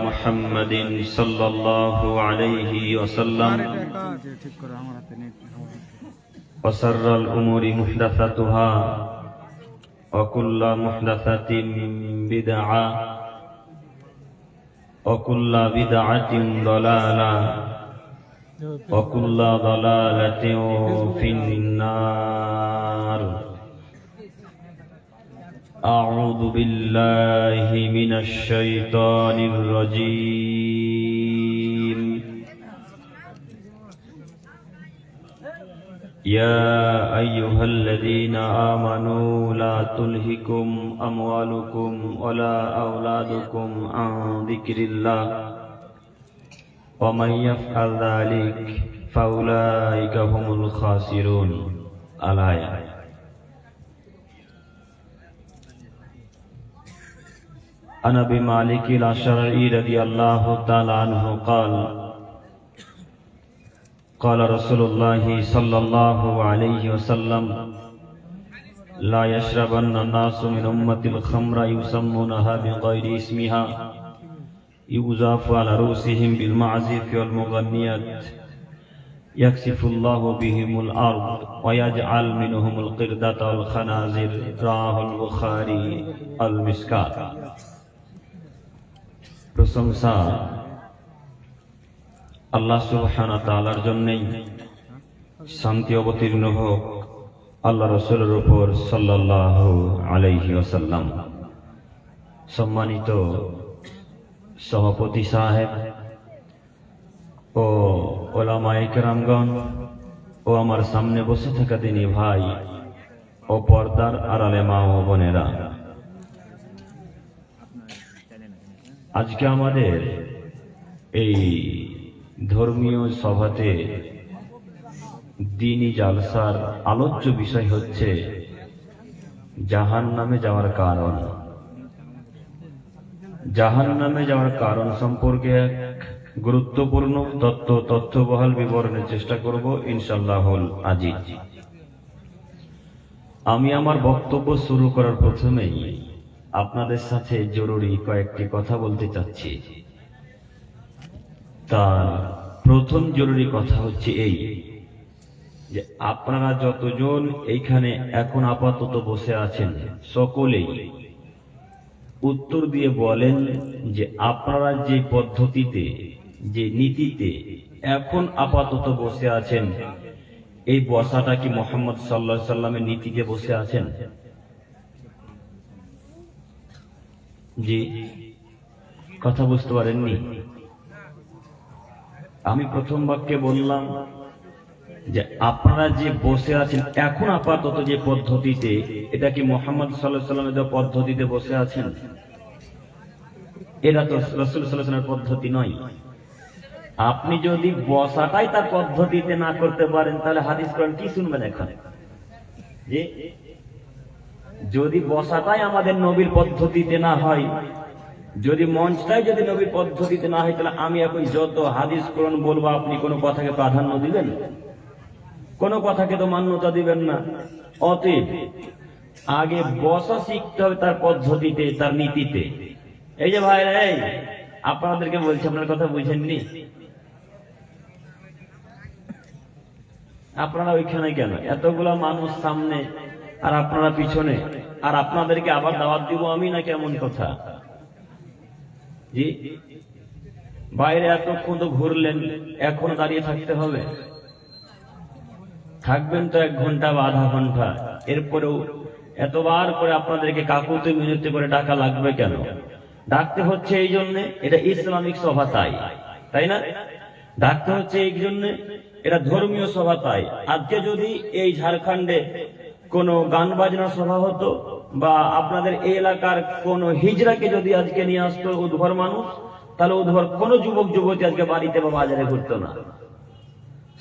محمد صلى الله عليه وسلم وشر الأمور محدثاتها وكل محدثة بدعة وكل بدعة ضلالة وكل ضلالة في النار. أعوذ بالله من الشيطان الرجيم. يا أيها الذين آمنوا لا تلهكم أموالكم ولا أولادكم عن ذكر الله ومن يفعل ذلك فأولئك هم الخاسرون. الآية. عن أبي مالك الأشعري رضي الله تعالى عنه قال قال رسول الله صلى الله عليه وسلم لا يشربن الناس من أمة الخمر يسمونها بغير اسمها يغزاف على رؤوسهم بالمعازف والمغنيات يكسف الله بهم الأرض ويجعل منهم القردة والخنازير. رواه البخاري. المشكات. প্রশংসা আল্লাহ সুবহানাহু ওয়া তাআলার জন্যই, শান্তি অবতীর্ণ হোক আল্লাহ রাসূলের উপর সাল্লাল্লাহু আলাইহি ওয়াসাল্লাম। সম্মানিত সভাপতি সাহেব ও ওলামায়ে কেরামগণ ও আমার সামনে বসে থাকা দিনী ভাই ও পর্দার আড়ালে মা ও বোনেরা, আজকে আমাদের এই ধর্মীয় সভাতে দ্বীনি জালসার আলোচ্য বিষয় হচ্ছে জাহান্নামে যাওয়ার কারণ। জাহান্নামে যাওয়ার কারণ সম্পর্কে এক গুরুত্বপূর্ণ তথ্যবহাল বিবরণের চেষ্টা করব ইনশাআল্লাহুল আজিজ। আমি আমার বক্তব্য শুরু করার প্রথমেই আপনাদের সাথে জরুরি কয়েকটি কথা বলতে চাচ্ছি। তার প্রথম জরুরি কথা হচ্ছে এই যে আপনারা যতজন এইখানে এখন আপাতত বসে আছেন সকলেই উত্তর দিয়ে বলেন যে আপনারা যে পদ্ধতিতে, যে নীতিতে এখন আপাতত বসে আছেন, এই বসাটা কি মুহাম্মদ সাল্লাল্লাহু আলাইহি সাল্লামের নীতিতে বসে আছেন? জি, কথা বুঝতে পারেননি? আমি প্রথম বাক্যে বললাম যে আপনারা যে বসে আছেন এখন আপাতত যে পদ্ধতিতে, এটা কি মুহাম্মদ সাল্লাল্লাহু আলাইহি সাল্লামের পদ্ধতিতে বসে আছেন? এটা তো রাসূল সাল্লাল্লাহু আলাইহি ওয়াসাল্লামের পদ্ধতি নয়। আপনি যদি বসাটাই তার পদ্ধতিতে না করতে পারেন তাহলে হাদিস কোরআন কি শুনবেন এখন? যে যদি বসাটাই আমাদের নবীর পদ্ধতিতে না হয়, যদি মঞ্চটাই যদি নবীর পদ্ধতিতে না হয়, তাহলে আমি এখন যত হাদিস কোরআন বলবো আপনি কোনো কথাকে প্রাধান্য দিবেন? কোনো কথাকে তো মান্যতা দিবেন না। অতএব আগে বসা শিখতে হবে তার পদ্ধতিতে, তার নীতিতে। এই যে ভাইরা, এই আপনাদেরকে বলছি, আপনার কথা বুঝেননি? আপনারা ওইখানে কেন? এতগুলা মানুষ সামনে আর আপনারা পিছনে, আর আপনাদেরকে আবার দাওয়াত দিব আমি, না কেমন কথা? জি, বাইরে এতক্ষণ তো ঘুরলেন, এখন দাঁড়িয়ে থাকতে হবে? থাকবেন তো 1 ঘন্টা বা আধা ঘন্টা, এরপরেও এতবার করে আপনাদেরকে কাকুতি মিনতি করে ডাকা লাগবে কেন? ডাকতে হচ্ছে এই জন্য, এটা ইসলামিক সভা, তাই না? ডাকতে হচ্ছে এই জন্য, এটা ধর্মীয় সভা। তাই আজকে যদি এই ঝাড়খণ্ডে কোনো গান বাজনার সভা হতো, বা আপনাদের এই এলাকার কোন হিজড়াকে যদি আজকে নিয়ে আসতো উদ্ভর মানুষ, তাহলে উদ্ভর কোন যুবক যুবতী আজকে বাড়িতে বা বাজারে ঘুরতো না,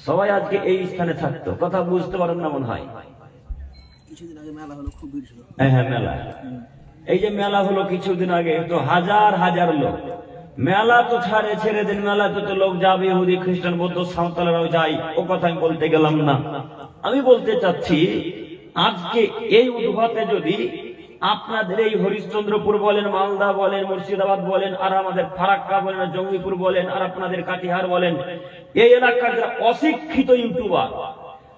সবাই আজকে এই স্থানে থাকতো। কথা বুঝতে পারেন না মনে হয়? হ্যাঁ, মেলা। এই যে মেলা হলো কিছুদিন আগে, তো হাজার হাজার লোক। মেলা তো ছেড়ে দিন, মেলাতে তো লোক যাবে, ইহুদি খ্রিস্টান বৌদ্ধ সাঁওতালরাও যায়, ও কথা আমি বলতে গেলাম না। আমি বলতে চাচ্ছি আজকে এই উদ্ভবে যদি আপনাদের এই হরিশ্চন্দ্রপুর বলেন, মালদা বলেন, মুর্শিদাবাদ বলেন, আর আমাদের ফারাক্কা বলেন, জঙ্গিপুর বলেন, আর আপনাদের কাটিহার বলেন, এই এলাকার যারা অশিক্ষিত ইউটিউবার,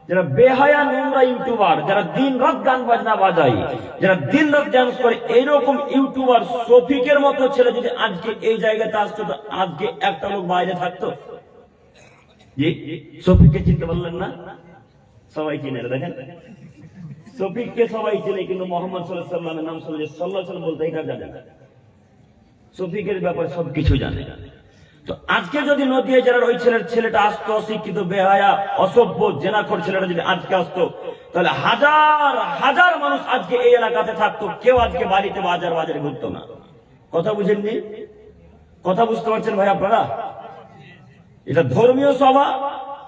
যারা বেহায়া নোংরা ইউটিউবার, যারা দিন রাত গান বাজনা বাজায়, যারা দিন রাত ডান্স করে, এইরকম ইউটিউবার শফিকের মতো ছেলে যদি আজকে এই জায়গাতে আসতো, তো আজকে একটা লোক বাইরে থাকতো। জি, শফিককে চিনতে পারলেন না? সবাই চিনে, দেখেন শফিককে সবাই চিনে, কিন্তু মোহাম্মদ সাল্লাল্লাহু আলাইহি ওয়াসাল্লামের নাম শুনলে সাল্লাল্লাহু আলাইহি ওয়াসাল্লাম বলতে এটা জানে না। শফিকের ব্যাপারে সবকিছু জানে। তো আজকে যদি নদিয়া জেলার ওই ছেলেটা আসতো, অশিক্ষিত বেহায়া অসভ্য জেনাখোর ছেলেটা যদি আজকে আসতো, তাহলে হাজার হাজার মানুষ আজকে এই এলাকাতে থাকতো, কেউ আজকে বাড়িতে বাজারে ঘুরতো না। কথা বুঝেননি? কথা বুঝতে পারছেন ভাই আপনারা? এটা ধর্মীয় সভা,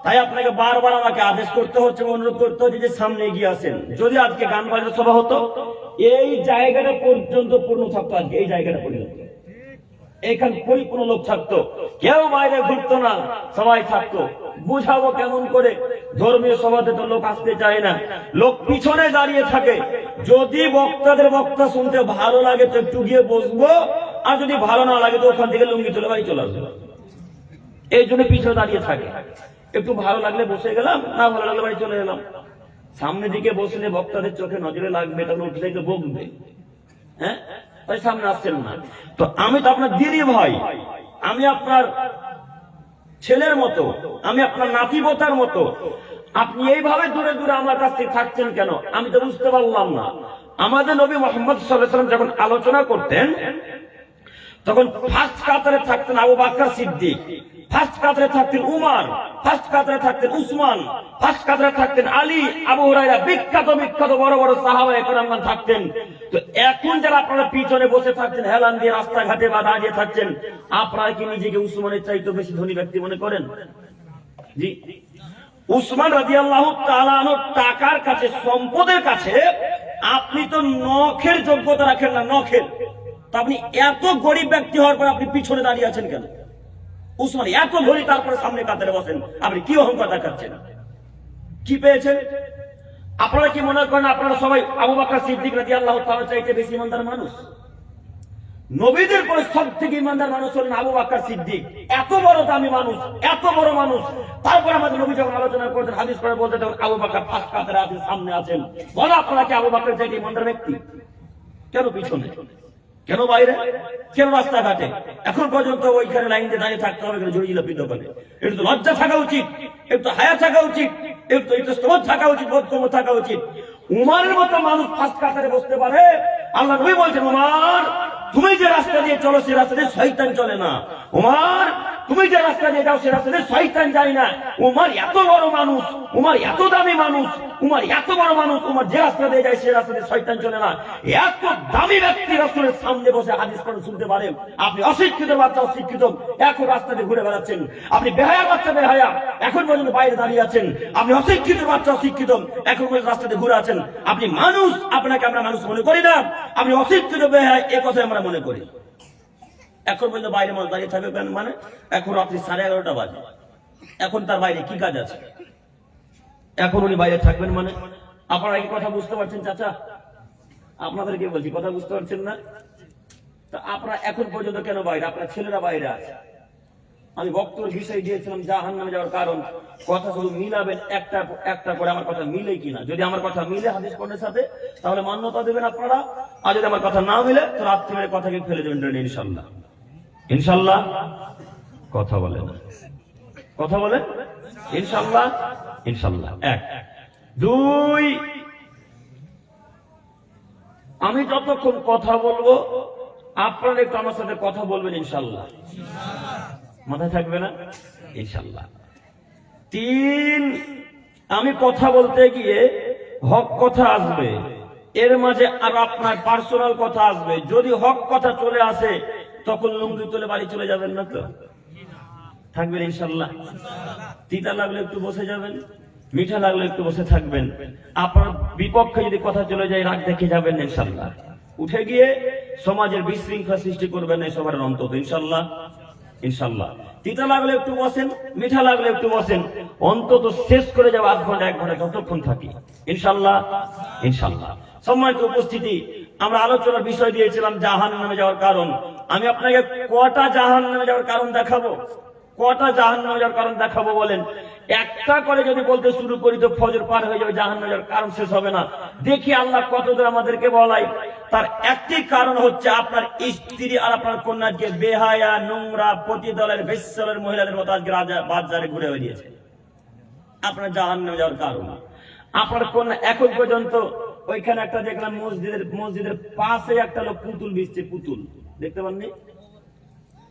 তাই আপনাকে বারবার আমাকে আদেশ করতে হচ্ছে, অনুরোধ করতে হচ্ছে যে সামনে এগিয়ে আসেন। যদি আজকে গান বাজনা সভা হতো, এই জায়গাটা পর্যন্ত পূর্ণ থাকতো। আজকে এই জায়গাটা পর্যন্ত এখানে পরিপূর্ণ লোক থাকতো, কেউ বাইরে ঘুরতো না, সবাই থাকতো। বুঝাবো কেমন করে? ধর্মীয় সভাতে তো লোক আসতে চায় না, লোক পিছনে দাঁড়িয়ে থাকে। যদি বক্তাদের বক্তা শুনতে ভালো লাগে তো একটু গিয়ে বসবো, আর যদি ভালো না লাগে তো ওখান থেকে লুঙ্গি তুলে বাড়ি চলে আসবো। এই জন্য পিছনে দাঁড়িয়ে থাকে। একটু ভালো লাগলে বসে গেলাম, না ভালো লাগলে বাড়ি চলে গেলাম। সামনের দিকে বসলে বক্তাদের চোখে নজরে লাগবে, তখন উঠলে তো বকবে। হ্যাঁ, তাই সামনে আসছেন না। তো আমি তো আপনার দিদি ভাই, আমি আপনার ছেলের মতো, আমি আপনার নাতিপোতার মতো। আপনি এইভাবে দূরে দূরে আমার কাছ থেকে থাকছেন কেন? আমি তো বুঝতে পারলাম না। আমাদের নবী মুহাম্মদ সাল্লাল্লাহু আলাইহি ওয়াসাল্লাম যখন আলোচনা করতেন, তখন ফার্স্ট কাতারে থাকতেন আবু বকর সিদ্দিক, ফার্স্ট কাতারে থাকতেন উমর, ফার্স্ট কাতারে থাকতেন উসমান, ফার্স্ট কাতারে থাকতেন আলী, আবু হুরায়রা, বিখ্যাত বড় বড় সাহাবায়ে কেরামগণ থাকতেন। তো এখন যারা আপনারা পিছনে বসে থাকছেন, হেলান দিয়ে রাস্তাঘাটে বা দাঁড়িয়ে থাকছেন, আপনারা কি নিজেকে উসমানের চাইতে বেশি ধনী ব্যক্তি মনে করেন? জি, উসমান রাদিয়াল্লাহু তাআলা আনহু টাকার কাছে, সম্পদের কাছে আপনি তো নখের যোগ্যতা রাখেন না, নখের। তো আপনি এত গরিব ব্যক্তি হওয়ার পর আপনি পিছনে দাঁড়িয়ে আছেন কেন? উসমান এত ধনী, তারপরে সামনে কাতারে বসেন, আপনি কি অহংকার দেখাচ্ছেন? কি পেয়েছেন? আপনারা কি মনে করেন আপনারা সবাই আবু বকর সিদ্দিক রাদিয়াল্লাহু তাআলা চাইতে বেশি ইমানদার মানুষ? নবীদের পরে সবথেকে ইমানদার মানুষ হলেন আবু বকর সিদ্দিক। এত বড় দামি মানুষ, এত বড় মানুষ, তারপরে আমাদের নবী যখন আলোচনা করতেন, হাদিস পড়ে বলতেন, তখন আবু বকর ফার্স্ট কাতারে আছেন, সামনে আছেন। বলো আপনারা কি আবু বকর চাইতে ইমানদার ব্যক্তি? কেন পিছনে, কেন বাইরে, কেন রাস্তাঘাটে? এখন পর্যন্ত ওইখানে লাইন দিয়ে দাঁড়িয়ে থাকতে হবে, জড়িয়ে লাপিত করে। একটু লজ্জা থাকা উচিত, একটু হায়া থাকা উচিত, একটু ইতস্তত থাকা উচিত, বোধগম্য থাকা উচিত। উমারের মতো মানুষ ফার্স্ট কাতারে বসতে পারে? আল্লাহ নবী বলছেন, উমার তুমি যে রাস্তা দিয়ে চলো সে রাস্তা দিয়ে শয়তান চলে না। উমার তুমি যে রাস্তা দিয়ে যাও সে রাস্তা দিয়ে শয়তান যায় না। উমার এত বড় মানুষ, উমার এত দামি মানুষ, উমার এত বড় মানুষ, উমার যে রাস্তা দিয়ে যায় সে রাস্তা দিয়ে শয়তান চলে না। এত দামি ব্যক্তি রাসূলের সামনে বসে হাদিস পড়ে শুনতে পারেন। আপনি অশিক্ষিত বাচ্চা, অশিক্ষিত এখন রাস্তা দিয়ে ঘুরে বেড়াচ্ছেন। আপনি বেহায়া বাচ্চা, বেহায়া এখন পর্যন্ত বাইরে দাঁড়িয়ে আছেন। আপনি অশিক্ষিত বাচ্চা, অশিক্ষিত এখন পর্যন্ত রাস্তা দিয়ে ঘুরে আছেন। আপনি মানুষ, আপনাকে আমরা মানুষ মনে করি না। আপনি অশিক্ষিত বেহায়া, এ কথা আমরা মনে করি। এখন পর্যন্ত বাইরে মানুষ দাঁড়িয়ে থাকবে মানে? এখন রাত্রি 11:30 বাজে, এখন তার বাইরে কি কাজ আছে? এখন উনি বাইরে থাকবেন মানে? আপনারা কি কথা বুঝতে পারছেন? চাচা আপনাদেরকে বলছি, কথা বুঝতে পারছেন না? তা আপনারা এখন পর্যন্ত কেন বাইরে? আপনার ছেলেরা বাইরে আছে। আমি বক্তব্য বিষয় দিয়েছিলাম জাহান্নামে যাওয়ার কারণ। কথা শুধু মিলাবেন একটা একটা করে, আমার কথা মিলে কিনা। যদি আমার কথা মিলে হাদিস কোরআনের সাথে, তাহলে মান্যতা দেবেন আপনারা। আর যদি আমার কথা না মিলে, তো রাত্রিবেলা কথাকে ফেলে দেবেন ইনশাল্লাহ। ইনশাল্লাহ কথা বলেন, কথা বলেন ইনশাল্লাহ। ইনশাল্লাহ। 1 2, আমি যতক্ষণ কথা বলবো আপনারা একটু আমার সাথে কথা বলবেন ইনশাল্লাহ। মাথায় থাকবে না? ইনশাল্লাহ। 3, আমি কথা বলতে গিয়ে হক কথা আসবে, এর মাঝে আর আপনার পার্সোনাল কথা আসবে। যদি হক কথা চলে আসে, তখন লুঙ্গি তুলে বাড়ি চলে যাবেন না, তো থাকবেন ইনশাল্লাহ। তিতা লাগলে একটু বসে যাবেন, মিঠা লাগলে একটু বসে থাকবেন। আপনার বিপক্ষে যদি কথা চলে যায়, রাগ দেখে যাবেন ইনশাল্লাহ। উঠে গিয়ে সমাজের বিশৃঙ্খলা সৃষ্টি করবেন না সবার অন্তত, ইনশাল্লাহ। ইনশাল্লাহ। তিতা লাগলে একটু বসেন, মিঠা লাগলে একটু বসেন, অন্তত শেষ করে যাবো 1 ঘন্টা 1 ঘন্টা যতক্ষণ থাকি, ইনশাল্লাহ। ইনশাল্লাহ। সম্মানিত উপস্থিতি, আমরা আলোচনার বিষয় দিয়েছিলাম জাহান্নামে যাওয়ার কারণ। আমি আপনাকে কটা জাহান্নামে যাওয়ার কারণ দেখাবো? কটা জাহান্নামে যাওয়ার কারণ দেখাবো বলেন? একটা করে যদি বলতে শুরু করি তো ফজর পার হয়ে যাবে, জাহান্নামে যাওয়ার কারণ শেষ হবে না। দেখি আল্লাহ কতদূর আমাদেরকে বলাই। তার একটি কারণ হচ্ছে আপনার স্ত্রী আর আপনার কন্যাকে বেহায়া, নোংরা, পতিদলের, বেশ্যালের মহিলাদের মতো আজকে বাজারে ঘুরে বেরিয়েছে। আপনার জাহান্নামে যাওয়ার কারণ আপনার কন্যা এখন পর্যন্ত ওইখানে একটা দেখলাম মসজিদের পাশে একটা লোক পুতুল বেচছে। পুতুল দেখতে পাননি?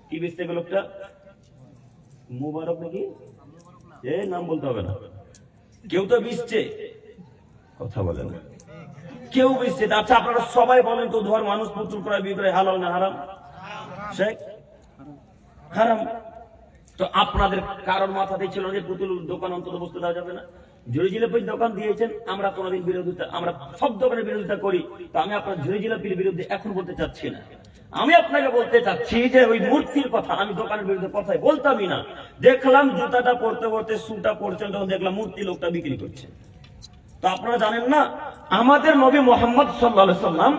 কি বেচছে লোকটা? মুবারক নাকি? নাম বলতে হবে না। কেউ তো বেচছে, কথা বলে না, কেউ বেচছে। আচ্ছা আপনারা সবাই বলেন তো, ধর মানুষ পুতুল ক্রয় বিক্রয় হালাল না হারাম? শেখ হারাম। তো আপনাদের কারণ মাথাতে ছিল যে পুতুল দোকান অন্তত বসতে দেওয়া যাবে না। ঝুড়ি জিলাপির দোকান দিয়েছেন, আমরা কোনোদিন বিরোধিতা, আমরা সব দোকানের বিরোধিতা করি। তো আমি আপনার ঝুড়ি জিলাপির বিরুদ্ধে এখন বলতে চাচ্ছি না। আমি আপনাকে বলতে চাচ্ছি যে ওই মূর্তির কথা আমি দোকানের বিরুদ্ধে কথাই বলতামই না। দেখলাম জুতাটা পড়তে পড়তে শুটা পড়ছেন, তখন দেখলাম মূর্তি লোকটা বিক্রি করছে। তো আপনারা জানেন না, আমাদের নবী মুহাম্মদ সাল্লাল্লাহু আলাইহি সাল্লাম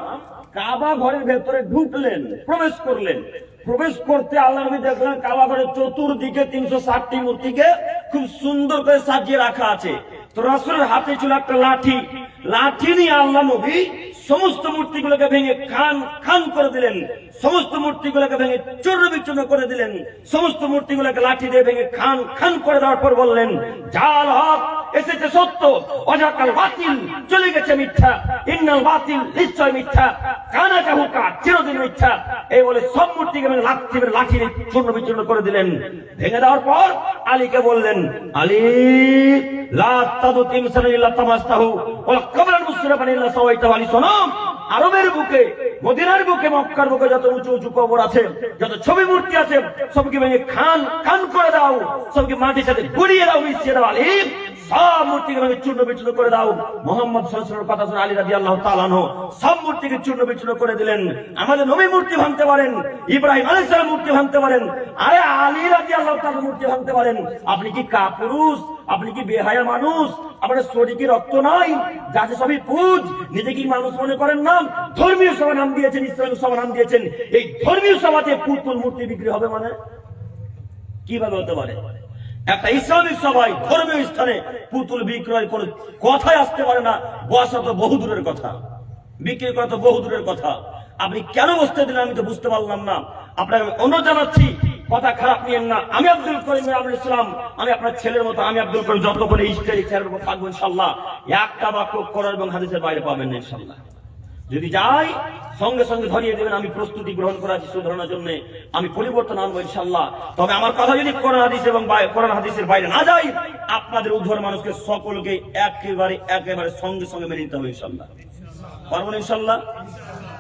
কাবা ঘরের ভেতরে ঢুকলেন, প্রবেশ করলেন। প্রবেশ করতে আল্লাহ নবী দেখলেন কাবা ঘরের চতুর্দিকে 360টি মূর্তিকে খুব সুন্দর করে সাজিয়ে রাখা আছে। তো রাসূলের হাতে ছিল একটা লাঠি। লাঠি নিয়ে আল্লাহ নবী সমস্ত মূর্তিগুলোকে ভেঙে খান খান করে দিলেন। সমস্ত মূর্তিগুলোকে ভেঙে চূর্ণ বিচূর্ণ করে দিলেন। সমস্ত মূর্তিগুলোকে লাঠি দিয়ে ভেঙে খান খান করে দেওয়ার পর বললেন, জাল হক এসেছে সত্য, অজাকাল বাতিল চলে গেছে মিথ্যা, ইন্নাল বাতিল নিশ্চয় মিথ্যা, কানা জাহুকা চিরদিন মিথ্যা। এই বলে সব মূর্তিকে ভেঙে লাঠি দিয়ে চূর্ণ বিচূর্ণ করে দিলেন। ভেঙে দেওয়ার পর আলীকে বললেন, আলী লা তাদু তিমসান ইল্লা তামাস্তাহু ওয়া কাবরান মুসরাফান ইল্লা সাওয়াইতাহু। আলী শোনো, আরবের বুকে, মদিনার বুকে, মক্কার বুকে যত উঁচু উঁচু কবর আছে, যত ছবি মূর্তি আছে, সবকে ভেঙে খান খান করে দাও, সবকে মাটির সাথে গুড়িয়ে দাও, মিশিয়ে দাও। আলী সব মূর্তিকে ভেঙে চূর্ণ বিচূর্ণ করে দাও। মুহাম্মদ সাল্লাল্লাহু আলাইহি ওয়াসাল্লামের কথা শুনে আলী রাদিয়াল্লাহু তাআলা আনহু সব মূর্তিকে চূর্ণ বিচূর্ণ করে দিলেন। আমাদের নবী মূর্তি ভাঙতে পারেন, ইব্রাহিম আলাইহিস সালাম মূর্তি ভাঙতে পারেন, আরে আলী রাদিয়াল্লাহু তাআলা মূর্তি ভাঙতে পারেন। আপনি কি কাপুরুষ? আপনি কি বেহায়া মানুষ? আপনার শরীরে কি রক্ত নাই? যাতে সবই পুজ, নিজে কি মানুষ মনে করেন না? ধর্মীয় সভা নাম দিয়েছেন, ইসলামিক সভা নাম দিয়েছেন। এই ধর্মীয় সভাতে পুতুল মূর্তি বিক্রি হবে মানে কিভাবে হতে পারে? একটা ইসলামিক সভায়, ধর্মীয় স্থানে পুতুল বিক্রয় করে কথাই আসতে পারে না। বসা তো বহু দূরের কথা, বিক্রি করা তো বহু দূরের কথা। আপনি কেন বসতে দিলেন আমি তো বুঝতে পারলাম না। আপনাকে অনুরোধ জানাচ্ছি, কথা খারাপ নিয়েন না। আমি আব্দুল করিম আবুল ইসলাম, আমি আপনার ছেলের মতো, আমি আব্দুল করিম যতক্ষণ ইস্টের চেয়ারের উপর থাকবো ইনশাআল্লাহ একটা বাক্য করার এবং হাদিসের বাইরে পাবেন না ইনশাআল্লাহ। যদি যাই সঙ্গে সঙ্গে ধরিয়ে দেবেন। আমি প্রস্তুতি গ্রহণ করা আছি শুধরানোর জন্য, আমি পরিবর্তন আনবো ইনশাআল্লাহ। তবে আমার কথা যদি কোরআন হাদিস এবং কোরআন হাদিসের বাইরে না যায়, আপনাদের উদ্ধর মানুষকে সকলকে একেবারে সঙ্গে সঙ্গে মেনে নিতে হবে ইনশাআল্লাহ। পারবেন ইনশাআল্লাহ?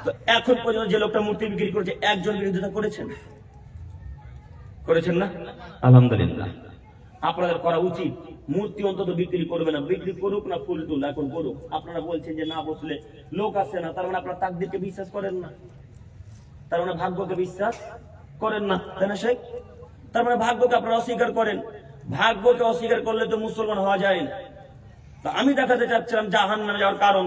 তো এখন পর্যন্ত যে লোকটা মূর্তি বিক্রি করেছে, একজন বিরোধিতা করেছেন না? আলহামদুলিল্লাহ। আপনাদের করা উচিত, মূর্তি অন্তত বিক্রি করবে না। বিক্রি করুক না, ফুল টুল এখন করুক। আপনারা বলছেন যে না বসলে লোক আসে না, তার মানে আপনার তাকদীরকে বিশ্বাস করেন না, তার মানে ভাগ্যকে বিশ্বাস করেন না, তাই না শেখ? তার মানে ভাগ্যকে আপনারা অস্বীকার করেন। ভাগ্যকে অস্বীকার করলে তো মুসলমান হওয়া যায় না। আমি দেখাতে চাচ্ছিলাম জাহান্নামে যাওয়ার কারণ।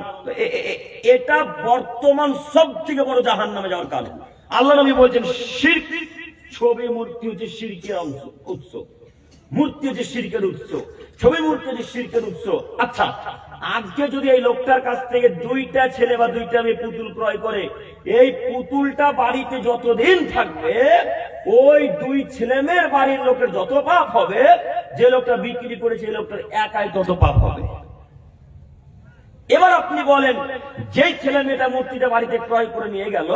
এটা বর্তমান সব থেকে বড় জাহান্নামে যাওয়ার কারণ। আল্লাহ নবী বলছেন শিরক, ছবি মূর্তি হচ্ছে শিরকের উৎস, মূর্তি হচ্ছে শিরকের উৎস, ছবি মূর্তি হচ্ছে শিরকের উৎস। আচ্ছা, আজকে যদি এই লোকটার কাছ থেকে 2টা ছেলে বা 2টা মেয়ে পুতুল ক্রয় করে, এই পুতুলটা বাড়িতে যতদিন থাকবে, ওই 2 ছেলে মেয়ের বাড়ির লোকের যত পাপ হবে, যে লোকটা বিক্রি করেছে এই লোকটার একাই তত পাপ হবে। এবার আপনি বলেন, যে ছেলে মেয়েটা মূর্তিটা বাড়িতে ক্রয় করে নিয়ে গেল,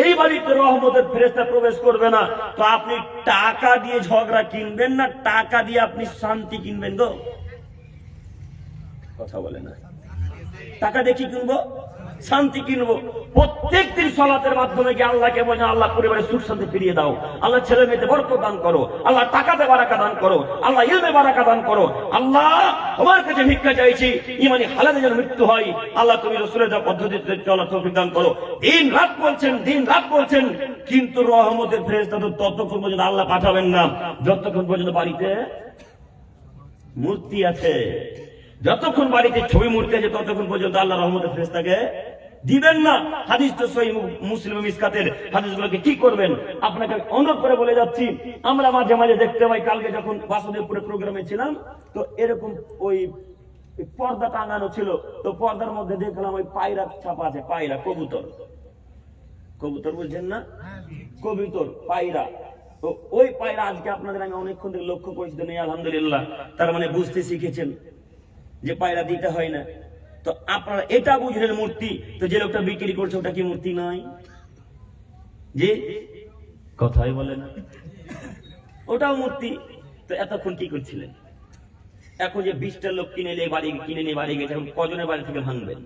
এই বাড়িতে রহমতের ফেরেশতা প্রবেশ করবে না, তো আপনি টাকা দিয়ে ঝগড়া কিনবেন না টাকা দিয়ে আপনি শান্তি কিনবেন গো? কথা বলে না। টাকা দিয়ে কি কিনবো? শান্তি কিনবো। প্রত্যেকদিন সালাতের মাধ্যমে গিয়ে আল্লাহকে বলেন, আল্লাহ পরিবারে সুখ শান্তি ফিরিয়ে দাও, আল্লাহ ছেলে মেয়েতে বরকত দান করো, আল্লাহ টাকাতে বারাকা দান করো, আল্লাহ ইলমে বারাকা দান করো, আল্লাহ তোমার কাছে ভিক্ষা চাইছি ইমানি হালালে যেন মৃত্যু হয়, আল্লাহ তুমি রাসূলের যা পদ্ধতিতে চলা তৌফিক দান করো। দিন রাত বলছেন, কিন্তু রহমতের ফেরেশতা তো ততক্ষণ পর্যন্ত আল্লাহ পাঠাবেন না যতক্ষণ পর্যন্ত বাড়িতে মূর্তি আছে, যতক্ষণ বাড়িতে ছবি মূর্তি আছে ততক্ষণ পর্যন্ত আল্লাহ রহমতের ফেরেশতাকে দিবেন না। হাদিস তো সহিহ মুসলিম মিসকাতের হাদিসগুলোকে কি করবেন? আপনাকে অনুরোধ করে বলে যাচ্ছি, আমরা মাঝে মাঝে দেখতে পাই, কালকে যখন বাসুদেবপুরে প্রোগ্রামে ছিলাম, তো এরকম ওই পর্দা টাঙানো ছিল, তো পর্দার মধ্যে দেখলাম ওই পায়রা ছাপা আছে, পায়রা, কবুতর, কবুতর বুঝছেন না, কবুতর, পায়রা। তো ওই পায়রা আজকে আপনাদের আমি অনেকক্ষণ থেকে লক্ষ্য করেছি, নেই আলহামদুলিল্লাহ, তার মানে বুঝতে শিখেছেন যে পায়রা দিতে হয় না। তো আপনারা এটা বুঝলেন মূর্তি, তো যে লোকটা বিক্রি করছে ওটা কি মূর্তি নয়? যে কথাই বলে না, ওটাও মূর্তি। তো এতক্ষণ কি করছিলেন? এখন যে 20টা লোক কিনে নিয়ে বাড়ি গেছে, এখন কজনের বাড়ি থেকে ভাঙবেন?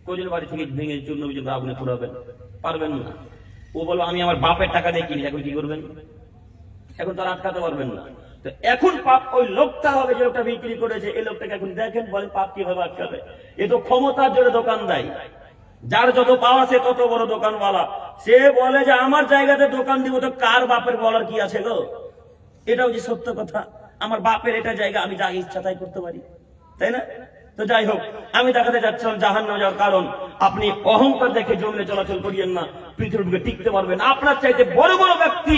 কজনের বাড়ি থেকে ভেঙে চূর্ণ বিচূর্ণ আগুনে পোড়াবেন? পারবেন না। ও বলো আমি আমার বাপের টাকা দিয়ে কিনি, এখন কি করবেন? এখন তো আর আটকাতে পারবেন না। তো এখন পাপ ওই লোকটা হবে যে লোকটা বিক্রি করেছে, এই লোকটাকে এখন দেখেন, বলে পাপ কিভাবে আটকাবে? এ তো ক্ষমতার জোরে দোকান দেয়, যার যত পাওয়া সে তত বড় দোকানওয়ালা। সে বলে যে আমার জায়গাতে দোকান দিব, তো কার বাপের বলার কি আছে গো? এটাও যে সত্য কথা, আমার বাপের এটা জায়গা, আমি যা ইচ্ছা তাই করতে পারি, তাই না? তো যাই হোক, আমি দেখাতে যাচ্ছিলাম জাহান্নামে যাওয়ার কারণ। আপনি অহংকার দেখে জমিনে চলাচল করিয়েন না, পৃথিবীর বুকে টিকতে পারবেন। আপনার চাইতে বড় বড় ব্যক্তি,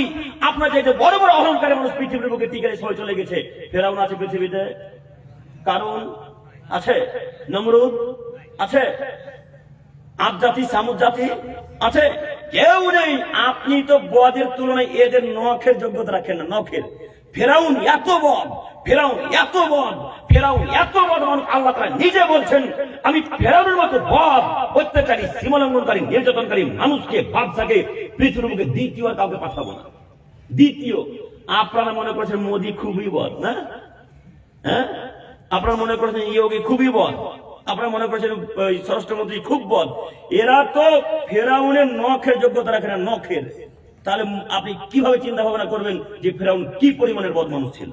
আপনার চাইতে বড় বড় অহংকারের মানুষ পৃথিবীর বুকে টিকে সরে চলে গেছে। ফেরাউন আছে পৃথিবীতে, কারণ আছে, নমরুদ আছে, আদ জাতি, সামুদ জাতি আছে, কেউ নেই। আপনি তো বদের তুলনায় এদের নখের যোগ্যতা রাখেন না, নখের। ফেরাউন এত বদ, ফেরাউন এত বদ, ফেরাউন এত বদ, মানুষ আল্লাহ তাআলা নিজে বলছেন আমি ফেরাউনের মতো বদ, অত্যাচারী, সীমালঙ্ঘনকারী, নির্যাতনকারী মানুষকে, বাদশাকে পৃথিবীর মুখে দ্বিতীয় আর কাউকে পাঠাবো না। দ্বিতীয়, আপনারা মনে করছেন মোদি খুবই বদ না? হ্যাঁ, আপনারা মনে করছেন ইয়োগী খুবই বদ, আপনারা মনে করছেন স্বরাষ্ট্রমন্ত্রী খুব বদ। এরা তো ফেরাউনের নখের যোগ্যতা রাখে না, নখের। তাহলে আপনি কিভাবে চিন্তা ভাবনা করবেন যে ফেরাউন কি পরিমাণের বদ মানুষ ছিল?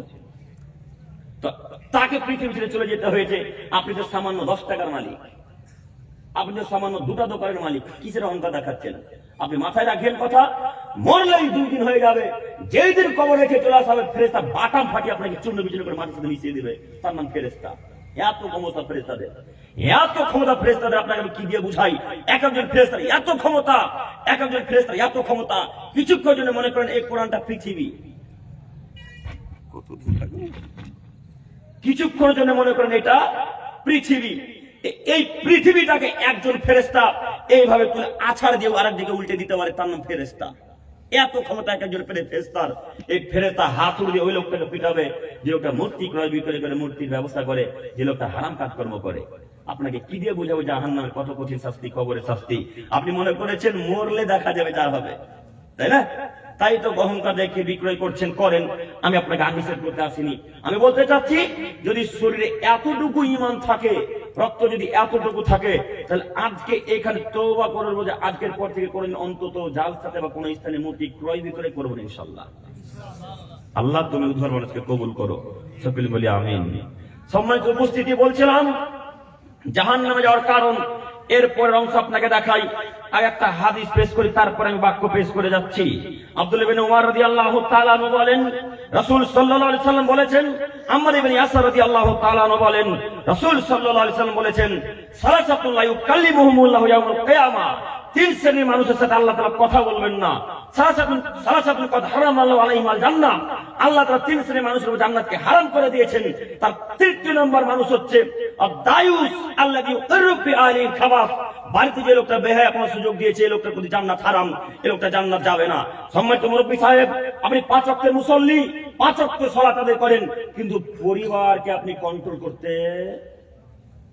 তাকে পৃথিবী ছেড়ে চলে যেতে হয়েছে। আপনি তো সামান্য 10 টাকার মালিক, আপনি তো সামান্য 2টা দোকানের মালিক, কিসের অহংকার দেখাচ্ছেন? আপনি মাথায় রাখেন কথা, মরলেই 2 দিন হয়ে যাবে। যেই দিন কবর রেখে চলে আসবে, ফেরেশতা বাটাম ফাটিয়ে আপনাকে চূর্ণ বিচূর্ণ করে মাটির সাথে মিশিয়ে দিবে, তার নাম ফেরেশতা। এত ক্ষমতা ফেরেশতাদের, এত ক্ষমতা ফেরেশতাদের। আপনাকে আমি কি দিয়ে বুঝাই? এক একজন ফেরেশতার এত ক্ষমতা, এক একজন ফেরেশতার এত ক্ষমতা। কিছুক্ষণের জন্য মনে করেন এই কোরআনটা পৃথিবী, কিছুক্ষণের জন্য মনে করেন এটা পৃথিবী। এই পৃথিবীটাকে একজন ফেরেশতা এইভাবে তুলে আছাড় দিয়ে আরেকদিকে উল্টে দিতে পারে, তার নাম ফেরেশতা। এত ক্ষমতা এক একজন ফেরেশতার। এই ফেরেশতা হাতুড়ি দিয়ে ওই লোকটাকে পিটাবে যে লোকটা মূর্তি ক্রয় বিক্রয় করে, মূর্তির ব্যবস্থা করে, যে লোকটা হারাম কাজকর্ম করে। আপনাকে কি দিয়ে বোঝাবো জাহান্নামের কত কঠিন শাস্তি, কবরের শাস্তি? আপনি মনে করেছেন মরলে দেখা যাবে যা হবে, তাই না? তাই তো অহংকার দেখে বিক্রয় করছেন, করেন। আমি আপনাকে আনিষেধ করতে আসিনি। আমি বলতে চাচ্ছি, যদি শরীরে এতটুকু ঈমান থাকে, রক্ত যদি এতটুকু থাকে, তাহলে আজকে এখানে তওবা করবো যে আজকের পর থেকে করেন অন্তত জালসাতে বা কোন স্থানে মূর্তি ক্রয় বিক্রয় করবো না ইনশাআল্লাহ। আল্লাহ তুমি উদ্ধার মানুষকে কবুল করো, সকলে বলি আমিন। সম্মানিত উপস্থিতি, বলছিলাম জাহান্নামে যাওয়ার কারণ। এরপরের অংশ আপনাকে দেখাই, আর একটা হাদিস পেশ করি, তারপরে আমি বাক্য পেশ করে যাচ্ছি। আব্দুল্লাহ ইবনে উমর রাদিয়াল্লাহু তাআলা আনহু বলেন, রাসূল সাল্লাল্লাহু আলাইহি সাল্লাম বলেছেন, আম্মার ইবনে ইয়াসার রাদিয়াল্লাহু তাআলা আনহু বলেন, রাসূল সাল্লাল্লাহু আলাইহি সাল্লাম বলেছেন, সালাসাতুল লা ইউকাল্লিমুহুমুল্লাহু ইয়াউমাল কিয়ামাহ, 3 শ্রেণীর মানুষের সাথে আল্লাহ তাআলা কথা বলবেন না। সালাসাতুন কদ হারামাল্লাহু আলাইহিমাল জান্নাহ, আল্লাহ তাআলা 3 শ্রেণীর মানুষের উপর জান্নাতকে হারাম করে দিয়েছেন। তার 3টি নম্বর মানুষ হচ্ছে আদ-দায়ুস আল্লাযী ইউকিরু ফি আহলিল খাবাস, বাড়িতে যে লোকটা বেহায়া কোনো সুযোগ দিয়েছে, এই লোকটার প্রতি জান্নাত হারাম, এই লোকটা জান্নাত যাবে না। সম্মানিত মুরব্বি সাহেব, আপনি 5 ওয়াক্তের মুসল্লি, 5 ওয়াক্ত সালাত আদায় করেন, কিন্তু পরিবারকে আপনি কন্ট্রোল করতে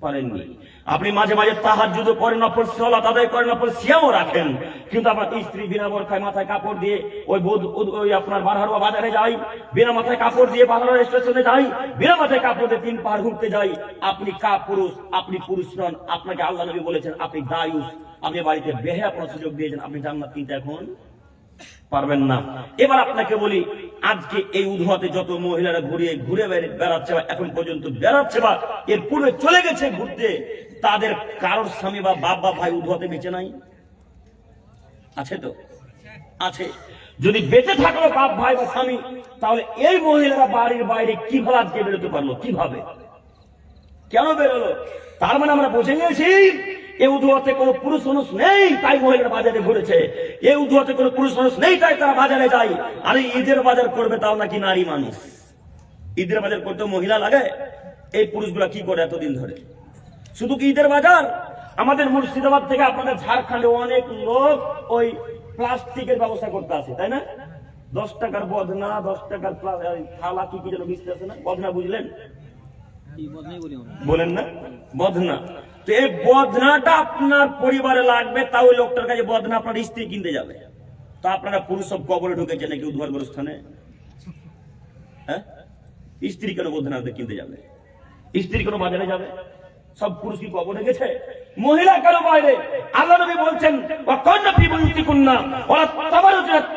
পারেননি। আপনি মাঝে মাঝে তাহাজ্জুদ পড়েন, নফল সালাত আদায় করেন, নফল সিয়ামও রাখেন, কিন্তু আপনার স্ত্রী বিনা বোরখায় মাথায় কাপড় দিয়ে ওই আপনার বারহারোয়া বাজারে যায়, বিনা মাথায় কাপড় দিয়ে বারহারোয়া স্টেশনে যায়, বিনা মাথায় কাপড় দিয়ে 3 পাহাড় ঘুরতে যায়। আপনি পুরুষ, আপনি পুরুষ নন। আপনাকে আল্লাহ নবী বলেছেন আপনি দায়ুস, আপনি বাড়িতে বেহায়াপনার সুযোগ দিয়েছেন, আপনি জান্নাত কিনতে এখন পারবেন না। এবার আপনাকে বলি, আজকে এই উধুয়াতে যত মহিলারা ঘুরে বেড়াচ্ছে, এখন পর্যন্ত বেড়াচ্ছে বা এর পূর্বে চলে গেছে ঘুরতে, তাদের কারোর স্বামী বা বাপ বা ভাই উধুয়াতে বেঁচে নাই? আছে তো? আছে। যদি বেঁচে থাকলো বাপ ভাই বা স্বামী, তাহলে এই মহিলারা বাড়ির বাইরে কিভাবে আজকে বেরোতে পারলো? কিভাবে, কেন বেরোলো? তার মানে আমরা বুঝে নিয়েছি এই উদুয়াতে কোনো পুরুষ মানুষ নেই তাই মহিলারা বাজারে ঘুরেছে, এই উদুয়াতে কোনো পুরুষ মানুষ নেই তাই তারা বাজারে যায়। আরে ঈদের বাজার করবে তাও নাকি নারী মানুষ, ঈদের বাজার করতে মহিলা লাগে। এই পুরুষগুলা কি করে এতদিন ধরে? শুধু কি ঈদের বাজার? আমাদের মুর্শিদাবাদ থেকে আপনাদের ঝাড়খণ্ডে অনেক লোক ওই প্লাস্টিকের ব্যবস্থা করতে আসে, তাই না? 10 টাকার বদনা, 10 টাকার থালা, কি কি যেন বিস্তার আছে না, বদনা বুঝলেন? বলেন না বদনা। তো এই বদনাটা আপনার পরিবারে লাগবে, তাও ওই লোকটার কাছে বদনা আপনার স্ত্রী কিনতে যাবে। তো আপনারা পুরুষ সব কবরে ঢুকেছে নাকি উদ্ধার গোরস্থানে? হ্যাঁ, স্ত্রী কেন বদনা কিনতে যাবে? স্ত্রী কেন বাজারে যাবে? সব পুরুষ কি কবরে গেছে? মহিলা কেন বাইরে? আল্লাহ নবী বলছেন ওয়াকান্না ফি বুয়ুতিকুন্না ওয়া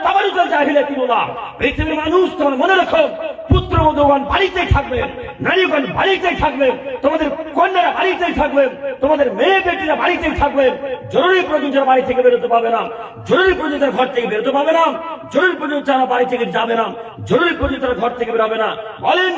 তাবারুজুল জাহিলিয়াতিল্লাহ। পৃথিবীর মানুষ তোমরা মনে রাখো, পুত্রবধূগণ বাড়িতেই থাকবে, নারীগণ বাড়িতেই থাকবে, তোমাদের কন্যারা বাড়িতেই থাকবে, তোমাদের মেয়ে বেটিরা বাড়িতেই থাকবে। জরুরি প্রয়োজন যারা বাড়ি থেকে বেরোতে পাবে না, জরুরি প্রয়োজন যারা ঘর থেকে বেরোতে পাবে না, জরুরি প্রয়োজন যারা বাড়ি থেকে যাবে না, জরুরি প্রয়োজন যারা ঘর থেকে বেরোবে না। বলেন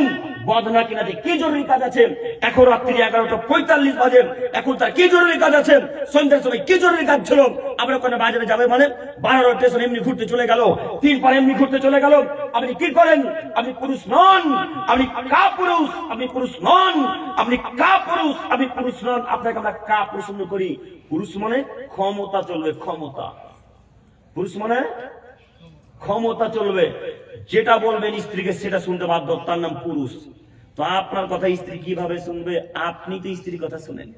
বদনা কিনাতে কি জরুরি কাজ আছে? এখন রাত্রি 11:45 বাজে, এখন তার কি জরুরি কাজ আছে? সন্ধ্যার সময় কি জরুরি কাজ ছিল? আমরা ওখানে বাজারে যাবে মানে 12 স্টেশন এমনি ঘুরতে চলে গেল, 3 পার এমনি ঘুরতে চলে গেল। আপনি কি করেন? আপনি পুরুষ নন, আপনি কাপুরুষ। আপনি পুরুষ নন, আপনি কাপুরুষ। আপনি পুরুষ নন, আপনাকে আমরা কাপুরুষ করি। পুরুষ মানে ক্ষমতা চলবে, ক্ষমতা। পুরুষ মানে ক্ষমতা চলবে, যেটা বলবেন স্ত্রীকে সেটা শুনতে বাধ্য, তার নাম পুরুষ। তো আপনার কথা স্ত্রী কিভাবে শুনবে? আপনি তো স্ত্রীর কথা শুনেন।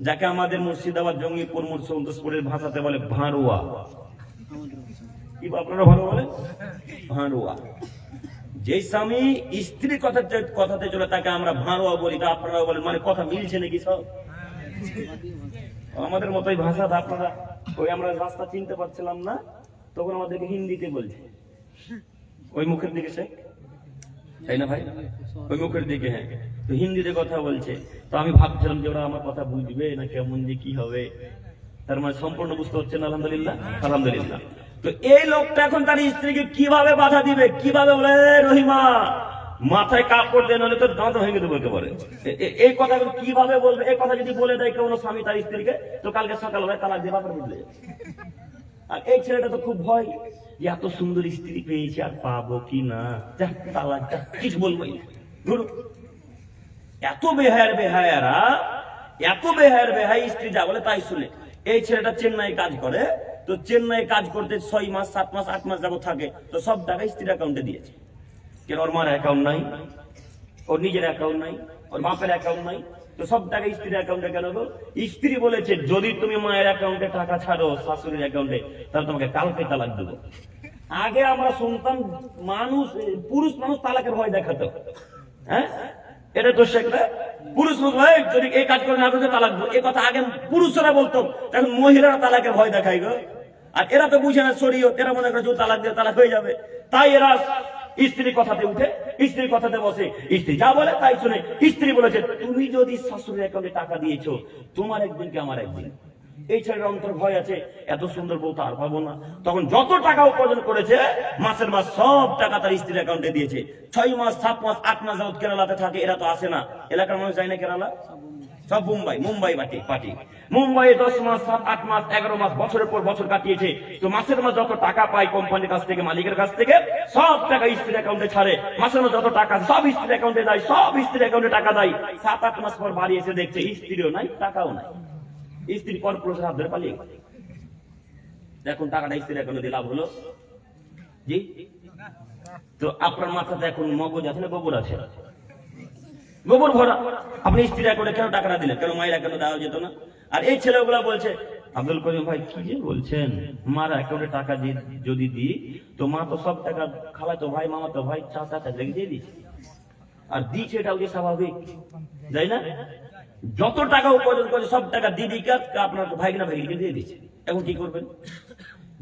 যাকে আমাদের মুর্শিদাবাদ, জঙ্গিপুর, সন্তোষপুরের ভাষাতে বলে ভাঁড়ুয়া। কি আপনারা ভালো বলেন? ভাঁড়ুয়া। যে স্বামী স্ত্রীর কথাতে চলে তাকে আমরা ভাঁড়ুয়া বলি, তা আপনারা বলেন মানে কথা মিলছে নাকি সব? আমাদের মতোই ভাষা। আপনারা ওই আমরা রাস্তা চিনতে পারছিলাম না, তখন আমাদেরকে হিন্দিতে বলছে, ওই মুখের দিকে সে, তাই না ভাই? ওই মুখের দিকে, হ্যাঁ। তো হিন্দিতে কথা বলছে। তো আমি ভাবছিলাম যে ওরা আমার কথা বুঝবে না কেমন, যে কি হবে। তার মানে সম্পূর্ণ বুঝতে হচ্ছে না। আলহামদুলিল্লাহ, আলহামদুলিল্লাহ। তো এই লোকটা এখন তার স্ত্রীকে কিভাবে বাধা দিবে? কিভাবে বলে, রহিমা মাথায় কাপড় দেন, হলে তো দাঁত ভেঙে দেবো একেবারে। এই কথা কিভাবে বলবে? এই কথা যদি বলে দেয় কোনো স্বামী তার স্ত্রীকে, তো কালকে সকালবেলায় তালাক দিয়ে বাপের বুঝলে। আর এই ছেলেটা তো খুব ভয়, যে এত সুন্দর স্ত্রী পেয়েছি, আর পাবো কি না, তালাক কিছু বলবোই না। এত বেহায়ার বেহায়ারা, এত বেহায়ার বেহাই, স্ত্রী যা বলে তাই শুনে। এই ছেলেটা চেন্নাই কাজ করে, তো চেন্নাই কাজ করতে 6 মাস 7 মাস 8 মাস যাবো থাকে, তো সব টাকা স্ত্রীর অ্যাকাউন্টে দিয়েছে। কেন? ওর মার অ্যাকাউন্ট নাই, ওর নিজের অ্যাকাউন্ট নাই, ওর বাপের অ্যাকাউন্ট নাই, তো সব টাকা স্ত্রীর অ্যাকাউন্টে কেন গো? স্ত্রী বলেছে যদি তুমি মায়ের অ্যাকাউন্টে টাকা ছাড়ো শাশুড়ির অ্যাকাউন্টে, তাহলে তোমাকে কালকে তালাক দেবো। আগে আমরা শুনতাম মানুষ, পুরুষ মানুষ তালাকের ভয় দেখাতো, হ্যাঁ, এটা তো শেখলে পুরুষ ভাই যদি এই কাজ করে না করতে তালাক দেবো, এই কথা আগে পুরুষরা বলতো, এখন মহিলারা তালাকের ভয় দেখায় গো। আর এরা তো বুঝে না শরীয়ত, এরা মনে করে তালাক দিয়ে তালাক হয়ে যাবে, তাই এরা স্ত্রীর কথাতে উঠে, স্ত্রীর কথাতে বসে, স্ত্রী যা বলে তাই শুনে। স্ত্রী বলেছে তুমি যদি শাশুড়ির অ্যাকাউন্টে টাকা দিয়েছো, তোমার একদিন কি আমার একদিন। এই ছেলের অন্তর ভয় আছে, এত সুন্দর বউ আর পাবো না। তখন যত টাকা উপার্জন করেছে মাসের মাস সব টাকা তার স্ত্রীর অ্যাকাউন্টে দিয়েছে। 6 মাস 7 মাস 8 মাস যাবত কেরালাতে থাকে, এরা তো আসে না, এলাকার মানুষ যায় না কেরালা, সব মুম্বাই পার্টি। মুম্বাই 10 মাস 7 8 মাস 11 মাস বছরের পর বছর কাটিয়েছে। তো মাসের মাস যত টাকা পায় কোম্পানির কাছ থেকে, মালিকের কাছ থেকে, সব টাকা স্ত্রীর অ্যাকাউন্টে ছাড়ে। মাসের মাস যত টাকা সব স্ত্রীর অ্যাকাউন্টে দেয়, সব স্ত্রীর অ্যাকাউন্টে টাকা দেয়। 7 8 মাস পর বাড়ি এসে দেখছে স্ত্রীও নাই, টাকাও নাই। স্ত্রী পর পুরুষের হাত ধরে পালিয়ে গেছে। এখন টাকাটা স্ত্রীর অ্যাকাউন্টে দিয়ে লাভ হলো জি? তো আপনার মাথাতে এখন মগজ আছে না গোবর আছে? গোবর ভরা। আপনি স্ত্রীর অ্যাকাউন্টে কেন টাকাটা দিলেন? কেন মায়ের অ্যাকাউন্টে দেওয়া যেত না? আর এই ছেলেগুলা বলছে আব্দুল করিম ভাই কি যে বলছেন, মার অ্যাকাউন্টে টাকা যদি দিই তো মা তো সব টাকা খালাতো ভাই, মামাতো ভাই, চাচা লেগে দিয়ে দিচ্ছে, আর দিচ্ছে, এটাও যে স্বাভাবিক, তাই না? যত টাকা উপার্জন করে সব টাকা দিদিকে আপনার ভাইগনা ভাইকে দিয়ে দিচ্ছে। এখন কি করবেন?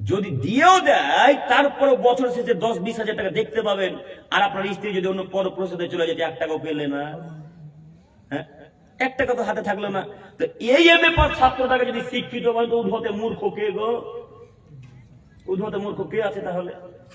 যদি দিয়েও দেয় তারপর বছর শেষে 10-20 হাজার টাকা দেখতে পাবেন, আর আপনার স্ত্রী যদি অন্য পরপ্রসাদে চলে যেতে 1 টাকাও পেলে না, হ্যাঁ, 1 টাকা তো হাতে থাকলো না। তো এই ব্যাপার ছাত্রটাকে যদি শিক্ষিত হয় তো উদ্ধতে মূর্খ কে গো? উদ্ধতে মূর্খ কে আছে তাহলে?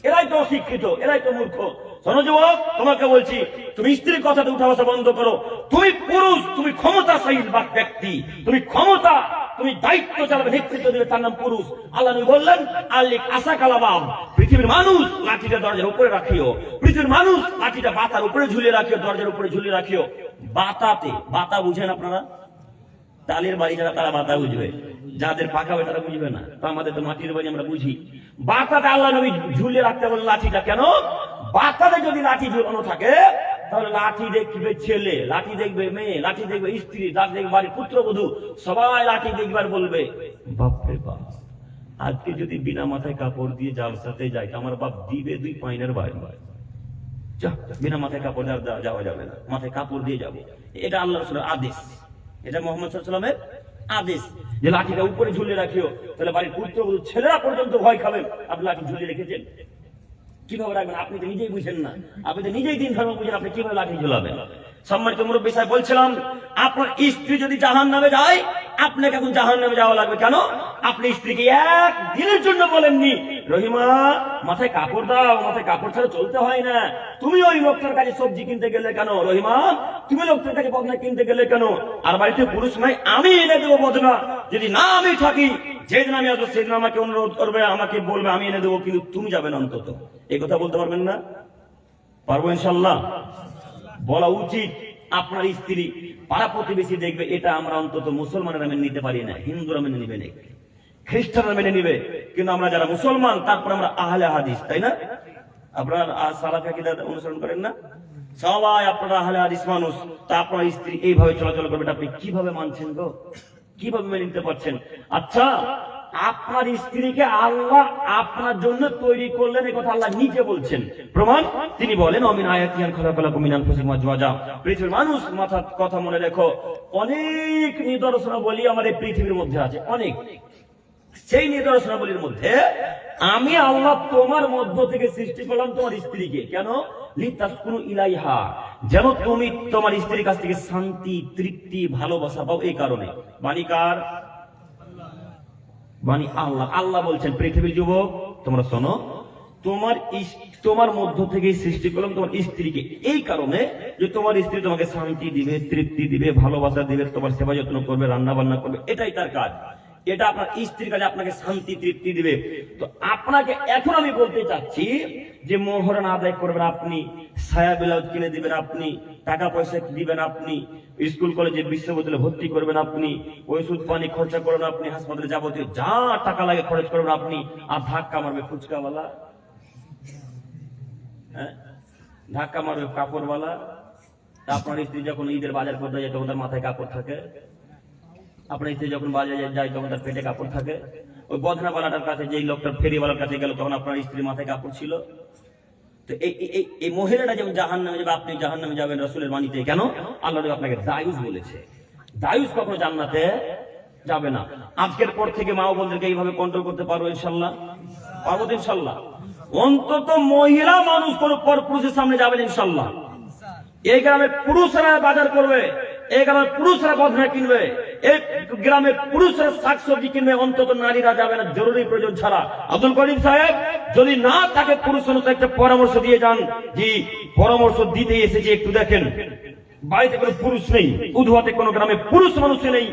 এরাই তো শিক্ষিত, এরাই তো মূর্খ। শোনো যুবক, তোমাকে বলছি, তুমি স্ত্রীর কথাতে উঠা বসা বন্ধ করো। তুমি পুরুষ, তুমি ক্ষমতাশালী ব্যক্তি, তুমি ক্ষমতা, তুমি দায়িত্ব চালাবে, নেতৃত্ব দেবে, তার নাম পুরুষ। আল্লাহ নবী বললেন, আল্লিক আশা কালাবাম, পৃথিবীর মানুষ লাঠিটা দরজার উপরে রাখিও, পৃথিবীর মানুষ লাঠিটা বাতার উপরে ঝুলিয়ে রাখিও, দরজার উপরে ঝুলিয়ে রাখিও। বাতাতে, বাতা বুঝেন আপনারা? তালের বাড়ি যারা তারা বাতা বুঝবে, যাদের পাকা হবে তারা বুঝবে না। তো আমাদের তো মাটির বাড়ি, আমরা বুঝি। বাতাতে আল্লাহ নবী ঝুলিয়ে রাখতে বলেন লাঠিটা। কেন? বাতাতে যদি লাঠি ঝুলানো থাকে, তাহলে লাঠি দেখবে ছেলে, লাঠি দেখবে মেয়ে, লাঠি দেখবে স্ত্রী, লাঠি দেখবে বাড়ির পুত্রবধূ, সবাই লাঠি দেখবার বলবে, বাপরে বাপ, আজকে যদি বিনা মাথায় কাপড় দিয়ে জালসাতে যাই, আমার বাপ দিবে 2 পাইনের বাইরে। বিনা মাথায় কাপড় যাওয়া যাবে না, মাথায় কাপড় দিয়ে যাবে। এটা আল্লাহ রাসূলের আদেশ, এটা মুহাম্মদ সাল্লাল্লাহু আলাইহি ওয়াসাল্লামের আদেশ যে লাঠিটা উপরে ঝুলিয়ে রাখিও। তাহলে বাড়ির পুত্রবধূ ছেলেরা পর্যন্ত ভয় খাবে। আপনি লাঠি ঝুলিয়ে রেখেছেন, কিভাবে রাখবেন? আপনি তো নিজেই বুঝেন না, আপনি তো নিজেই দিন ধর্ম বুঝেন, আপনি কিভাবে লাঠি ঝুলাবেন? সম্মানিত মুরব্বী সাহেব, বলছিলাম, আপনার স্ত্রী যদি জাহান্নামে যায়, আপনাকে এখন জাহান্নামে যাওয়া লাগবে। কেন? আপনি স্ত্রীকে একদিনের জন্য বলেননি, রহিমা মাথায় কাপড় দাও, মাথায় কাপড় ছাড়া চলতে হয় না। তুমি ওই লোকটার কাছে সবজি কিনতে গেলে কেন? রহিমা তুমি লোকটার কাছে বদনা কিনতে গেলে কেন? আর বাড়িতে পুরুষ নাই, আমি এনে দেবো বদনা। যদি না আমি থাকি, যেদিন আমি আসবো সেদিন আমাকে অনুরোধ করবে, আমাকে বলবে, আমি এনে দেবো, কিন্তু তুমি যাবে না। অন্তত এই কথা বলতে পারবেন না? পারবো ইনশাল্লাহ। বলা উচিত। আপনার স্ত্রী পাড়া প্রতিবেশী দেখবে, এটা আমরা অন্তত মুসলমানেরা মেনে নিতে পারি না, হিন্দুরা মেনে নিবে না, খ্রিস্টানরা মেনে নিবে, কিন্তু আমরা যারা মুসলমান, তারপর আমরা আহলে হাদিস, তাই না? আপনারা সালাফি আকীদা অনুসরণ করেন না? সবাই আপনারা আহলে হাদিস মানুষ। তা আপনার স্ত্রী এইভাবে চলাচল করবে, আপনি কিভাবে মানছেন গো? কিভাবে মেনে নিতে পারছেন? আচ্ছা, আপনার স্ত্রীকে আল্লাহ আপনার জন্য তৈরি করলেন, এই কথা আল্লাহ নিজে বলছেন। প্রমাণ তিনি বলেন, অমিন আয়াতিয়ান খালাকালাকুম মিন আনফুসিকুম আজওয়াজা। পৃথিবীর মানুষ, মাথা কথা মনে রেখো, অনেক নিদর্শনাবলী আমাদের পৃথিবীর মধ্যে আছে, অনেক। সেই নিদর্শনাবলীর মধ্যে আমি আল্লাহ তোমার মধ্য থেকে সৃষ্টি করলাম তোমার স্ত্রীকে। কেন? লিতাসকুনু ইলাইহা, যেন তুমি তোমার স্ত্রীর কাছ থেকে শান্তি, তৃপ্তি, ভালোবাসা পাও। এই কারণে বাণী কার? বাণী আল্লাহ। আল্লাহ বলছেন, পৃথিবীর যুবক তোমরা শোনো, তোমার মধ্য থেকে সৃষ্টি করলাম তোমার স্ত্রীকে এই কারণে যে তোমার স্ত্রী তোমাকে শান্তি দিবে, তৃপ্তি দিবে, ভালোবাসা দিবে, তোমার সেবা যত্ন করবে, রান্না বান্না করবে, এটাই তার কাজ। এটা আপনার স্ত্রীর কাছে আপনাকে শান্তি, তৃপ্তি দিবে। তো আপনাকে এখন আমি বলতে চাচ্ছি যে মোহরানা আদায় করবেন আপনি, সায়া ব্লাউজ কিনে দিবেন আপনি, টাকা পয়সা দিবেন আপনি, স্কুল কলেজে বিশ্ববিদ্যালয়ে ভর্তি করবেন আপনি, ওষুধ পানি খরচা করবেন আপনি, হাসপাতালে যাবতীয় যা টাকা লাগে খরচ করবেন আপনি। আর ধাক্কা মারবে ফুচকাওয়ালা, হ্যাঁ, ধাক্কা মারবে কাপড়ওয়ালা। আপনার স্ত্রী যখন ঈদের বাজার করতে যায় তখন তার মাথায় কাপড় থাকে, আপনার স্ত্রী যখন বাজারে যায় তখন তার পেটে কাপড় থাকে। ওই বদনাওয়ালাটার কাছে, যে লোকটার ফেরিওয়ালার কাছে গেল, তখন আপনার স্ত্রীর মাথায় কাপড় ছিল। তো এই মহিলাটা যেমন জাহান্নামে যাবে, আপনি জাহান্নামে যাবেন রাসূলের বাণীতে। কেন? আল্লাহ আপনাকে দায়ুস বলেছে। দায়ুস কখনো জান্নাতে যাবে না। আজকের পর থেকে মা ও বোনদেরকে এইভাবে কন্ট্রোল করতে পারবো ইনশাল্লাহ? পারবো তো ইনশাল্লাহ। অন্তত মহিলা মানুষ কোনো পর পুরুষের সামনে যাবেন ইনশাল্লাহ। এই গ্রামে পুরুষরা বাজার করবে, এই গ্রামের পুরুষরা বদনা কিনবে, এই গ্রামের পুরুষরা শাকসবজি কিনবে, অন্তত নারীরা যাবে না জরুরি প্রয়োজন ছাড়া। আব্দুল করিম সাহেব যদি না তাকে পুরুষ মানুষ একটা পরামর্শ দিয়ে যান, জি পরামর্শ দিতে এসেছে, একটু দেখেন বাড়িতে কোনো পুরুষ নেই, উধুয়াতে কোনো গ্রামে পুরুষ মানুষ নেই,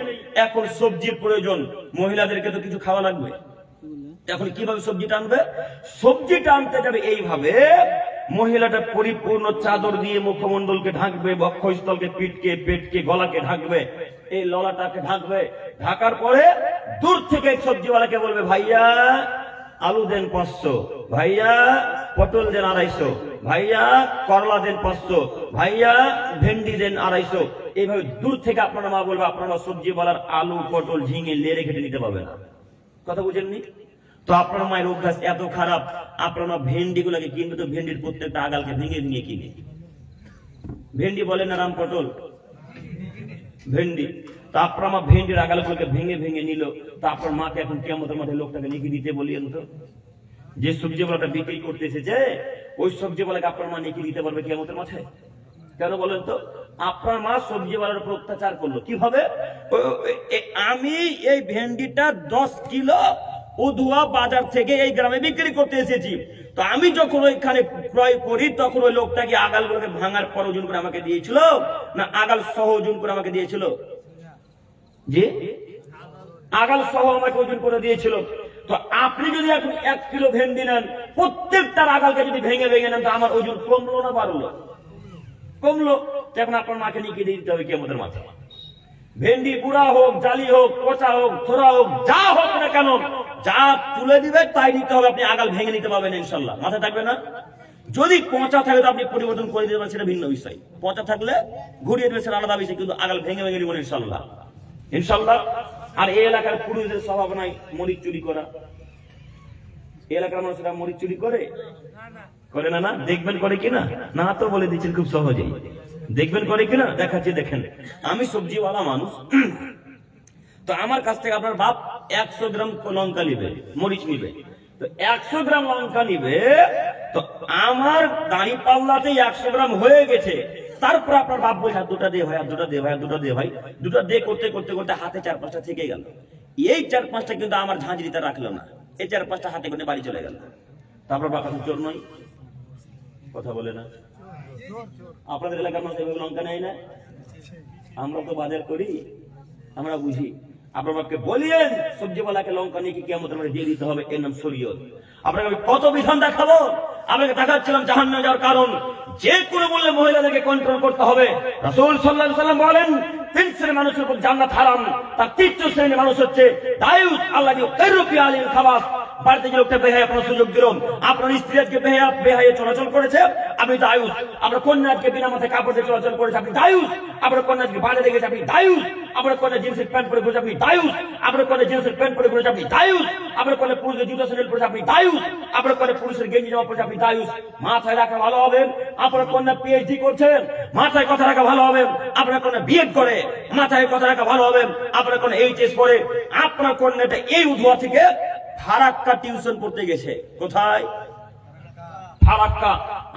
এখন সবজির প্রয়োজন, মহিলাদেরকে তো কিছু খাওয়া লাগবে। এখন কিভাবে সবজিটা আনবে? সবজিটা আনতে যাবে এইভাবে, মহিলাটা পরিপূর্ণ চাদর দিয়ে মুখমণ্ডলকে ঢাকবে, বক্ষস্থলকে, পিঠকে, পেটকে, গলাকে ঢাকবে, এই ললাটাকে ঢাকবে। ঢাকার পরে দূর থেকে সবজিওয়ালাকে বলবে, ভাইয়া আলু দেন 500, ভাইয়া পটল দেন 250, ভাইয়া করলা দেন 500, ভাইয়া ভেন্ডি দেন 250। এইভাবে দূর থেকে আপনারা মা বলবে, আপনারা সবজিওয়ালার আলু, পটল, ঝিঙে লেড়ে কেটে নিতে পারবে না। কথা বুঝেননি? তো আপনার মায়ের অভ্যাস এত খারাপ, আপনার মা ভেন্ডি গুলাকে কিনবে তো ভেন্ডির প্রত্যেকটা আগালকে ভেঙে ভেঙে কিনে। ভেন্ডি বলেন না, রাম পটল, ভেন্ডি। তো আপনার মা ভেন্ডির আগালগুলোকে ভেঙে ভেঙে নিল। তো আপনার মাকে এখন কিয়ামতের মাঠে লোকটাকে লিখে দিতে বলিয়েন তো, যে সবজিওয়ালাটা বিক্রি করতে এসেছে ওই সবজিওয়ালাকে আপনার মা লিখে দিতে পারবে কিয়ামতের মাঠে? কেন বলেন তো? আপনার মা সবজিওয়ালার উপর অত্যাচার করলো। কিভাবে? আমি এই ভেন্ডিটা 10 কিলো উধুয়া বাজার থেকে এই গ্রামে বিক্রি করতে এসেছি। তো আমি যখন ওইখানে ক্রয় করি তখন ওই লোকটা কি আগালগুলোকে ভাঙার পর ওজন করে আমাকে দিয়েছিল, না আগাল সহ ওজন করে আমাকে দিয়েছিল? জি, আগাল সহ আমাকে ওজন করে দিয়েছিল। তো আপনি যদি এখন 1 কিলো ভেন্ডি নেন, প্রত্যেকটার আগালকে যদি ভেঙে ভেঙে নেন, তো আমার ওজন কমলো না বাড়লো? কমলো। এখন আপনার মাকে নিয়ে দিতে হবে কিয়ামতের মাঠে। ভেন্ডি বুড়া হোক, জালি হোক, পচা হোক, থোড়া হোক, যা হোক না কেন, যা তুলে দিবে তাই নিতে হবে। আপনি আগাল ভেঙে নিতে পারবেন ইনশাল্লাহ, মাথায় থাকবে না? যদি পচা থাকে তো আপনি পরিবর্তন করে দিতে পারেন, সেটা ভিন্ন বিষয়। পচা থাকলে ঘুরিয়ে দেবে, সেটা আলাদা বিষয়, কিন্তু আগাল ভেঙে ভেঙে দিবেন ইনশাল্লাহ, ইনশাল্লাহ। আর এই এলাকার পুরুষদের স্বভাব নাই মরিচ চুরি করা। এই এলাকার মানুষরা মরিচ চুরি করে করে না? না দেখবেন করে কিনা? না তো বলে দিচ্ছেন খুব সহজেই। দেখবেন করে কিনা? দেখাচ্ছি, দেখেন। আমি সবজিওয়ালা মানুষ, তো আমার কাছ থেকে আপনার বাপ 100 গ্রাম লঙ্কা নিবে, মরিচ নিবে। তো 100 গ্রাম লঙ্কা নিবে, তো আমার দাঁড়ি পাল্লাতে 100 গ্রাম হয়ে গেছে। তারপর আপনার বাপ বলছে দুটা দে ভাই, দুটা দে ভাই, দুটা দে ভাই, দুটা দে করতে করতে করতে হাতে 4-5টা থেকে গেল। এই 4-5টা কিন্তু আমার ঝাঁঝরিতে রাখলো না, এই 4-5টা হাতে করে বাড়ি চলে গেল। তারপর বাপ এখন চোর নয়? কথা বলে না? আপনাদের এলাকার মানুষ এভাবে লঙ্কা নেয় না? আমরা তো বাজার করি, আমরা বুঝি। আপনার বাপকে বলিয়েন সবজিওয়ালাকে লঙ্কা নিয়ে কি কিয়ামতের মাঠে দিয়ে দিতে হবে, এর নাম শরীয়ত। আপনাকে আমি কত বিধান দেখাবো? আপনাকে দেখাচ্ছিলাম জাহান্নামে যাওয়ার কারণ। যে কোনো বললে মহিলাদেরকে কন্ট্রোল করতে হবে। রাসূল সাল্লাল্লাহু আলাইহি ওয়াসাল্লাম বলেন 3 শ্রেণীর মানুষের উপর জান্নাত হারাম। তার 3টি শ্রেণীর মানুষ হচ্ছে দায়ুস আল্লাযী তাররুফি আলিল খাবাস। বাড়িতে যে লোকটা বেহায়া আপনার সুযোগ দিল, আপনার স্ত্রী আজকে বেহায়ে চলাচল করেছে, আপনি দায়ুস। আপনার কন্যা আজকে বিনা মাথায় কাপড়ে চলাচল করেছে, আপনি দায়ুস। আপনার কন্যা আজকে বাজারে গেছে, আপনি দায়ুস। আপনার কন্যা জিন্সের প্যান্ট পরে ঘুরেছে, আপনি দায়ুস। আপনার কন্যা জিন্সের প্যান্ট পরে ঘুরেছে, আপনি দায়ুস। আপনার কন্যা পুরুষের জুতা স্যান্ডেল পরেছে, আপনি দায়ুস। আপনার কন্যা পুরুষের গেঞ্জি জামা পরেছে, আপনি দায়ুস। মাথায় রাখা ভালো হবে। আপনার কন্যা পিএইচডি করছেন, মাথায় কথা রাখা ভালো হবে। আপনার কন্যা বিএড করে, মাথায় কথা রাখা ভালো হবে। আপনার কন্যা এইচএস পড়ে, আপনার কন্যাটা এই উধুয়া থেকে ফারাক্কা টিউশন পড়তে গেছে। কোথায়? ফারাক্কা।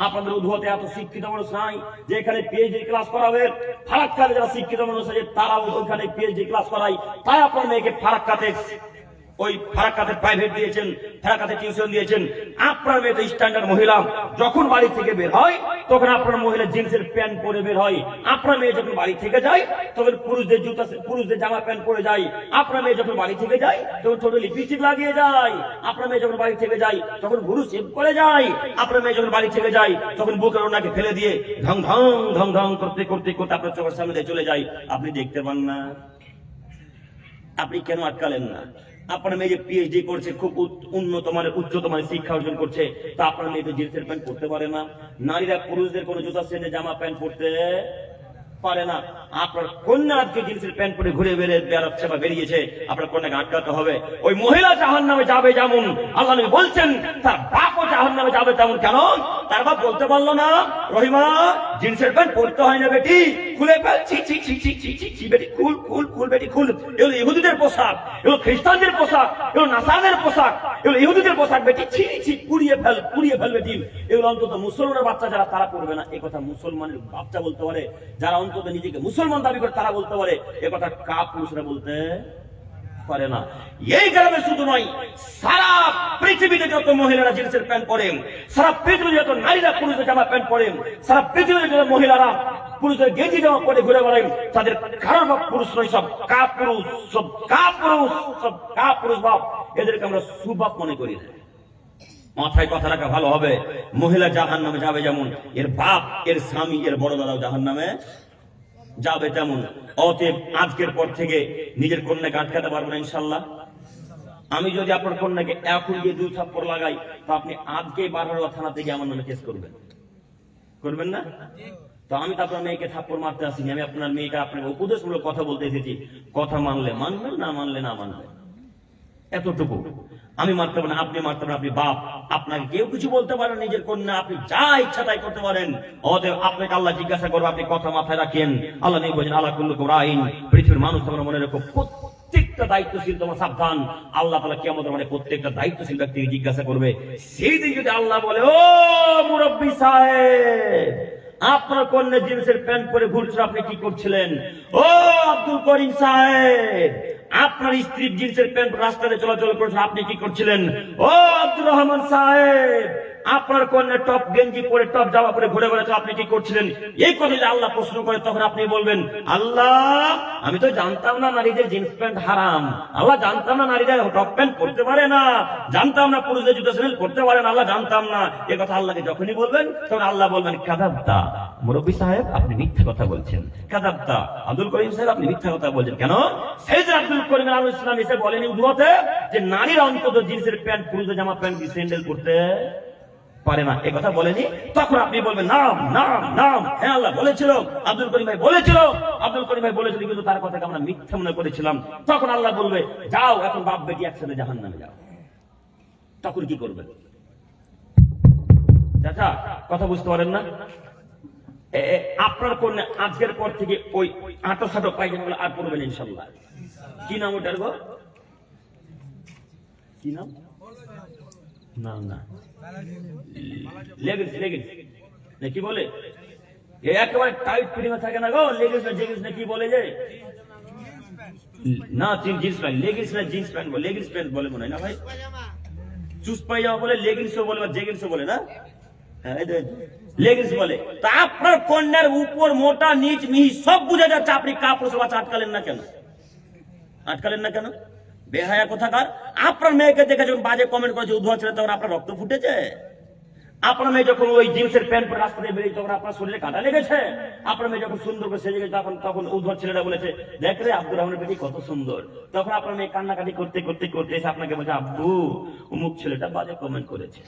আপনাদের উধুয়াতে এত শিক্ষিত মানুষ নাই যে এখানে পিএইচডি ক্লাস করাবে। ফারাক্কাতে যারা শিক্ষিত মানুষ আছে তারা ওইখানে পিএইচডি ক্লাস করায়। তাই আপনার মেয়েকে ফারাক্কাতে, ওই ফারাক্কাতে প্রাইভেট দিয়েছেন, ফারাক্কাতে টিউশন দিয়েছেন। আপনার মেয়ে তো স্ট্যান্ডার্ড মহিলা, যখন বাড়ি থেকে বের হয় তখন আপনার মহিলা জিন্সের প্যান্ট পরে বের হয়। আপনার মেয়ে যখন বাড়ি থেকে যায় তখন পুরুষদের জুতা, পুরুষদের জামা প্যান্ট পরে যায়। আপনার মেয়ে যখন বাড়ি থেকে যায় তখন ছোট লিপস্টিক লাগিয়ে যায়। আপনার মেয়ে যখন বাড়ি থেকে যায় তখন ভুরু শেভ করে যায়। আপনার মেয়ে যখন বাড়ি থেকে যায় তখন বুকের ওনাকে ফেলে দিয়ে ঢং ঢং ঢং ঢং করতে করতে করতে আপনার চোখের সামনে দিয়ে চলে যায়। আপনি দেখতে পান না? আপনি কেন আটকালেন না? আপনার মেয়ে যে পিএইচডি করছে, খুব উন্নত মানের উচ্চতর মানের শিক্ষা অর্জন করছে, তা আপনার মেয়ে তো জিন্সের প্যান্ট পরতে পারে না। নারীরা পুরুষদের কোনো জুতা সেজে জামা প্যান্ট পরতে পারে না। আপনার কন্যা আজকে জিন্সের প্যান্ট পরে ঘুরে বেড়াচ্ছে বা বেরিয়েছে, আপনার কন্যাকে আটকাতে হবে। ওই মহিলা জাহান্নামে যাবে যেমন আল্লাহ নবী বলছেন, তার বাপও জাহান্নামে যাবে তেমন। কেন? তার বাপ বলতে পারলো না, রহিমা জিন্সের প্যান্ট পরতে হয় না বেটি, খুলে ফেল। ছি ছি ছি ছি ছি ছি ছি বেটি, খুল খুল খুল বেটি খুল। এগুলো ইহুদিদের পোশাক, এগুলো খ্রিস্টানদের পোশাক, এগুলো নাসারাদের পোশাক, এগুলো ইহুদিদের পোশাক বেটি, ছি ছি পুড়িয়ে ফেল, পুড়িয়ে ফেল বেটি। এগুলো অন্তত মুসলমানের বাচ্চা যারা তারা পড়বে না। এ কথা মুসলমানের বাচ্চা বলতে পারে, যারা অন্তত নিজেকে মুসলমান দাবি করে তারা বলতে পারে। এ কথা কাপুরুষরা বলতে পারে না। এই গ্রামে শুধু নয়, সারা পৃথিবীতে যত মহিলারা জিন্সের প্যান্ট পরেন, সারা পৃথিবীতে যত নারীরা পুরুষের জামা প্যান্ট পরেন, সারা পৃথিবীতে যত মহিলারা পুরুষের গেঞ্জি জামা পরে ঘুরে বেড়ান, তাদের কারোর বাপ পুরুষ নয়, সব কাপুরুষ, সব কাপুরুষ, সব কাপুরুষ বাপ। এদেরকে আমরা সুবাপ মনে করি না। মাথায় কথা রাখা ভালো হবে। মহিলা জাহান্নামে যাবে যেমন, এর বাপ, এর স্বামী, এর বড় দাদাও জাহান্নামে যাবে তেমন। অতএব আজকের পর থেকে নিজের কন্যাকে আটকাতে পারবেন না ইনশাল্লাহ। আমি যদি আপনার কন্যাকে এখন গিয়ে 2 থাপ্পড় লাগাই, তো আপনি আজকে 12 থানা থেকে আমার নামে কেস করবেন, করবেন না? তো আমি তো আপনার মেয়েকে থাপ্পড় মারতে আসিনি, আমি আপনার মেয়েকে আপনাকে উপদেশমূলক কথা বলতে এসেছি। কথা মানলে মানবেন, না মানলে না মানবেন, এতটুকু। আমি মারতে পারেন, আপনি মারতে পারেন, আপনি বাপ, আপনাকে কেউ কিছু বলতে পারেন। নিজের কন্যা আপনি যা ইচ্ছা তাই করতে পারেন। অতএব আপনাকে আল্লাহ জিজ্ঞাসা করবে, আপনি কথা মাথায় রাখেন। আল্লাহ নেই বলেন, আল্লাহ কুল্লুকুম রাইন। পৃথিবীর মানুষ তোমরা মনে রেখো, প্রত্যেকটা দায়িত্বশীল তোমার সাবধান। আল্লাহ তাআলা কিয়ামতের মাঠে প্রত্যেকটা দায়িত্বশীল ব্যক্তিকে জিজ্ঞাসা করবে। সেই দিন যদি আল্লাহ বলে, ও মুরব্বী সাহেব, আপনার কন্যা জিন্সের প্যান্ট পরে ঘুরছিল, আপনি কি করছিলেন? ও আব্দুল করিম সাহেব, আপনার স্ত্রী জিন্সের প্যান্ট রাস্তাতে চলাচল করছে, আপনি কি করছিলেন? ও আব্দুর রহমান সাহেব, আপনার কন্যা টপ গেঞ্জি পরে টপ জামা পরে ঘুরে বেড়াচ্ছে, আপনি কি করছিলেন? এই কথা যদি আল্লাহ প্রশ্ন করে, তখন আপনি বলবেন, আল্লাহ আমি তো জানতাম না নারীদের জিন্স প্যান্ট হারাম, আল্লাহ জানতাম না নারীরা টপ প্যান্ট পরতে পারে না, জানতাম না পুরুষদের জুতো স্যান্ডেল পরতে পারে না, আল্লাহ জানতাম না। এই কথা আল্লাহকে যখনই বলবেন, তখন আল্লাহ বলবেন, কাযাবতা মুরব্বী সাহেব, আপনি মিথ্যা কথা বলছেন। কাযাবতা আব্দুল করিম সাহেব, আপনি মিথ্যা কথা বলছেন। কেন? সাইয়েদ আব্দুল করিম আল ইসলাম এসে বলেনি উদুয়াতে যে নারীরা অন্তত জিন্সের প্যান্ট পুরুষদের জামা প্যান্ট স্যান্ডেল পরতে পারে না, এ কথা বলেনি। তখন আপনি বলবেন, নাম নাম নাম, হ্যাঁ আল্লাহ বলেছিল, আব্দুল করিম ভাই বলেছিল, আব্দুল করিম ভাই বলেছিল, কিন্তু তার কথাকে আমরা মিথ্যা মনে করেছিলাম। তখন আল্লাহ বলবে, যাও এখন বাপ বেটি একসাথে জাহান্নামে যাও। তখন কি করবেন? চাচা কথা বুঝতে পারেন না? আপনার কন্যা আজকের পর থেকে ওই আটো সাটো পায়জামা আর পড়বেন ইনশাল্লাহ। কি নাম ওটার গো? কি নাম? না না, লেগিংস, লেগিংস না কি বলে? একেবারে টাইট ফিটিং থাকে না গো, লেগিংস না জেগিংস না কি বলে যে? না জিন্স প্যান্ট, লেগিংস না জিন্স প্যান্ট বলে, লেগিংস প্যান্ট বলে মনে হয় না ভাই? চুস পায়জামা বলে, লেগিংসও বলে, জেগিংসও বলে না? লেগিংস বলে। তা আপনার কন্যার উপর মোটা নিচ মিহি সব বুঝা যাচ্ছে, আপনি কাপড় সব আটকালেন না কেন? আটকালেন না কেন? বেহায়া কোথাকার! আপনার মেয়েকে দেখে যখন বাজে কমেন্ট করেছে উদ্ধত ছেলে, তখন আপনার রক্ত ফুটেছে? আপনার মেয়ে যখন ওই জিন্সের প্যান্ট পরে রাস্তায় বেরিয়েছে, তখন আপনার শরীরে কাঁটা লেগেছে? আপনার মেয়ে যখন সুন্দর করে সেজে গেছে, তখন উদ্ধত ছেলেরা বলেছে, দেখ রে আব্দুর রহমানের বেটি কত সুন্দর। তখন আপনার মেয়ে কান্নাকাটি করতে করতে করতে এসে আপনাকে বলছে, আব্বু অমুক ছেলেটা বাজে কমেন্ট করেছে,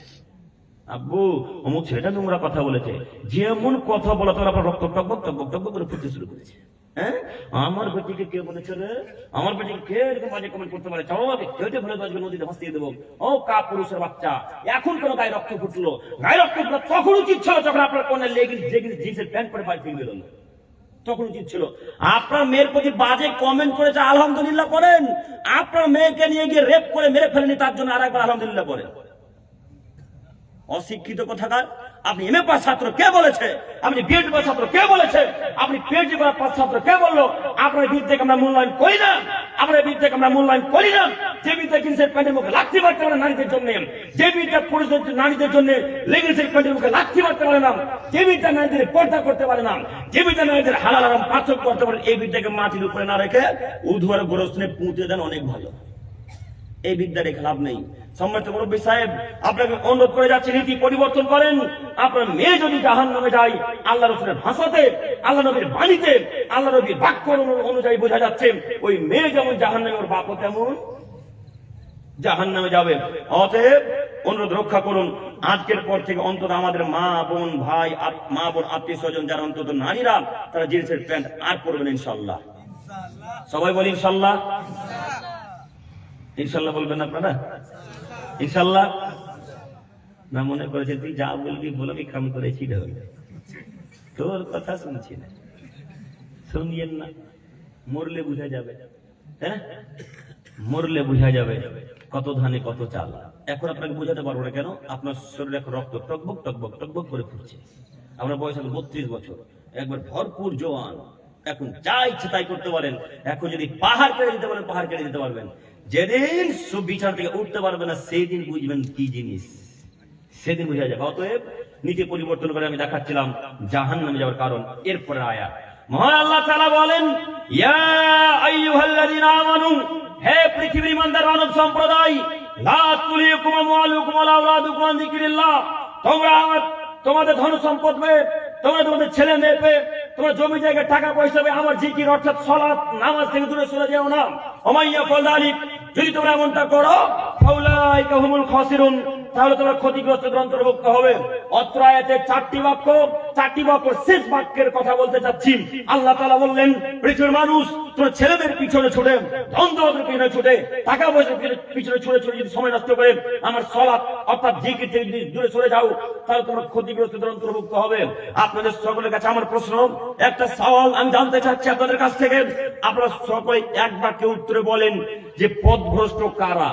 আব্বু অমুক ছেলেটা নোংরা কথা বলেছে। যেমন কথা বলা, তখন আপনার রক্ত টকবক টকবক টকবক করে ফুটতে শুরু করেছে। হ্যাঁ, আমার বেটিকে কে বলেছে রে? আমার বেটিকে কে এরকম বাজে কমেন্ট করতে পারে? চলো আমাকে কেটে ফেলে দেওয়ার জন্য নদীতে ভাসিয়ে দেবো। ও কাপুরুষের বাচ্চা, এখন কেন গায়ে রক্ত ফুটলো? গায়ে রক্ত ফুটলো তখন উচিত ছিল যখন আপনার কন্যা লেগিংস জেগিংস জিন্সের প্যান্ট পরে বাড়ি থেকে বেরোলো, তখন উচিত ছিল। আপনার মেয়ের প্রতি বাজে কমেন্ট করেছে, আলহামদুলিল্লাহ করেন। আপনার মেয়েকে নিয়ে গিয়ে রেপ করে মেরে ফেলেনি, তার জন্য আর একবার আলহামদুলিল্লাহ করেন। অশিক্ষিত কোথাকার! আপনি এমএ পাস ছাত্র, কে বলেছে? আপনি বিএড পাস ছাত্র, কে বলেছে? আপনি পিএইচডি পাস ছাত্র, কে বললো? আপনার বিদ্যাকে আমরা মূল্যায়ন করি না, আপনার বিদ্যাকে আমরা মূল্যায়ন করি না। যে বিদ্যা জিন্সের প্যান্টের মুখে লাথি মারতে পারে নারীদের জন্য, যে বিদ্যা পুরুষদের নারীদের জন্য লেগিংসের প্যান্টের মুখে লাথি মারতে পারে না, যে বিদ্যা নারীদের পর্দা করতে পারে না, যে বিদ্যা নারীদের হালাল হারাম পার্থক্য করতে পারে, এই বিদ্যাকে মাটির উপরে না রেখে উধুয়ার গোরস্থানে পুঁতে দেন, অনেক ভালো। এই বিদ্যা রেখে লাভ নেই। সম্মানিত মুরব্বী সাহেব, আপনাকে অনুরোধ করে যাচ্ছি, নীতি পরিবর্তন করেন। আপনার মেয়ে যদি জাহান্নামে যায়, আল্লাহ রাসূলের ভাষাতে, আল্লাহ নবীর বাণীতে, আল্লাহ নবীর বাক্য অনুযায়ী বোঝা যাচ্ছে, ওই মেয়ে যেমন জাহান্নামে, ওর বাপও তেমন জাহান্নামে যাবে। অতএব অনুরোধ রক্ষা করুন, আজকের পর থেকে অন্তত আমাদের মা বোন ভাই, মা বোন আত্মীয় স্বজন যারা অন্তত নারীরা, তারা জিন্সের প্যান্ট আর পরবেন ইনশাআল্লাহ। সবাই বলি ইনশাআল্লাহ। ইনশাল্লাহ বলবেন আপনারা? ইনশাল্লাহ। না মনে করেছে তুই যা বলবি বলবি, কাম করেছি তোর কথা শুনছি না, শুনিয়েন না, মরলে বুঝা যাবে। হ্যাঁ, মরলে বুঝা যাবে কত ধানে কত চাল। এখন আপনাকে বুঝাতে পারবো না, কেন? আপনার শরীরে এখন রক্ত টকবক টকবক টকবক করে ফুটছে। আপনার বয়স এখন 32 বছর, একবার ভরপুর জওয়ান, এখন যা ইচ্ছে তাই করতে পারেন। এখন যদি পাহাড় কেড়ে দিতে পারেন, পাহাড় কেড়ে দিতে পারবেন। যেদিন বিছানা থেকে উঠতে পারবে না, সেদিন বুঝবেন কি জিনিস, সেদিন বুঝা যাবে। অতএব নীতি পরিবর্তন করে আমি দেখাচ্ছিলাম জাহান্নামে যাওয়ার কারণ। এরপরে আয়াত মহান আল্লাহ তাআলা বলেন, ইয়া আইয়ুহাল্লাযীনা আমানু, হে পৃথিবীর ইমানদার মানব সম্প্রদায়, লা তুলহিকুম আমওয়ালুকুম ওয়ালা আওলাদুকুম আন যিকরিল্লাহ, তোমরা তোমাদের ধন সম্পদ পেয়ে, তোমরা তোমাদের ছেলে মেয়ে পেয়ে, তোমরা জমি জায়গায় টাকা পয়সা পেয়ে আমার জিকির অর্থাৎ সালাত নামাজ থেকে দূরে সরে যাও না। ওমাইয়া ফাযালিক, যদি তোমরা এমনটা করো, ফাউলাইকা হুমুল খাসিরুন, তাহলে তোমরা ক্ষতিগ্রস্তদের অন্তর্ভুক্ত হবে। অত্র আয়াতে চারটি বাক্য শেষ বাক্যের কথা বলতে চাচ্ছি। আল্লাহ তাআলা বললেন, পৃথিবীর মানুষ, তোমরা ছেলেদের পিছনে ছুটে, ধন দৌলতের পিছনে ছুটে, টাকা পয়সার পিছনে ছুটে ছুটে যদি সময় নষ্ট করে আমার সালাত অর্থাৎ জিকির থেকে যদি দূরে সরে যাও, তাহলে তোমরা ক্ষতিগ্রস্তদের অন্তর্ভুক্ত হবে। আপনাদের সকলের কাছে আমার প্রশ্ন, একটা সওয়াল আমি জানতে চাচ্ছি আপনাদের কাছ থেকে। আপনারা সকলে এক বাক্যে উত্তরে বলেন যে পথভ্রষ্ট কারা?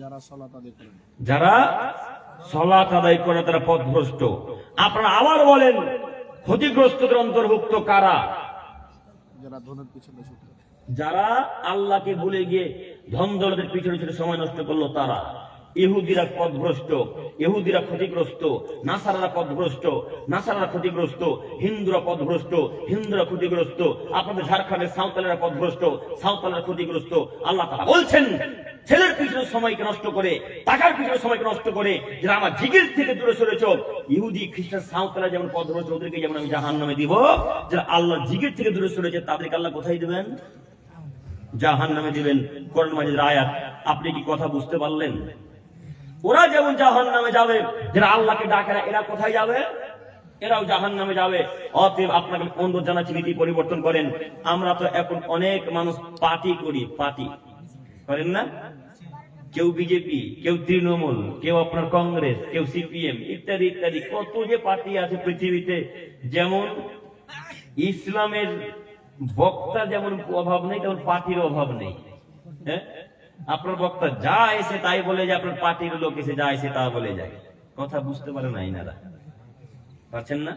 যারা সালাত আদায় করে তারা পথভ্রষ্ট। আপনারা আবার বলেন ক্ষতিগ্রস্তদের অন্তর্ভুক্ত কারা? যারা ধনের পিছনে ছুটে। যারা আল্লাহকে ভুলে গিয়ে ধন দৌলতের পিছনে পিছনে সময় নষ্ট করলো তারা, ইহুদিরা পথভ্রষ্ট, ইহুদিরা ক্ষতিগ্রস্ত, নাসারারা পথভ্রষ্ট, নাসারারা ক্ষতিগ্রস্ত, হিন্দুরা পথভ্রষ্ট, হিন্দুরা ক্ষতিগ্রস্ত, আপনাদের ঝাড়খণ্ডের সাঁওতালেরা পথভ্রষ্ট, সাঁওতালেরা ক্ষতিগ্রস্ত। আল্লাহ তাআলা বলছেন ছেলের পিছনে সময়কে নষ্ট করে, টাকার পিছনে সময়কে নষ্ট করে যারা আমার জিকির থেকে দূরে সরেছ, ইহুদি খ্রিস্টান সাঁওতালরা যেমন পথভ্রষ্ট, ওদেরকে যেমন আমি জাহান্নামে দিব। যারা আল্লাহর জিকির থেকে দূরে সরেছে তাদেরকে আল্লাহ কোথায় দিবেন? জাহান্নামে দিবেন। কোরআন মাজিদের আয়াত। আপনি কি কথা বুঝতে পারলেন? ওরা যেমন জাহান্নামে যাবে, যারা আল্লাহকে ডাকে না, এরা কোথায় যাবে? এরাও জাহান্নামে যাবে। অতএব আপনাকে অনুরোধ জানাচ্ছি, নীতি পরিবর্তন করেন। আমরা তো এখন অনেক মানুষ পার্টি করি, পার্টি করেন না? কেউ বিজেপি, কেউ তৃণমূল, কেউ আপনার কংগ্রেস, কেউ সিপিএম, ইত্যাদি ইত্যাদি। কত যে পার্টি আছে পৃথিবীতে। যেমন ইসলামের বক্তা যেমন অভাব নেই, তেমন পার্টির অভাব নেই। হ্যাঁ, আপনার বক্তা যা এসে তাই বলে যায়, আপনার পার্টির লোক এসে যা এসে তা বলে যায়। কথা বুঝতে পারে না ইনারা, পারছেন না?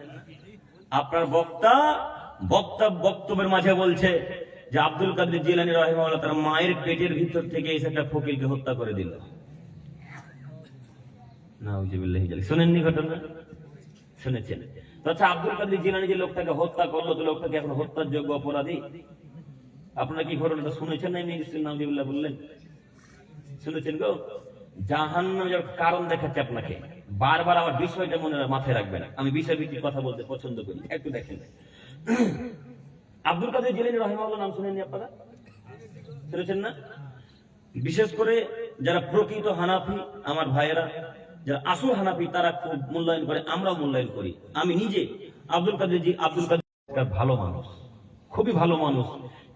আপনার বক্তা বক্তব্যের মাঝে বলছে যে আব্দুল কাদের জিলানী রাহিমাহুল্লাহ তার মায়ের পেটের ভিতর থেকে এসে একটা ফকিরকে হত্যা করে দিল। নাউজুবিল্লাহি জালিক। শুনেননি ঘটনা? শুনেছেন? আচ্ছা, আব্দুল কাদের জিলানী যে লোকটাকে হত্যা করলো, তো লোকটাকে এখন হত্যার যোগ্য অপরাধী? আপনারা কি ঘটনাটা শুনেছেন? না নিশ্চয়ই নাউজুবিল্লাহ বললেন। শুনেছেন গো? জাহান্নামে যাওয়ার কারণ দেখাচ্ছে আপনাকে। বারবার আমার বিষয়টা মনে মাথায় রাখবেন। আমি বিষয় ভিত্তিক কথা বলতে পছন্দ করি। একটু দেখেন, আব্দুল কাদের জিলানী রাহিমাহুল্লাহ নাম শুনেননি আপনারা? শুনেছেন না? বিশেষ করে যারা প্রকৃত হানাফি আমার ভাইয়েরা, যারা আসল হানাফি, তারা খুব মূল্যায়ন করে, আমরাও মূল্যায়ন করি। আমি নিজে আব্দুল কাদের ভালো মানুষ, খুবই ভালো মানুষ।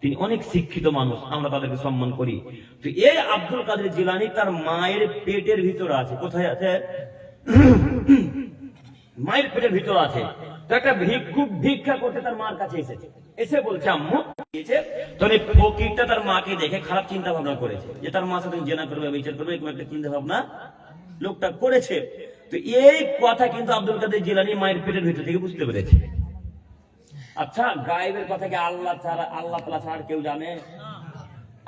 তিনি অনেক শিক্ষিত মানুষ, আমরা তাদেরকে সম্মান করি। তো এই আব্দুল কাদের জিলানী তার মায়ের পেটের ভিতরে আছে। কোথায় আছে? মায়ের পেটের ভিতরে আছে। তো একটা ভিক্ষুক ভিক্ষা করতে তার মার কাছে এসেছে, এসে বলছে আম্মু দিয়েছে। তখন এই ফকিরটা তার মাকে দেখে খারাপ চিন্তা ভাবনা করেছে যে তার মা সাথে জেনা করবে, বিচার করবে, এরকম একটা চিন্তা ভাবনা লোকটা করেছে। তো এই কথা কিন্তু আব্দুল কাদের জিলানী মায়ের পেটের ভিতর থেকে বুঝতে পেরেছে। আচ্ছা, গায়েবের কথা কি আল্লাহ তাআলা ছাড়া কেউ জানে?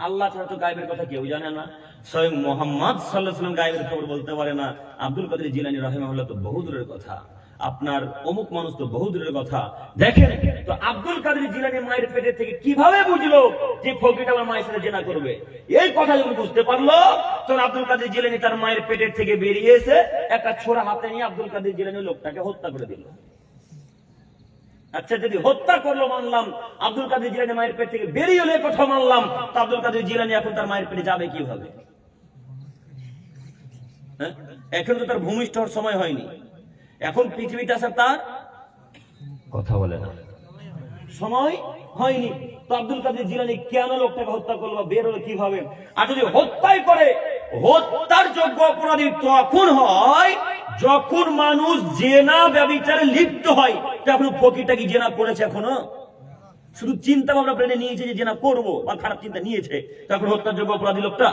আল্লাহ ছাড়া তো গায়েবের কথা কেউ জানে না। স্বয়ং মুহাম্মদ সাল্লাল্লাহু আলাইহি ওয়াসাল্লাম গায়েবের খবর বলতে পারে না। আব্দুল কাদের জিলানী রাহিমাহুল্লাহ তো বহু দূরের কথা, আপনার অমুক মানুষ তো বহু দূরের কথা। দেখেন তো আব্দুল কাদের জিলানী মায়ের পেটের থেকে কিভাবে বুঝলো যে ফকিরটা আমার মায়ের সাথে জেনা করবে? এই কথা যখন বুঝতে পারলো, তখন আব্দুল কাদের জিলানী তার মায়ের পেটের থেকে বেরিয়ে এসে একটা ছোরা হাতে নিয়ে আব্দুল কাদের জিলানী লোকটাকে হত্যা করে দিল। আচ্ছা, যদি হত্যা করলো মানলাম, আব্দুল কাদের জিলানী মায়ের পেট থেকে বেরিয়ে এলে কথা মানলাম, তো আব্দুল কাদের জিলানী এখন তার মায়ের পেটে যাবে কিভাবে? এখন তো তার ভূমিষ্ঠ হওয়ার সময় হয়নি, এখন পৃথিবীতে আসার তার কথা বলে না, সময় হয়নি। তো আব্দুল কাদের জিলানী কেন লোকটাকে হত্যা করলো, বের হলো কিভাবে? আর যদি হত্যাই করে, হত্যার যোগ্য অপরাধী তখন হয় যখন মানুষ জেনা ব্যভিচারে লিপ্ত হয়। তখন ফকিরটা কি জেনা করেছে? এখনো শুধু চিন্তা ভাবনা ব্রেনে নিয়েছে যে জেনা করবো, বা খারাপ চিন্তা নিয়েছে, তখন হত্যার যোগ্য অপরাধী লোকটা।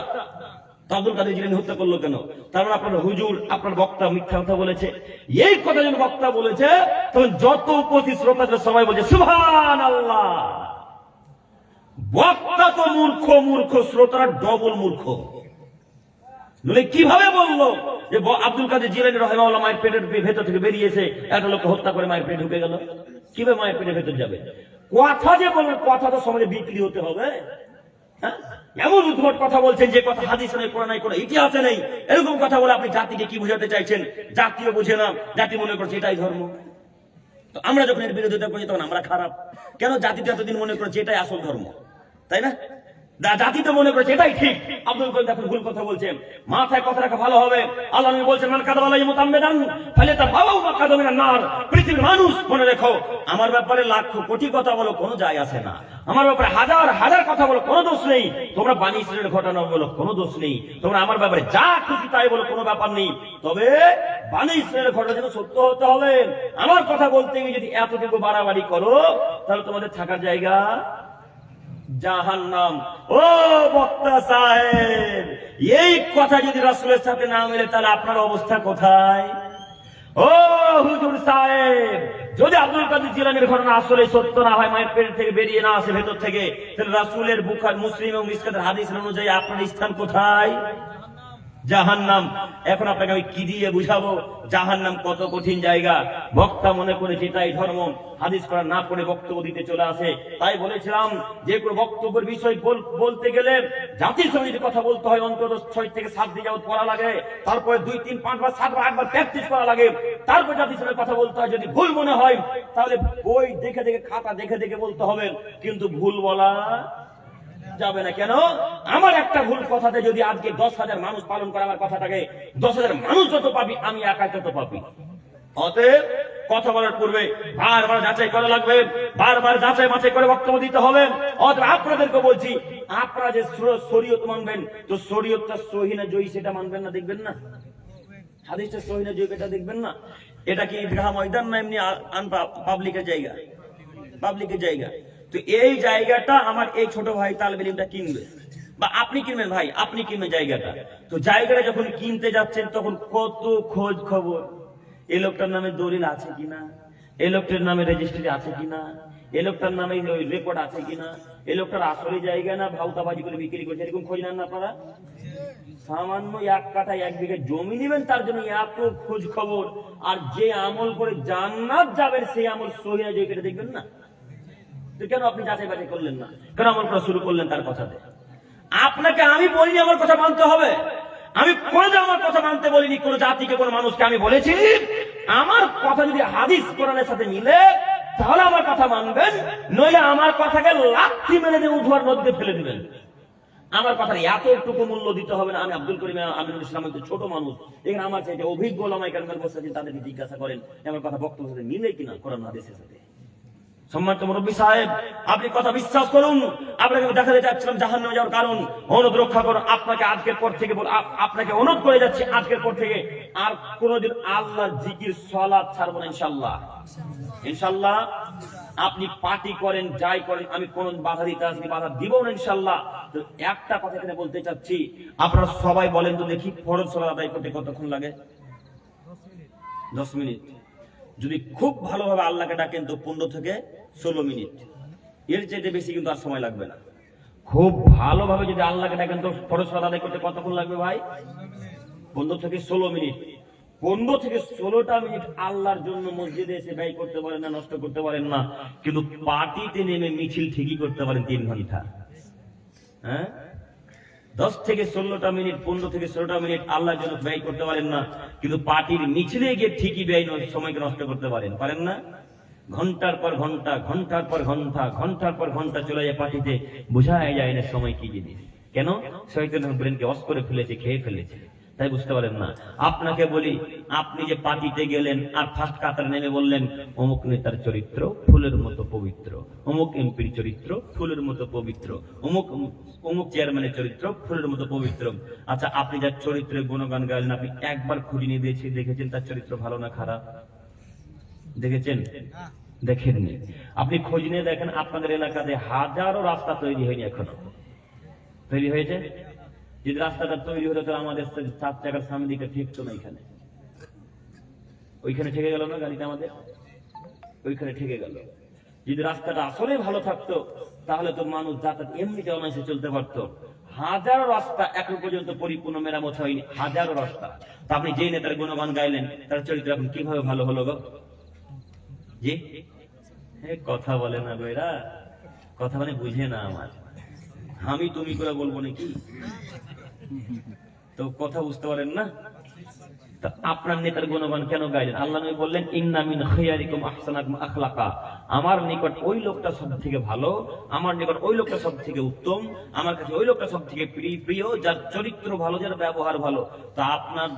আব্দুল কাদের জিলানী হত্যা করলো কেন? তার আপনার হুজুর, আপনার বক্তা মিথ্যা কথা বলেছে। এই কথা যখন বক্তা বলেছে, তখন যত উপস্থিত শ্রোতা সবাই বলছে সুবহানাল্লাহ। বক্তা তো মূর্খ, শ্রোতারা ডবল মূর্খ। নইলে কিভাবে বললো যে আব্দুল কাদের জিলানী রাহিমাহুল্লাহ মায়ের পেটের ভেতর থেকে বেরিয়েছে, একটা লোককে হত্যা করে মায়ের পেটে ঢুকে গেল? কিভাবে মায়ের পেটের ভেতর যাবে? কথা যে বলবেন, কথা তো সমাজে বিক্রি হতে হবে। হ্যাঁ, এমন উদ্ভট কথা বলছেন যে কথা হাদিসে নেই, কোরআনে নেই, কোনো ইতিহাসে নেই। এরকম কথা বলে আপনি জাতিকে কি বোঝাতে চাইছেন? জাতিও বোঝে না, জাতি মনে করছে এটাই ধর্ম। তো আমরা যখন এর বিরোধিতা করি তখন আমরা খারাপ কেন? জাতিতে এতদিন মনে করছে এটাই আসল ধর্ম, তাই না? জাতি তো মনে করছে এটাই ঠিক। আব্দুল কাদের এখন ভুল কথা বলছেন। মাথায় কথা রাখা ভালো হবে। আল্লাহ নবী বলছেন মান কাযাবা আলাইহি মুতাআম্মিদান ফালিয়াতাবাওয়া মাকআদাহু মিনান নার। পৃথিবীর মানুষ মনে রেখো, আমার ব্যাপারে লাখ কোটি কথা বলো, কোনো যায় আসে না। আমার ব্যাপারে হাজার কথা বলো, কোনো দোষ নেই। তোমরা বনী ইসরাঈলের ঘটনা বলো, কোনো দোষ নেই। তোমরা আমার ব্যাপারে যা খুশি তাই বলো, কোনো ব্যাপার নেই। তবে বনী ইসরাঈলের ঘটনা যেন সত্য হতে হবে। আমার কথা বলতে গিয়ে যদি এতটুকু বাড়াবাড়ি করো, তাহলে তোমাদের থাকার জায়গা জাহান্নাম। ও বক্তা সাহেব, এই কথা যদি রাসূলের সাথে না মেলে, তাহলে আপনার অবস্থা কোথায়? ও হুজুর হুজুর সাহেব, যদি আব্দুল কাদের জিলানীর ঘটনা আসলে সত্য না হয়, মায়ের পেট থেকে বেরিয়ে না আসে ভেতর থেকে, তাহলে রাসূলের বুখারী, মুসলিম এবং মিশকাতের হাদিস অনুযায়ী আপনার স্থান কোথায়? জাহান্নাম। এখন আপনাকে আমি কি দিয়ে বুঝাবো জাহান্নাম কত কঠিন জায়গা? বক্তা মনে করে যেটাই ধর্ম, হাদিস করা না করে বক্তব্য দিতে চলে আসে। তাই বলেছিলাম যে কোনো বক্তব্যের বিষয় বলতে গেলে জাতির সঙ্গে যদি কথা বলতে হয় অন্তত 6 থেকে 7 দিন যাবত পড়া লাগে, তারপরে 2, 3, 5 বার 7 বার 8 বার প্র্যাকটিস করা লাগে, তারপর জাতির সঙ্গে কথা বলতে হয়। যদি ভুল মনে হয় তাহলে বই দেখে দেখে, খাতা দেখে দেখে বলতে হবে, কিন্তু ভুল বলা যাবে না। কেন? আমার একটা ভুল কথাতে যদি আজকে 10,000 মানুষ পালন করে আমার কথাটাকে, 10,000 মানুষ যত পাবি, আমি একা তত পাবি। অতএব কথা বলার পূর্বে বারবার যাচাই করা লাগবে, বারবার যাচাই বাছাই করে বক্তব্য দিতে হবে। অতএব আপনাদেরকে বলছি, আপনারা যে শরীয়ত মানবেন, তো শরীয়তটা সহিহ না জয়ী সেটা মানবেন না, দেখবেন না? হাদিসটা সহিহ না জয়ী এটা দেখবেন না? এটা কি ঈদগাহ ময়দান না এমনি পাবলিকের জায়গা? পাবলিকের জায়গা। তো এই জায়গাটা আমার এই ছোট ভাই তালেব ইলমটা কিনবে, বা আপনি কিনবেন, ভাই আপনি কিনবেন জায়গাটা। তো জায়গাটা যখন কিনতে যাচ্ছেন তখন কত খোঁজ খবর, এই লোকটার নামে দলিল আছে কিনা, এই লোকটার নামে রেজিস্ট্রি আছে কিনা, এই লোকটার নামে রেকর্ড আছে কিনা, এই লোকটার আসলে জায়গা না ভাউতাবাজি করে বিক্রি করছে, এরকম খোঁজ নেন না আপনারা? সামান্য 1 কাঠা 1 বিঘা জমি নেবেন, তার জন্য এত খোঁজ খবর। আর যে আমল করে জান্নাত যাবেন সেই আমল সহিহ না জয়ী এটা দেখবেন না? তো কেন আপনি যাচাই বাছাই করলেন না? কেন আমল করা শুরু করলেন তার কথাতে? আপনাকে আমি বলিনি আমার কথা মানতে হবে, আমি কোনদিন আমার কথা মানতে বলিনি কোন জাতিকে, কোন মানুষকে। আমি বলেছি আমার কথা যদি হাদিস কোরআনের সাথে মিলে তাহলে আমার কথা মানবেন, নইলে আমার কথাকে লাথি মেরে দিয়ে উঠোয়ার নদীতে ফেলে দিবেন। আমার কথার এতটুকু মূল্য দিতে হবে না। আমি আব্দুল করিম আমিনুল ইসলাম একটু ছোট মানুষ, এখানে আমার চাইতে অভিজ্ঞ ওলামায়ে কেরাম বসে আছেন, তাদেরকে জিজ্ঞাসা করেন আমার কথা বক্তব্যের সাথে মিলে কিনা কোরআন হাদিসের সাথে। সম্মানিত মুরব্বী সাহেব, আপনি কথা বিশ্বাস করুন। আপনাকে দেখাতে চাচ্ছিলাম জাহান্নামে যাওয়ার কারণ, অনুরোধ রক্ষা করুন। আপনাকে আজকের পর থেকে আপনাকে অনুরোধ করে যাচ্ছি, আজকের পর থেকে আর কোনদিন আল্লাহর জিকির সালাত ছাড়বো না ইনশাআল্লাহ। ইনশাআল্লাহ আপনি পার্টি করেন, যাই করেন, আমি কোন বাধা দিতে আসি, বাধা দিব না ইনশাআল্লাহ। তো একটা কথা এখানে বলতে চাচ্ছি, আপনারা সবাই বলেন তো দেখি, ফরজ সালাত আদায় করতে কতক্ষণ লাগে? 10 মিনিট। যদি খুব ভালোভাবে আল্লাহকে ডাকেন তো 15 থেকে 16 মিনিট, এর চাইতে বেশি কিন্তু আর সময় লাগবে না। খুব ভালোভাবে যদি আল্লাহকে ডাকেন তো ফরজ সালাত আদায় করতে কতক্ষণ লাগবে ভাই? 15 থেকে 16 মিনিট। 15 থেকে 16টা মিনিট আল্লাহর জন্য মসজিদে এসে ব্যয় করতে পারেন না, নষ্ট করতে পারেন না, কিন্তু পার্টিতে নেমে মিছিল ঠিকই করতে পারেন 3 ঘন্টা। হ্যাঁ, 10 থেকে 16টা মিনিট, 15 থেকে 16টা মিনিট আল্লাহর জন্য ব্যয় করতে পারেন না, কিন্তু পার্টির মিছিলে গিয়ে ঠিকই ব্যয় সময়কে নষ্ট করতে পারেন না? ঘন্টার পর ঘন্টা, ঘন্টার পর ঘন্টা, ঘন্টার পর ঘন্টা চলে যায় পার্টিতে, বোঝাই যায় না সময় কি জিনিস। কেন? শয়তান ব্রেনকে অস করে ফেলেছে, খেয়ে ফেলেছে, তাই বুঝতে পারেন না। আপনাকে বলি, আপনি যে পার্টিতে গেলেন আর ফার্স্ট কাতার নেমে বললেন অমুক নেতার চরিত্র ফুলের মতো পবিত্র, অমুক এমপির চরিত্র ফুলের মতো পবিত্র, অমুক অমুক চেয়ারম্যানের চরিত্র ফুলের মতো পবিত্র। আচ্ছা, আপনি যার চরিত্রের গুণগান গাইলেন, আপনি একবার খুঁজে নিয়ে দিয়েছি, দেখেছেন তার চরিত্র ভালো না খারাপ? দেখেছেন? দেখেননি। আপনি খোঁজ নিয়ে দেখেন, আপনাদের এলাকাতে হাজারো রাস্তা তৈরি হয়নি, এখনো তৈরি হয়েছে। যদি রাস্তাটা তৈরি হতো তাহলে আমাদের 4 চাকার সামনে দিকে ঠেকতো না, এখানে ওইখানে ঠেকে গেল না গাড়িটা, আমাদের ওইখানে ঠেকে গেল। যদি রাস্তাটা আসলে ভালো থাকতো তাহলে তো মানুষ যাতায়াত এমনিতে অনায়াসে চলতে পারতো। হাজারো রাস্তা এখন পর্যন্ত পরিপূর্ণ মেরামত হয়নি, হাজারো রাস্তা। তা আপনি যেই নেতার গুণগান গাইলেন তার চরিত্র এখন কিভাবে ভালো হলো গো? জি, কথা বলে না গো, এরা কথা মানে বুঝে না। আমার আমি তুমি করে বলবো নাকি? তো কথা বুঝতে পারেন না? আপনার নেতার গুণগান কেন গাইলেন? আল্লাহ নবী বললেন ইন্না মিন খায়রিকুম আহসানাকুম আখলাকা, আমার নিকট ওই লোকটা সবথেকে ভালো, আমার নিকট ওই লোকটা সবথেকে উত্তম, আমার কাছে ওই লোকটা সবথেকে প্রিয় যার চরিত্র ভালো, যার ব্যবহার ভালো। তো আপনার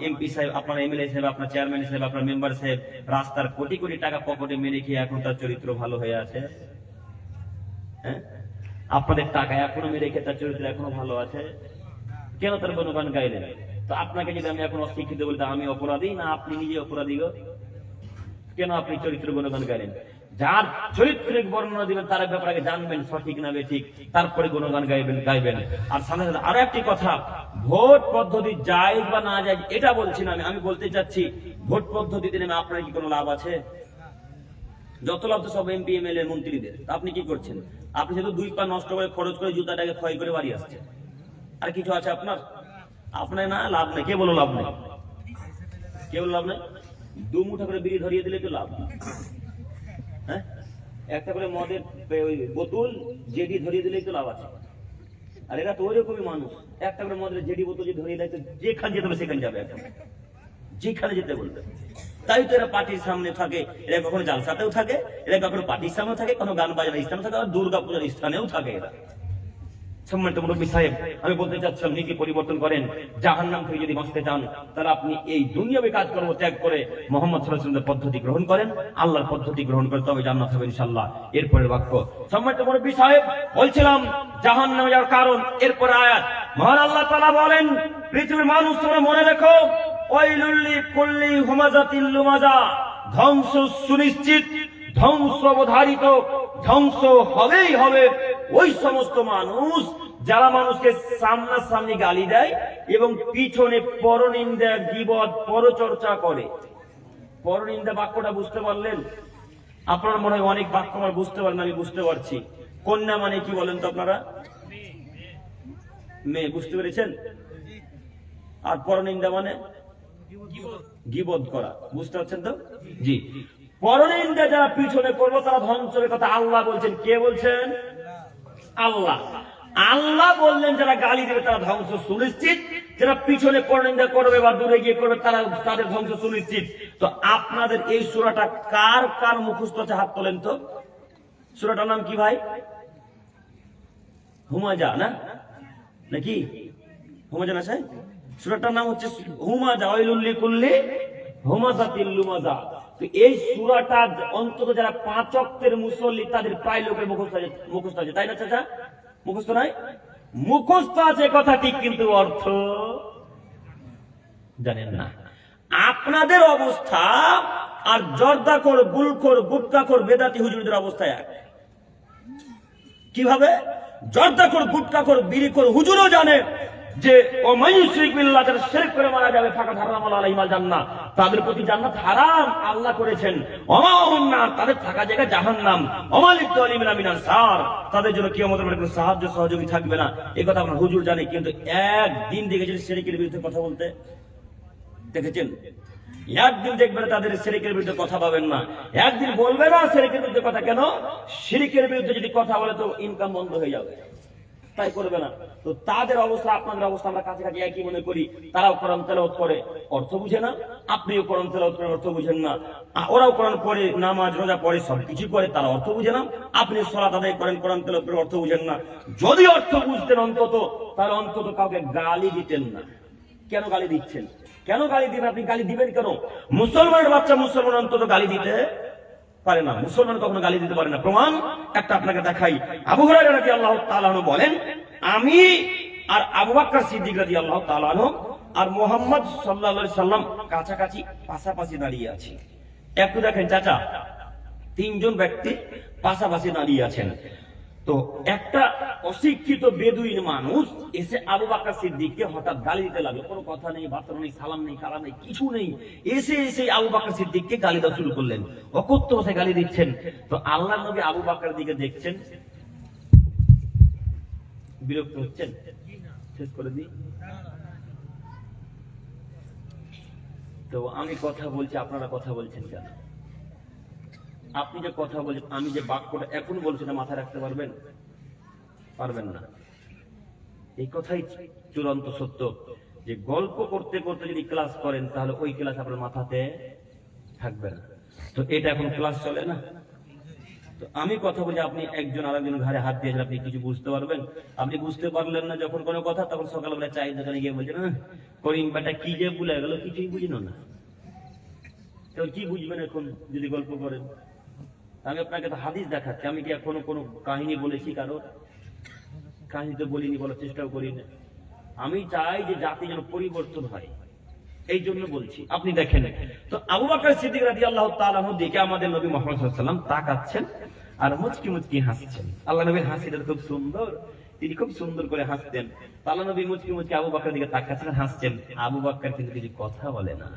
এমপি সাহেব, আপনার এমএলএ সাহেব, আপনার চেয়ারম্যান সাহেব, আপনার মেম্বার সাহেব রাস্তার কোটি কোটি টাকা পকেটে মেরে খেয়ে এখন তার চরিত্র ভালো হয়ে আছে? হ্যাঁ, আপনাদের টাকা এখনো মেরে খেয়ে তার চরিত্র এখনো ভালো আছে? কেন তার গুণগান গাইলেন? তো আপনাকে যদি আমি এখন অশিক্ষিত বলতে আমি অপরাধী না আপনি নিজে অপরাধী গো? কেন আপনি চরিত্র গুণগান গাইলেন? যার চরিত্রের বর্ণনা দিবেন তার ব্যাপারে জানবেন সঠিক না বেঠিক, তারপরে গুণগান গাইবেন। আর সামনে আরো একটি কথা, ভোট পদ্ধতি জায়েজ বা না জায়েজ এটা বলছি না, আমি বলতে চাচ্ছি ভোট পদ্ধতিতে নেমে আপনার কি কোনো লাভ আছে? যত লাভ তো সব এমপি এমএলএ মন্ত্রীদের। আপনি কি করছেন? আপনি শুধু 2 পা নষ্ট করে খরচ করে জুতাটাকে ক্ষয় করে বাড়ি আসছেন। আর কিছু আছে আপনার? আপনার না লাভ নেই। কে বলো লাভ নেই? কে বলো লাভ নেই? 2 মুঠা করে বিড়ি ধরিয়ে দিলে তো লাভ। হ্যাঁ, একটা করে মদের ওই বোতল জেডি ধরিয়ে দিলেই তো লাভ আছে। আর এরা তো ওইরকমই মানুষ, একটা করে মদের জেডি বোতল যদি ধরিয়ে দেয় তো যেখানে যেতে হবে সেখানে যাবে, একদম যেখানে যেতে বলবে। তাই তো এরা পার্টির সামনে থাকে, এরা কখনো জালসাতেও থাকে, এরা কখনো পার্টির সামনে থাকে, কোনো গান বাজানোর স্থানে থাকে, আর দুর্গা পূজার স্থানেও থাকে এরা। সম্মানিত মুরব্বী সাহেব, আমি বলতে চাচ্ছিলাম নীতি পরিবর্তন করেন। জাহান্নাম থেকে যদি বাঁচতে চান তাহলে আপনি এই দুনিয়াবী কাজকর্ম ত্যাগ করে মুহাম্মদ সাল্লাল্লাহু আলাইহি ওয়াসাল্লামের পদ্ধতি গ্রহণ করেন, আল্লাহর পদ্ধতি গ্রহণ করে, তবে জান্নাত হবে ইনশাআল্লাহ। এরপরের বাক্য, সম্মানিত মুরব্বী সাহেব, বলছিলাম জাহান্নামে যাওয়ার কারণ। এরপর আয়াত, মহান আল্লাহ তাআলা বলেন, পৃথিবীর মানুষ তোমরা মনে রেখো, ওয়াইলুল লিকুল্লি হুমাযাতিল লুমাযা, ধ্বংস সুনিশ্চিত, ধ্বংস অবধারিত, ধ্বংস হবেই হবে ওই সমস্ত মানুষ যারা মানুষকে সামনাসামনি গালি দেয় এবং পিছনে পরনিন্দা, গীবত, পরচর্চা করে। পরনিন্দা বাক্যটা বুঝতে পারলেন? আপনারা মনে হয় অনেক বাক্য আমার বুঝতে পারেন, আমি বুঝতে পারছি। কন্যা মানে কি বলেন তো আপনারা? মেয়ে, বুঝতে পেরেছেন? আর পরনিন্দা মানে গীবত করা, বুঝতে পারছেন তো? জি। পরনিন্দা যারা পিছনে করবো তারা ধ্বংস হবে, কথা আল্লাহ বলছেন। কে বলছেন? আল্লাহ। আল্লাহ বললেন যারা গালি দেবে তারা ধ্বংস সুনিশ্চিত, যারা পিছনে পরনিন্দা করবে বা দূরে গিয়ে করবে তারা তাদের ধ্বংস সুনিশ্চিত। তো আপনাদের এই সূরাটা কার কার মুখস্থ আছে? হাত তোলেন তো। সূরাটার নাম কি ভাই? হুমাজা না নাকি? হুমাজা না সাহেব? সূরাটার নাম হচ্ছে হুমাজা, ওয়াইলুল লিকুল্লি হুমাযাতিল লুমাযা। তো এই সূরাটা অন্তত যারা 5 ওয়াক্তের মুসল্লি তাদের প্রায় লোকের মুখস্থ আছে, তাই না চাচা? মুখস্থ নাই? মুখস্থ আছে কথা ঠিক, কিন্তু অর্থ জানেন না। আপনাদের অবস্থা আর জর্দাখোর, গুলখোর, গুটখাখোর, বেদাতি হুজুরদের অবস্থায় এক। কিভাবে? জর্দাখোর, গুটখাখোর, বিড়িখোর হুজুরও জানে যে ও মাইয়ুশরিক বিল্লাহ, যারা শিরক করে মারা যাবে, ফাকাদ হারামাল আলাইহিল জান্নাহ, তাদের প্রতি জান্নাত হারাম আল্লাহ করেছেন। ওমা হুম নার, তাদের থাকা জায়গা জাহান্নাম। ওমা লিযালিমিনা মিন আনসার, তাদের জন্য কিয়ামতের মাঠে কোনো সাহায্য সহযোগী থাকবে না। এই কথা আপনার হুজুর জানে, কিন্তু একদিন দেখেছেন শিরকের বিরুদ্ধে কথা বলতে? দেখেছেন? একদিন দেখবেন তাদের শিরকের বিরুদ্ধে কথা পাবেন না। একদিন বলবে না শিরকের বিরুদ্ধে কথা। কেন? শিরকের বিরুদ্ধে যদি কথা বলে তো ইনকাম বন্ধ হয়ে যাবে, তাই করবে না। তো তাদের অবস্থা আপনাদের অবস্থা আমরা কাছাকাছি একই মনে করি। তারাও কোরআন তেলাওয়াত করে, অর্থ বুঝে না। আপনিও কোরআন তেলাওয়াত করেন, অর্থ বুঝেন না। ওরাও কোরআন পড়ে, নামাজ রোজা পড়ে, সবকিছু করে, তারা অর্থ বুঝে না। আপনি সালাত আদায় করেন, কোরআন তেলাওয়াত করেন, অর্থ বুঝেন না। যদি অর্থ বুঝতেন অন্তত, তাহলে অন্তত কাউকে গালি দিতেন না। কেন গালি দিচ্ছেন? কেন গালি দিবেন? আপনি গালি দিবেন কেন? মুসলমানের বাচ্চা মুসলমান অন্তত গালি দিতে পারে না। মুসলমান কখনো গালি দিতে পারে না। প্রমাণ একটা আপনাকে দেখাই। আবু হুরায়রা রাদিয়াল্লাহু তাআলা আনহু বলেন, আমি আর আবু বকর সিদ্দিক রাদিয়াল্লাহু তাআলা আনহু আর মুহাম্মদ সাল্লাল্লাহু আলাইহি সাল্লাম কাছাকাছি পাশাপাশি দাঁড়িয়ে আছি। একটু দেখেন চাচা, 3 জন ব্যক্তি পাশাপাশি দাঁড়িয়ে আছেন। তো একটা অশিক্ষিত বেদুইন মানুষ এসে আবু বকর সিদ্দিককে হঠাৎ গালি দিতে লাগলো। কোনো কথা নেই, বার্তা নেই, সালাম নেই, কালাম নেই, কিছু নেই। এসে আবু বকর সিদ্দিককে গালি দেওয়া শুরু করলেন। অকথ্য ভাষায় গালি দিচ্ছেন। তো আল্লাহর নবী আবু বকরের দিকে দেখছেন, বিরক্ত হচ্ছেন? শেষ করে দিই। তো আমি কথা বলছি, আপনারা কথা বলছেন কেন? আপনি যে কথা বলছেন, আমি যে বাক্যটা এখন বলছি না, মাথায় রাখতে পারবেন? পারবেন না। এই কথাই চূড়ান্ত সত্য যে গল্প করতে করতে যদি ক্লাস করেন তাহলে ওই ক্লাস আপনার মাথাতে থাকবে না। তো এটা এখন ক্লাস চলে না। তো আমি কথা বলি, আপনি একজন আরেকজন ঘাড়ে হাত দিয়েছেন, আপনি কিছু বুঝতে পারবেন? আপনি বুঝতে পারলেন না যখন কোনো কথা, তখন সকালবেলা চায়ের দোকানে গিয়ে বলছেন, করিম বেটা কি যে ভুলে গেল, কিছুই বুঝিনো না। তো কি বুঝবেন এখন যদি গল্প করেন? আমি আপনাকে তো হাদিস দেখাচ্ছি। আমি কি এখনো কোনো কাহিনী বলেছি? কারো কাহিনী তো বলিনি, বলার চেষ্টাও করি না। আমি চাই যে জাতি যেন পরিবর্তন হয়, এই জন্য বলছি। আপনি দেখেন, তো আবু বকর সিদ্দিক রাদিয়াল্লাহু তাআলা আনহু দেখে আমাদের নবী মুহাম্মদ সাল্লাল্লাহু আলাইহি ওয়াসাল্লাম তাকাচ্ছেন আর মুচকি মুচকি হাসছেন। আল্লাহ নবীর হাসিটা খুব সুন্দর। তিনি খুব সুন্দর করে হাসতেন। আল্লাহ নবী মুচকি মুচকি আবু বকরের দিকে তাকাচ্ছেন, হাসছেন। আবু বকর কিন্তু কিছু কথা বলে না।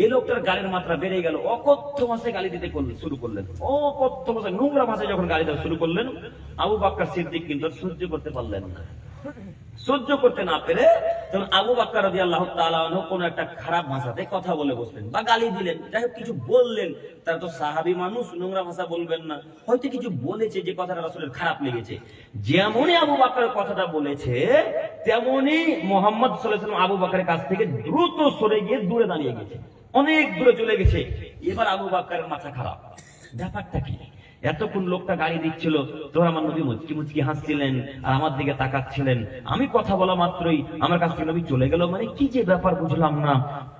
এই লোকটার গালির মাত্রা বেড়ে গেল, অকথ্য ভাষায় গালি দিতে শুরু করলেন। অকথ্য ভাষায়, নোংরা ভাষায় যখন গালি দেওয়া শুরু করলেন, আবু বকর সিদ্দিক কিন্তু সহ্য করতে পারলেন না। সহ্য করতে না পেরে তখন আবু বকর রাদিয়াল্লাহু তাআলা আনহু কোন একটা খারাপ ভাষাতে কথা বলে বসলেন বা গালি দিলেন, যাই হোক কিছু বললেন। তারা তো সাহাবী মানুষ, নোংরা ভাষা বলবেন না, হয়তো কিছু বলেছে যে কথাটা রাসূলের খারাপ লেগেছে। যেমনই আবু বকর কথাটা বলেছে, তেমনি মুহাম্মদ সাল্লাল্লাহু আলাইহি ওয়াসাল্লাম আবু বকরের কাছ থেকে দ্রুত সরে গিয়ে দূরে দাঁড়িয়ে গেছে, অনেক দূরে চলে গেছে। এবার আবু বকরের মাথা খারাপ, ব্যাপারটা কি? এতক্ষণ লোকটা গালি দিচ্ছিল, তোর আমার নবী মুচকি মুচকি হাসছিলেন আর আমার দিকে তাকাচ্ছিলেন, আমি কথা বলা মাত্রই আমার কাছ থেকে নবী চলে গেল, মানে কি যে ব্যাপার বুঝলাম না।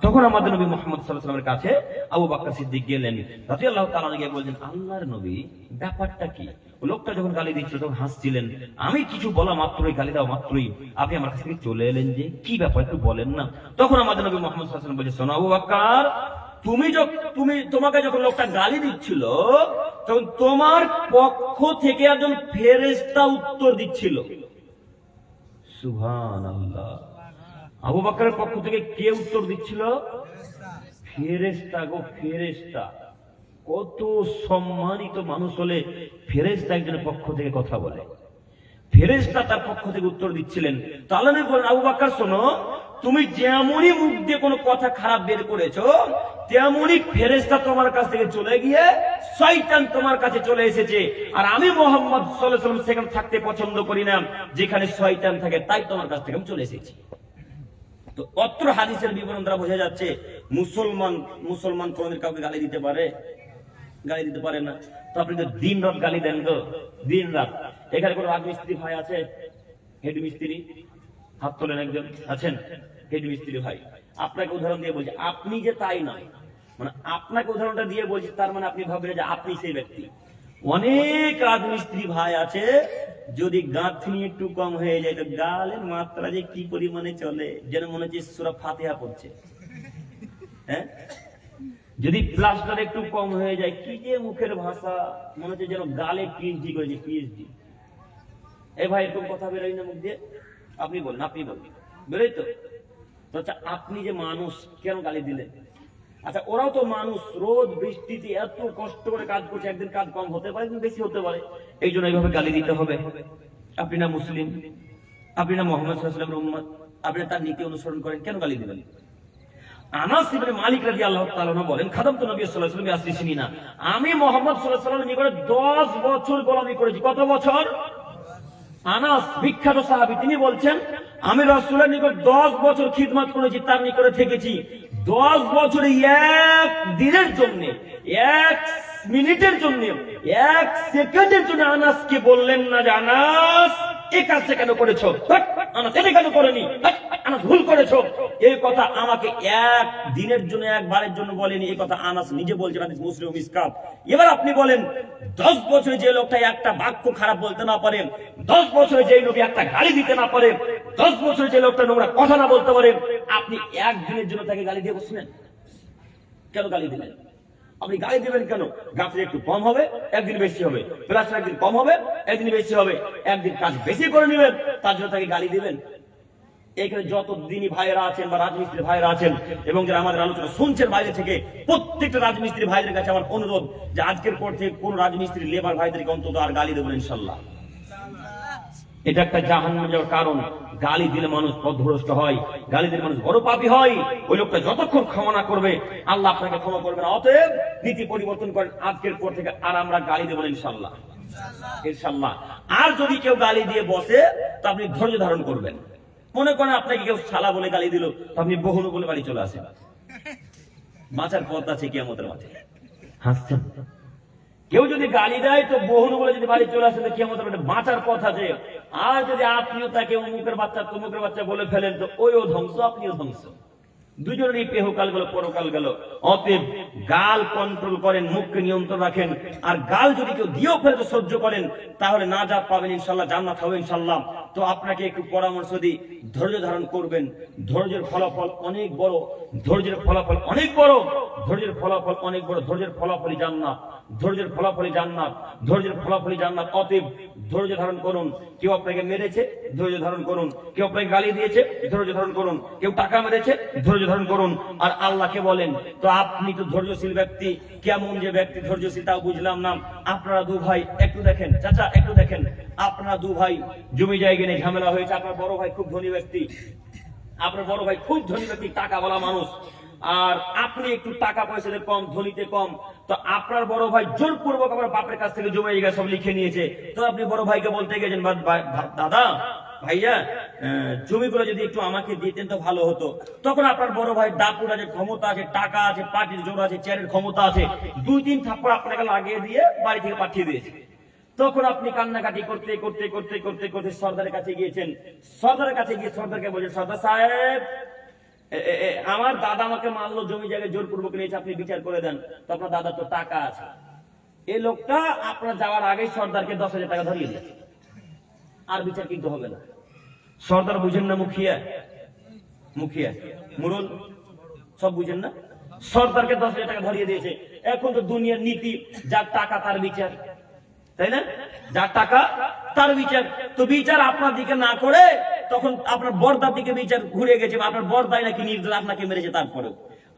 তখন আমাদের নবী মুহাম্মদ সাল্লাল্লাহু আলাইহি ওয়াসাল্লামের কাছে আবু বকর সিদ্দিক গেলেন, রাদিয়াল্লাহু তাআলা আনহু গিয়ে বললেন, আল্লাহর নবী ব্যাপারটা কি? লোকটা যখন গালি দিচ্ছিল তখন হাসছিলেন, আমি কিছু বলা মাত্রই, গালি দেওয়া মাত্রই আপনি আমার কাছ থেকে চলে এলেন, যে কি ব্যাপার একটু বলেন না। তখন আমাদের নবী মুহাম্মদ সাল্লাল্লাহু আলাইহি ওয়াসাল্লাম বলেছে, শোনো আবু বকর, তোমাকে যখন লোকটা গালি দিচ্ছিল তখন তোমার পক্ষ থেকে একজন ফেরেশতা উত্তর দিচ্ছিল। সুবহানাল্লাহ। আবু বকরের পক্ষ থেকে কে উত্তর দিচ্ছিল? ফেরেশতা গো, ফেরেশতা। কত সম্মানিত মানুষ হলে ফেরেশতা একজনের পক্ষ থেকে কথা বলে। ফেরেশতা তার পক্ষ থেকে উত্তর দিচ্ছিলেন। তাহলে বলেন, আবু বকর শোনো, তুমি যেমনই মুখ দিয়ে কোনো কথা খারাপ বের করেছো, তেমনই ফেরেশতা তোমার কাছ থেকে চলে গিয়ে শয়তান তোমার কাছে চলে এসেছে। আর আমি মুহাম্মদ সাল্লাল্লাহু আলাইহি ওয়াসাল্লাম সেখানে থাকতে পছন্দ করি না যেখানে শয়তান থাকে, তাই তোমার কাছ থেকে আমি চলে এসেছি। তো অত্র হাদিসের বিবরণ দ্বারা বোঝা যাচ্ছে মুসলমান কোনদিন কাউকে গালি দিতে পারে? গালি দিতে পারে না। তো আপনি তো দিন রাত গালি দেন, তো দিন রাত। এখানে কোন রাজমিস্ত্রি ভাই আছে? হেড মিস্ত্রি হাত তোলেন, একজন আছেন? হেড মিস্ত্রি ভাই। আপনাকে উদাহরণ দিয়ে বলছি, আপনি যে তাই নয়, মানে আপনাকে উদাহরণটা দিয়ে বলছি, তার মানে আপনি ভাববেন যে আপনি সেই ব্যক্তি। অনেক রাজমিস্ত্রি ভাই আছে, যদি গাঁথনি একটু কম হয়ে যায় তো গালের মাত্রা যে কি পরিমাণে চলে, যেন মনে হচ্ছে সূরা ফাতিহা পড়ছে। হ্যাঁ, যদি প্লাস্টার একটু কম হয়ে যায়, কি যে মুখের ভাষা, মনে হচ্ছে যেন গালে পিএইচডি করেছে, পিএইচডি। এ ভাই, এরকম কথা বেরোয় না মুখ দিয়ে? আপনি বলেন, আপনি বলেন, বেরোয় তো? আচ্ছা, আপনি যে মানুষ, কেন গালি দিলেন? আচ্ছা, ওরাও তো মানুষ, রোদ বৃষ্টিতে এত কষ্ট করে কাজ করছে, একদিন কাজ কম হতে পারে, একদিন বেশি হতে পারে, এই জন্য এইভাবে গালি দিতে হবে? আপনি না মুসলিম, আপনি না মুহাম্মদ সাল্লাল্লাহু আলাইহি ওয়াসাল্লামের উম্মত, আপনি তার নীতি অনুসরণ করেন, কেন গালি দিবেন? আনাস ইবনে মালিক রাদিয়াল্লাহু তাআলা আনহু বলেন, খাদামতু নবী সাল্লাল্লাহু আলাইহি ওয়াসাল্লাম আসরি সিনিনা, আমি মুহাম্মদ সাল্লাল্লাহু আলাইহি ওয়াসাল্লামের নিকটে 10 বছর গোলামি করেছি। কত বছর? আনাস বিখ্যাত সাহাবী, তিনি বলছেন, আমি রাসূলের নিকট 10 বছর খিদমত করেছি, তার নিকটে থেকেছি। 10 বছরে এক দিনের জন্য, এক মিনিটের জন্য, এক সেকেন্ডের জন্য আনাসকে বললেন না যে আনাস এই কাজটা কেন করেছো, আনাস এটা কেন করেনি, আনাস ভুল করেছো। এই কথা আমাকে এক দিনের জন্য, একবারের জন্য বলেনি। এই কথা আনাস নিজে বলছেন, হাদিস মুসলিম ও মিসকাত। এবার আপনি বলেন, 10 বছরে যে লোকটা একটা বাক্য খারাপ বলতে না পারে, 10 বছরে যে নবী একটা গালি দিতে না পারে, 10 বছরে যে লোকটা নোংরা কথা না বলতে পারে, আপনি একদিনের জন্য তাকে গালি দিয়ে বসলেন? কেন গালি দিলেন? আপনি গালি দিবেন কেন? গাছে একটু কম হবে, একদিন বেশি হবে, প্লাস্টার একদিন কম হবে, একদিন বেশি হবে, একদিন কাজ বেশি করে নেবেন, তার জন্য তাকে গালি দিবেন? এখানে যত দিনী ভাইয়েরা আছেন বা রাজমিস্ত্রি ভাইয়েরা আছেন এবং যারা আমাদের আলোচনা শুনছেন বাইরে থেকে, প্রত্যেকটা রাজমিস্ত্রি ভাইদের কাছে আমার অনুরোধ যে আজকের পর থেকে কোন রাজমিস্ত্রি লেবার ভাইদেরকে অন্তত আর গালি দেবেন ইনশাআল্লাহ। এটা একটা জাহান্নামে যাওয়ার কারণ। গালি দিলে মানুষ পথভ্রষ্ট হয়, গালি দিলে মানুষ বড় পাপী হয়। ওই লোকটা যতক্ষণ ক্ষমা না করবে, আল্লাহ আপনাকে ক্ষমা করবে না। অতএব নীতি পরিবর্তন করেন, আজকের পর থেকে আর আমরা গালি দেব না ইনশাআল্লাহ, ইনশাআল্লাহ। আর যদি কেউ গালি দিয়ে বসে, তো আপনি ধৈর্য ধারণ করবেন। মনে করেন আপনাকে কেউ শালা বলে গালি দিল, তো আপনি বহুনু বলে বাড়ি চলে আসেন। বাঁচার পথ আছে কিয়ামতের মাঠে। হাসছেন? কেউ যদি গালি দেয় তো বহুনু বলে যদি বাড়ি চলে আসে, তো কিয়ামতের মাঠে বাঁচার পথ আছে। আর যদি আপনিও তাকে অমুকের বাচ্চা তমুকের বাচ্চা বলে ফেলেন, তো ওইও ধ্বংস, আপনিও ধ্বংস, দুজনেরই পেহকাল গেল, পরকাল গেল। অতএব গাল কন্ট্রোল করেন, মুখকে নিয়ন্ত্রণ রাখেন। আর গাল যদি কেউ দিয়েও ফেলে তো সহ্য করেন, তাহলে নাজাত পাবেন ইনশাআল্লাহ, জান্নাত হবে ইনশাআল্লাহ। তো আপনাকে একটু পরামর্শ দিই, ধৈর্য ধারণ করবেন। ধৈর্যের ফলাফল অনেক বড়, ধৈর্যের ফলাফল অনেক বড়, ধৈর্যের ফলাফল অনেক বড়। ধৈর্যের ফলাফলই জান্নাত, ধৈর্যের ফলাফলই জান্নাত, ধৈর্যের ফলাফলই জান্নাত। অতএব ধৈর্য ধারণ করুন। কেউ আপনাকে মেরেছে, ধৈর্য ধারণ করুন। কেউ আপনাকে গালি দিয়েছে, ধৈর্য ধারণ করুন। কেউ টাকা মেরেছে, ধৈর্য ধারণ করুন। আর আল্লাহকে বলেন, তো আপনি তো ধৈর্যশীল ব্যক্তি, কেমন যে ব্যক্তি ধৈর্যশীল তাও বুঝলাম না। আপনারা দু ভাই একটু দেখেন, চাচা একটু দেখেন, আপনারা দু ভাই জমি জায়গা নিয়ে ঝামেলা হয়েছে। আপনার বড় ভাই খুব ধনী ব্যক্তি, আপনার বড় ভাই খুব ধনী ব্যক্তি, টাকাওয়ালা মানুষ, আর আপনি একটু টাকা পয়সাতে কম, ধনীতে কম। তো আপনার বড় ভাই জোরপূর্বক আমার বাপের কাছ থেকে জমি জায়গা সব লিখে নিয়েছে। তো আপনি বড় ভাইকে বলতে গেছেন, দাদা ভাইয়া জমিগুলো যদি একটু আমাকে দিতেন তো ভালো হতো। তখন আপনার বড় ভাই দাপুর আছে, ক্ষমতা আছে, টাকা আছে, পার্টির জোর আছে, চেয়ারের ক্ষমতা আছে, 2-3 থাপ্পড় আপনাকে লাগিয়ে দিয়ে বাড়ি থেকে পাঠিয়ে দিয়েছে। তখন আপনি কান্নাকাটি করতে করতে করতে করতে করতে সর্দারের কাছে গিয়েছেন। সর্দারের কাছে গিয়ে সর্দারকে বলছেন, সর্দার সাহেব আমার দাদা আমাকে মারলো, জমি জায়গায় জোরপূর্বক নিয়েছে, আপনি বিচার করে দেন। তো আপনার দাদা তো টাকা আছে। এই লোকটা আপনার যাওয়ার আগেই সর্দারকে 10,000 টাকা ধরিয়ে দিয়েছে, আর বিচার কিন্তু হবে না। সর্দার বুঝেন না, মুখিয়া মুখিয়া মুরল সব বুঝেন না। সর্দারকে 10,000 টাকা ধরিয়ে দিয়েছে। এখন তো দুনিয়ার নীতি, যার টাকা তার বিচার, তাই না? যার টাকা তার বিচার। তো বিচার আপনার দিকে না করে তখন আপনার বর্দার দিকে বিচার ঘুরে গেছে। আপনার বর্দাই নাকি নির্দোষ, আপনাকে মেরেছে। তারপরেও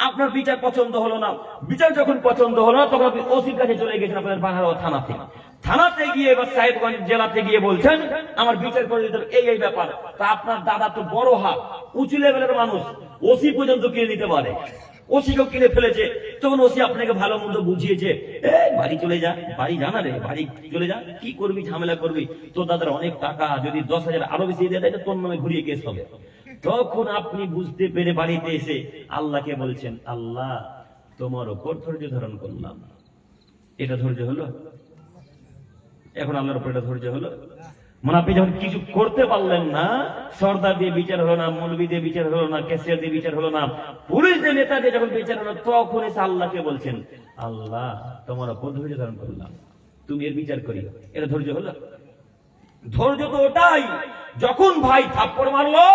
আপনার বিচার পছন্দ হলো না। বিচার যখন পছন্দ হলো না, তখন আপনি ওসির কাছে চলে গেছেন, আপনার বানারোয়া থানাতে। থানাতে গিয়ে বা সাহেবগঞ্জ জেলাতে গিয়ে বলছেন আমার বিচার করে দিতে হবে, এই ব্যাপার। তা আপনার দাদা তো বড় হাত, উঁচু লেভেলের মানুষ, ওসি পর্যন্ত কিনে দিতে পারে, ওসিকেও কিনে ফেলেছে। তখন ওসি আপনাকে ভালো মন্দ বুঝিয়েছে, বাড়ি চলে যা, বাড়ি জানা রে, বাড়ি চলে যা, কি করবি, ঝামেলা করবি, তোর দাদার অনেক টাকা, যদি 10,000 আরো বেশি দিয়ে দেয় তোর নামে ঘুরিয়ে কেস হবে। তখন আপনি বুঝতে পেরে বাড়িতে এসে আল্লাহকে বলছেন, আল্লাহ তোমার উপর ধৈর্য ধারণ করলাম। এটা ধৈর্য হলো? এখন আল্লাহর উপর এটা ধৈর্য হলো? মানে আপনি যখন কিছু করতে পারলেন না, সর্দার দিয়ে বিচার হলো না, মৌলবি দিয়ে বিচার হলো না, ক্যাশিয়ার দিয়ে বিচার হলো না, পুলিশ দিয়ে, নেতা দিয়ে যখন বিচার হলো, তখন এসে আল্লাহকে বলছেন, আল্লাহ তোমার উপর ধৈর্য ধারণ করলাম, তুমি এর বিচার করি। এটা ধৈর্য হলো? ধৈর্য তো ওটাই যখন ভাই থাপ্পড় মারলো,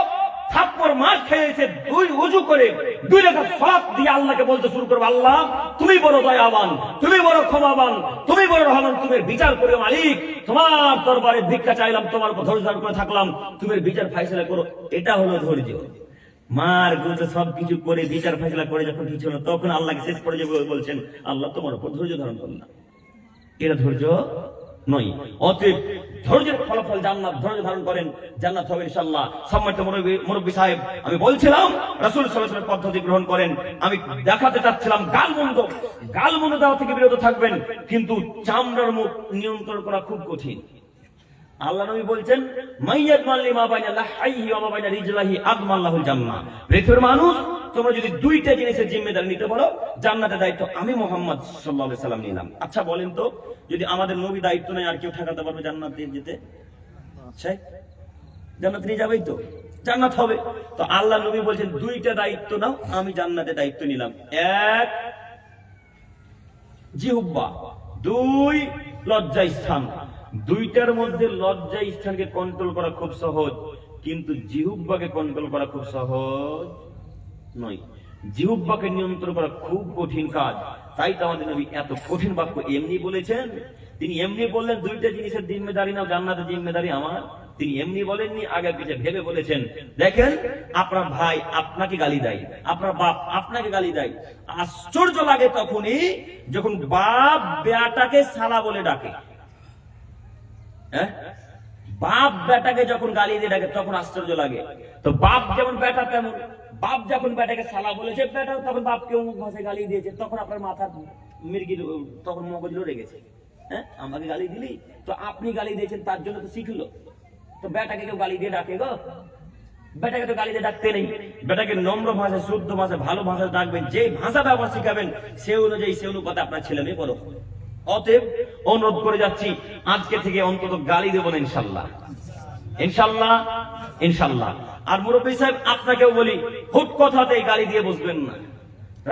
থাপ্পড় মার খেয়েছে, 2 ওযু করে 2 রাকাত সালাত দিয়ে আল্লাহকে বলতে শুরু করবে, আল্লাহ তুমি বড় দয়াবান, তুমি বড় ক্ষমাবান, তুমি বড় রহমান, তুমি বিচার করে মালিক, তোমার দরবারে ভিক্ষা চাইলাম, তোমার উপর ধৈর্য ধারণ করে থাকলাম, তুমি বিচার ফয়সালা করো। এটা হলো ধৈর্য। মার গুলো সবকিছু করে বিচার ফয়সালা করে যখন কিছু হলো, তখন আল্লাহকে শেষ করে বলছেন, আল্লাহ তোমার উপর ধৈর্য ধারণ করলাম। এটা ধৈর্য নয়। অতএব ধৈর্যের ফলাফল জান্নাত। ধৈর্য ধারণ করেন, জান্নাত হবে ইনশাআল্লাহ। সম্মানিত মুরব্বী সাহেব, আমি বলছিলাম রাসূল সাল্লাল্লাহু আলাইহি ওয়াসাল্লাম পদ্ধতি গ্রহণ করেন। আমি দেখাতে চাচ্ছিলাম গালমন্দ দেওয়া থেকে বিরত থাকবেন, কিন্তু চামড়ার মুখ নিয়ন্ত্রণ করা খুব কঠিন। আল্লাহ নবী বলছেন, মাইয়াত মাল্লি মা বাইনা লাহাইহি ওয়া মা বাইনা রিজলাহি আদমাল্লাহুল জান্নাহ। পৃথিবীর মানুষ, তোমরা যদি 2টা জিনিসের জিম্মেদারি নিতে পারো, জান্নাতের দায়িত্ব আমি মুহাম্মদ সাল্লাল্লাহু আলাইহি সাল্লাম নিলাম। আচ্ছা বলেন তো, যদি আমাদের নবী দায়িত্ব নেয়, আর কেউ ঠেকাতে পারবে জান্নাতে যেতে? জান্নাত নিয়ে যাবেই তো, জান্নাত হবে। তো আল্লাহ নবী বলছেন, 2টা দায়িত্ব নাও, আমি জান্নাতের দায়িত্ব নিলাম। 1 জিহ্বা, 2 লজ্জা স্থান। 2টার মধ্যে লজ্জা স্থানকে কন্ট্রোল করা খুব সহজ, কিন্তু জিহ্বাকে কন্ট্রোল করা খুব সহজ নয়। জিহ্বাকে নিয়ন্ত্রণ করা খুব কঠিন কাজ। তাই তো আমাদের নবী এত কঠিন বাক্য এমনি বলেছেন। তিনি এমনি বললেন, 2টা জিনিসের জিম্মেদারি নাও, জান্নাতের জিম্মেদারি আমার। তিনি এমনি বলেননি, আগে পিছে ভেবে বলেছেন। দেখেন, আপনার ভাই আপনাকে গালি দেয়, আপনার বাপ আপনাকে গালি দেয়, আশ্চর্য লাগে তখনই যখন বাপ বেটাকে শালা বলে ডাকে। বাপ বেটাকে যখন গালি দিয়ে ডাকে তখন আশ্চর্য লাগে। তো বাপ যেমন বেটা তেমন, বাপ যখন বেটাকে শালা বলেছে, বেটা তখন বাপকে অমুক ভাষায় গালি দিয়েছে, তখন আপনার মাথা মির্গি, তখন মগজ লড়ে গেছে। আমাকে গালি দিলি, তো আপনি গালি দিয়েছেন, তার জন্য তো শিখলো। তো বেটাকে কেউ গালি দিয়ে ডাকে গো? বেটাকে তো গালি দিয়ে ডাকতে নেই। বেটাকে নম্র ভাষায়, শুদ্ধ ভাষায়, ভালো ভাষায় ডাকবেন। যে ভাষা ব্যবহার শিখাবেন, সে অনুযায়ী, সে অনুপাতে আপনার ছেলে মেয়ে বড়। অতএব অনুরোধ করে যাচ্ছি, আজকে থেকে অন্তত গালি দেব না ইনশাল্লাহ, ইনশাল্লাহ, ইনশাল্লাহ। আর মুরব্বী সাহেব, আপনাকেও বলি, হুট কথাতে গালি দিয়ে বসবেন না।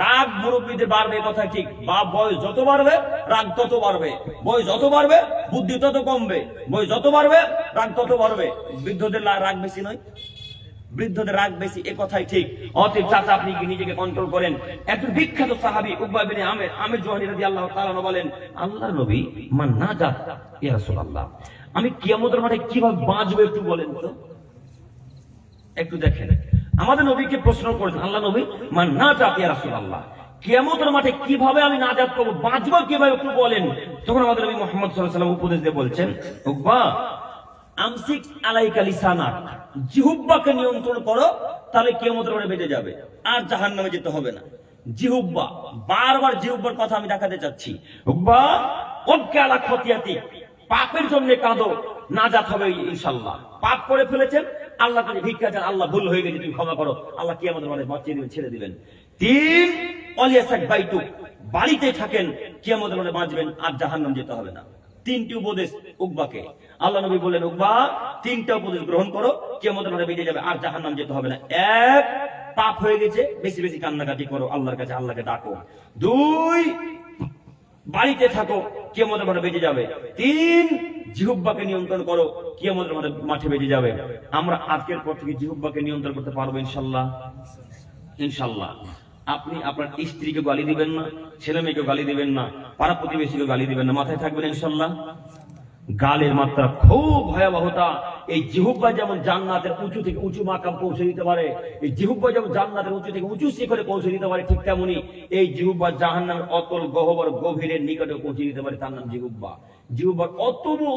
রাগ মুরব্বীদের বাড়বে, কথা ঠিক। বা বয়স যত বাড়বে রাগ তত বাড়বে, বয়স যত বাড়বে বুদ্ধি তত কমবে, বয়স যত বাড়বে রাগ তত বাড়বে। বৃদ্ধদের রাগ বেশি নয়, বৃদ্ধদের রাগ বেশি, এ কথাই ঠিক। অতএব চাচা, আপনি কি নিজেকে কন্ট্রোল করেন? একজন বিখ্যাত সাহাবী উকবা বিন আমির জুহনি রাদিয়াল্লাহু তাআলা বলেন, আল্লাহর নবী, মান নাজাত ইয়া রাসূলুল্লাহ, আমি কিয়ামতের মাঠে কিভাবে বাঁচবো একটু বলেন তো। একটু দেখেন, আমাদের নবীকে প্রশ্ন করেছেন আল্লাহ নবী, মান নাজাত ইয়া রাসূলুল্লাহ, কিয়ামতের মাঠে কিভাবে আমি নাজাত পাবো, বাঁচবো কিভাবে একটু বলেন। তখন আমাদের নবী মুহাম্মদ সাল্লাল্লাহু আলাইহি ওয়াসাল্লাম উপদেশ দিয়ে বলছেন, উকবা আমসিক আলাইকা লিসানাক, জিহ্বাকে নিয়ন্ত্রণ করো, তাহলে কিয়ামতের মাঠে বেঁচে যাবে, আর জাহান্নামে যেতে হবে না। জিহ্বা, বারবার জিহ্বার কথা আমি দেখাতে চাচ্ছি। উকবা ওয়াবকা আলা খতিয়াতি, পাপের জন্য কাঁদো, নাজাত হবে ইনশাআল্লাহ। পাপ করে ফেলেছেন, আল্লাহ কাছে ভিক্ষা চান, আল্লাহ ভুল হয়ে গেছে তুমি ক্ষমা করো, আল্লাহ কিয়ামতের মাঠে বাঁচিয়ে দিবেন, ছেড়ে দিবেন। 3 ওয়ালিয়াসাক বাইতু, বাড়িতে থাকেন, কিয়ামতের মাঠে বাঁচবেন, আর জাহান্নাম যেতে হবে না। 3টি উপদেশ উকবাকে আল্লাহ নবী বললেন, উকবা 3টা উপদেশ গ্রহণ করো, কিয়ামতের মাঠে বেঁচে যাবে, আর জাহান্নাম যেতে হবে না। 1, পাপ হয়ে গেছে, বেশি বেশি কান্নাকাটি করো, আল্লাহর কাছে আল্লাহকে ডাকো। 2, বাড়িতে থাকো, কিয়ামতের মাঠে বেঁচে যাবে। 3, জিহ্বাকে নিয়ন্ত্রণ করো, কিয়ামতের মাঠে বেঁচে যাবে। আমরা আজকের পর থেকে জিহ্বাকে নিয়ন্ত্রণ করতে পারবো ইনশাআল্লাহ। ইনশাআল্লাহ আপনি আপনার স্ত্রীকে গালি দিবেন না, ছেলে মেয়েকে গালি দিবেন না, পাড়া প্রতিবেশীকে গালি দিবেন না, মাথায় থাকবেন ইনশাআল্লাহ। গালের মাত্রা খুব ভয়াবহতা। এই জিহ্বা যেমন জান্নাতের উঁচু থেকে উঁচু মাকাম পৌঁছে দিতে পারে, এই জিহ্বা যেমন জান্নাতের উঁচু থেকে উঁচু শিখরে পৌঁছে দিতে পারে, ঠিক তেমনি এই জিহ্বা জাহান্নামের অতল গহ্বর গভীরের নিকটে পৌঁছে দিতে পারে, তার নাম জিহ্বা। জিহ্বার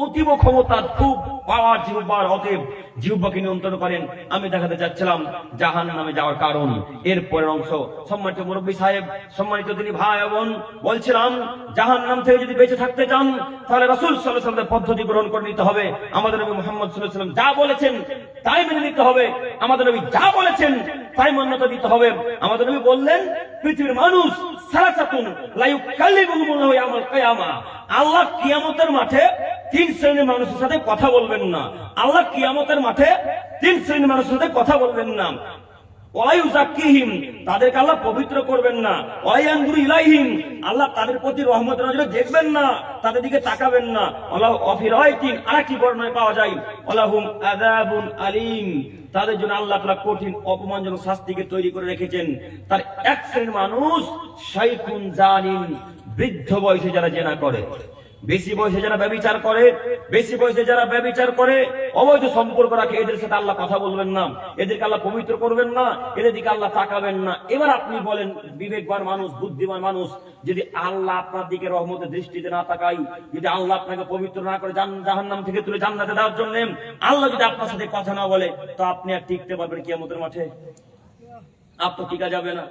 অতীব ক্ষমতা, খুব পাওয়ার জিহ্বার, অতএব জিহ্বাকে নিয়ন্ত্রণ করেন। আমি দেখাতে চাচ্ছিলাম জাহান্নামে যাওয়ার কারণ, এর পরের অংশ। সম্মানিত মুরব্বী সাহেব, সম্মানিত তিনি ভাই বোন, বলছিলাম জাহান্নাম থেকে যদি বেঁচে থাকতে চান, তাহলে রাসূল সাল্লাল্লাহু আলাইহি ওয়াসাল্লামের পদ্ধতি গ্রহণ করে নিতে হবে। আমাদের নবী মুহাম্মদ সাল্লাল্লাহু আলাইহি ওয়াসাল্লাম যা বলেছেন তাই মেনে নিতে হবে। আমাদের নবী যা বলেছেন তাই মান্যতা দিতে হবে। আমাদের নবী বললেন, পৃথিবীর মানুষ সালাসাতুন লা ইউকাল্লিমুহুমুল্লাহু ইয়াওমাল কিয়ামা, আল্লাহ কিয়ামতের মাঠে 3 শ্রেণীর মানুষের সাথে কথা বলবেন না। আল্লাহ কিয়ামতের মাঠে 3 শ্রেণীর মানুষের সাথে কথা বলবেন না। ওয়া ইউযাক্কিহিম, তাদেরকে আল্লাহ পবিত্র করবেন না। ওয়া ইয়ানজুরু ইলাইহিম, আল্লাহ তাদের প্রতি রহমতের নজরে দেখবেন না, তাদের দিকে তাকাবেন না। আল্লাহ অফিরাইতিন, আরেকটি বর্ণনায় পাওয়া যায়, ওয়ালাহুম আযাবুন আলীম, তাদের জন্য আল্লাহ তাআলা কঠিন অপমানজনক শাস্তিকে তৈরি করে রেখেছেন। তার এক শ্রেণীর মানুষ শাইখুন জানিন, বৃদ্ধ বয়সে যারা জেনা করে, বেশি বয়সে যারা ব্যভিচার করে, বেশি বয়সে যারা ব্যভিচার করে, অবৈধ সম্পর্ক রাখে, এদের সাথে আল্লাহ কথা বলবেন না, এদেরকে আল্লাহ পবিত্র করবেন না, এদের দিকে আল্লাহ তাকাবেন না। এবার আপনি বলেন, বিবেকবান মানুষ, বুদ্ধিমান মানুষ, যদি আল্লাহ আপনার দিকে রহমতের দৃষ্টিতে না তাকাই, যদি আল্লাহ আপনাকে পবিত্র না করে জাহান্নাম থেকে তুলে জান্নাতে দেওয়ার জন্য আল্লাহ যদি আপনার সাথে কথা না বলে, তো আপনি আর টিকতে পারবেন কিয়ামতের মাঠে? আপনার টিকা যাবে না।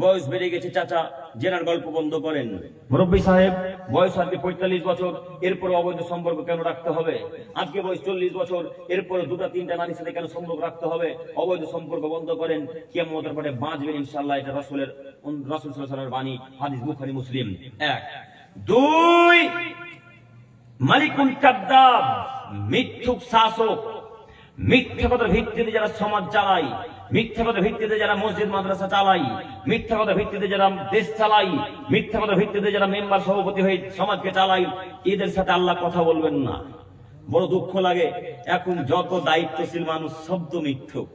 বয়স বেড়ে গেছে, চাচা জেনার গল্প বন্ধ করেন। মুরব্বী সাহেব, বয়স আজকে 45 বছর, এরপরে অবৈধ সম্পর্ক কেন রাখতে হবে? আজকে বয়স 40 বছর, এরপরে 2-3টা নারীর সাথে কেন সম্পর্ক রাখতে হবে? অবৈধ সম্পর্ক বন্ধ করেন, কিয়ামতের মাঠে বাঁচবেন ইনশাআল্লাহ। এটা রাসূল সাল্লাল্লাহু আলাইহি ওয়াসাল্লামের বাণী, হাদিস বুখারী মুসলিম। 1, 2, মালিকুন কাদ্দাব, মিথ্যুক শাসক, মিথ্যা কথার ভিত্তিতে যারা সমাজ চালায়, মিথ্যা কথার ভিত্তিতে যারা মসজিদ মাদ্রাসা চালাই, মিথ্যা কথার ভিত্তিতে যারা দেশ চালাই, মিথ্যা কথার ভিত্তিতে যারা মেম্বার সভাপতি হয়ে সমাজকে চালাই, এদের সাথে আল্লাহ কথা বলবেন না। বড় দুঃখ লাগে, এখন যত দায়িত্বশীল মানুষ সব তো মিথ্যুক।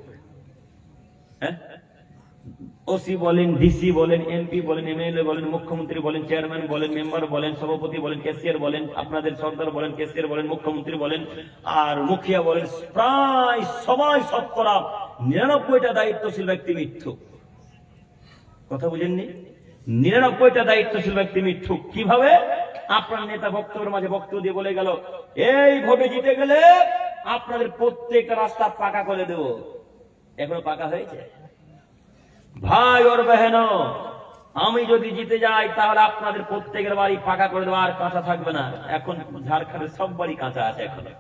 ওসি বলেন, ডিসি বলেন, এমপি বলেন, এমএলএ বলেন, মুখ্যমন্ত্রী বলেন, চেয়ারম্যান বলেন, মেম্বার বলেন, সভাপতি বলেন, ক্যাশিয়ার বলেন, আপনাদের সরকার বলেন, ক্যাশিয়ার বলেন, মুখ্যমন্ত্রী বলেন, আর মুখিয়া বলেন, প্রায় সবাই শতকরা 99টা দায়িত্বশীল ব্যক্তি মিথ্যুক। কথা বুঝেননি? 99টা দায়িত্বশীল ব্যক্তি মিথ্যুক। কিভাবে? আপনার নেতা বক্তব্যের মাঝে বক্তব্য দিয়ে বলে গেল, এই ভোটে জিতে গেলে আপনাদের প্রত্যেকটা রাস্তা পাকা করে দেব। এখনো পাকা হয়েছে? ভাই ওর বেহেন, আমি যদি জিতে যাই তাহলে আপনাদের প্রত্যেকের বাড়ি পাকা করে দেবো, আর কাঁচা থাকবে না। এখন ঝাড়খণ্ডের সব বাড়ি কাঁচা আছে এখনো।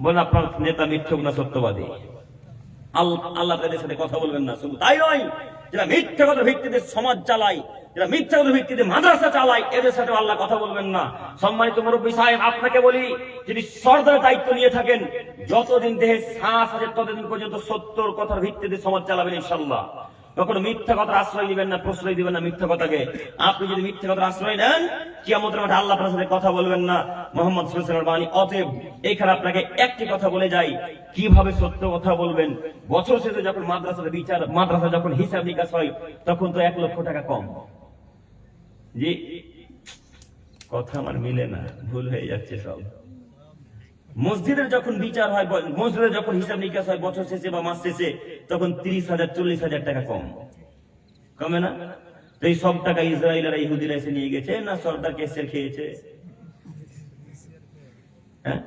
বলেন আপনার নেতা মিথ্যুক না সত্যবাদী? আল্লাহ তাদের সাথে কথা বলবেন না। শুধু তাই নয়, যারা মিথ্যা কথার ভিত্তিতে সমাজ চালায়, যারা মিথ্যা কথার ভিত্তিতে মাদ্রাসা চালায়, এদের সাথে আল্লাহ কথা বলবেন না। সম্মানিত মুরব্বী সাহেব, আপনাকে বলি, যদি সরকারের দায়িত্ব নিয়ে থাকেন, যতদিন দেহে শ্বাস আছে ততদিন পর্যন্ত সত্যর কথার ভিত্তিতে সমাজ চালাবেন ইনশাআল্লাহ। তখন মিথ্যা কথার আশ্রয় দিবেন না, প্রশ্রয় দিবেন না মিথ্যা কথাকে। আপনি যদি মিথ্যা কথার আশ্রয় নেন, কিয়ামতের মাঠে আল্লাহ আপনার সাথে কথা বলবেন না। মুহাম্মদ সাল্লাল্লাহু আলাইহি ওয়াসাল্লামের বাণী। অতএব এখানে আপনাকে একটি কথা বলে যাই, কিভাবে সত্য কথা বলবেন। বছর শেষে যখন মাদ্রাসা যখন হিসাব নিকাশ হয়, তখন তো 1 লক্ষ টাকা কম। জি, কথা আমার মিলে না, ভুল হয়ে যাচ্ছে সব। মসজিদের যখন বিচার হয়, মসজিদের যখন হিসাব নিকাশ হয় বছর শেষে বা মাস শেষে, তখন 30,000 40,000 টাকা কমে না? তো এই সব টাকা ইসরায়েলের ইহুদিরা এসে নিয়ে গেছে না সরকার কেসের খেয়েছে? হ্যাঁ,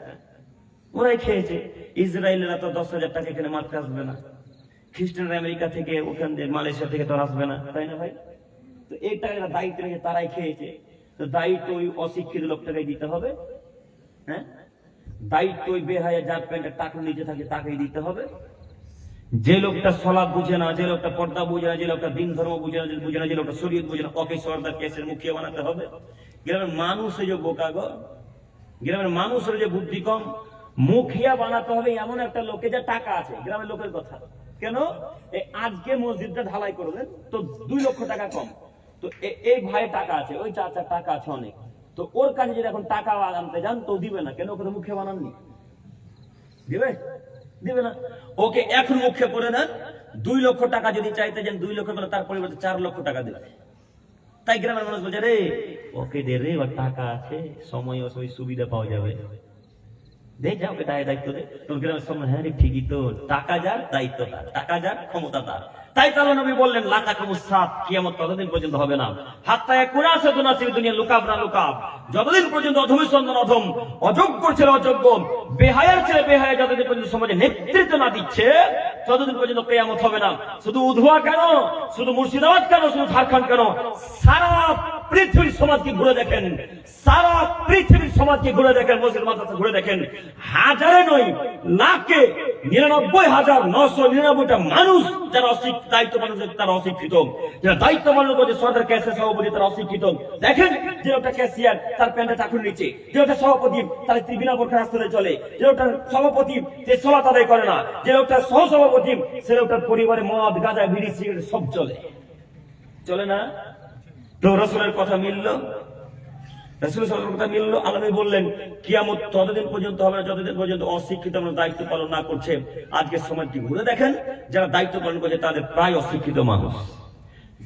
ওরাই খেয়েছে। ইসরায়েলেরা তো 10,000 টাকা এখানে মারতে আসবে না, খ্রিস্টান আমেরিকা থেকে, ওখান থেকে মালয়েশিয়া থেকে তো আসবে না, তাই না ভাই? তো এই টাকা দায়িত্ব রেখে তারাই খেয়েছে। তো দায়িত্ব ওই অশিক্ষিত লোকটাকেই দিতে হবে। হ্যাঁ, দায়িত্ব ওই বেহায়া যার প্যান্টের টাকা নিচে থাকে তাকেই দিতে হবে। যে লোকটা সলাপ বুঝে না, যে লোকটা পর্দা বুঝে না, যে লোকটা দিন ধর্ম বুঝে না, যে লোকটা শরীয়ত বুঝে না, ওকে সরদার কেসের মুখিয়ে বানাতে হবে। গ্রামের মানুষ যে বোকা গো, গ্রামের মানুষের যে বুদ্ধি কম, মুখিয়া বানাতে হবে এমন একটা লোকে যা টাকা আছে। গ্রামের লোকের কথা কেন, আজকে মসজিদটা ঢালাই করবেন তো 2 লক্ষ টাকা কম, তো এই ভাই টাকা আছে, ওই চাচার টাকা আছে অনেক, তো ওর কাছে যদি এখন টাকা আনতে যান তো দিবে না। কেন? ওকে তো মুখে বানাননি, দিবে না। ওকে এখন মুখে করে দেন, 2 লক্ষ টাকা যদি চাইতে যান 2 লক্ষ করে, তার পরিবর্তে 4 লক্ষ টাকা দেবে। তাই গ্রামের মানুষ বলছে, রে ওকে দে রে, ওর টাকা আছে, সময় অসময় সুবিধা পাওয়া যাবে, দে যা, ওকে দায়িত্ব দে। তোর গ্রামের সামনে, হ্যাঁ রে ঠিকই তো, টাকা যার দায়িত্ব তার, টাকা যার ক্ষমতা তার। তাই তো আল্লাহ নবী বললেন, লা তাকুমুস সাত, কিয়ামত ততদিন পর্যন্ত হবে না, হাত্তা ইয়াকুনাসু দুনাসি দুনিয়া লুকাব না লুকাব, যতদিন পর্যন্ত অধমের সন্তান অধম, অযোগ্য ছেলে অযোগ্য, বেহায়ার ছেলে বেহায়া যতদিন পর্যন্ত সমাজে নেতৃত্ব না দিচ্ছে, ততদিন পর্যন্ত কিয়ামত হবে না। শুধু উধুয়া কেন, শুধু মুর্শিদাবাদ কেন, শুধু ঝাড়খণ্ড কেন, সারা পৃথিবীর সমাজকে ঘুরে দেখেন, সারা পৃথিবীর সমাজকে ঘুরে দেখেন, মসজিদ মাদ্রাসা ঘুরে দেখেন, হাজারে নয় লাখে 99,999টা মানুষ যারা দায়িত্ব মানুষ, তারা অশিক্ষিত। যারা দায়িত্ব মানুষ করছে, সরকার ক্যাশিয়ার সভাপতি, তারা অশিক্ষিত। দেখেন, যে লোকটা ক্যাশিয়ার তার প্যান্টে চাকুরি নিচ্ছে, যে লোকটা সভাপতি তার স্ত্রী বিনা বোরখা রাস্তায় চলে, যে লোকটা সভাপতি যে সলাত আদায় করে না, যে লোকটা সহসভাপতি সে লোকটার পরিবারে মদ গাঁজা বিড়ি সিগারেট সব চলে না? তো রাসূলের কথা মিলল, রাসূলের কথা মিলল। আল্লাহ বললেন কিয়ামত ততদিন পর্যন্ত হবে না যতদিন পর্যন্ত অশিক্ষিত মানুষ দায়িত্ব পালন না করছে। আজকের সমাজটি ঘুরে দেখেন, যারা দায়িত্ব পালন করছে তাদের প্রায় অশিক্ষিত মানুষ।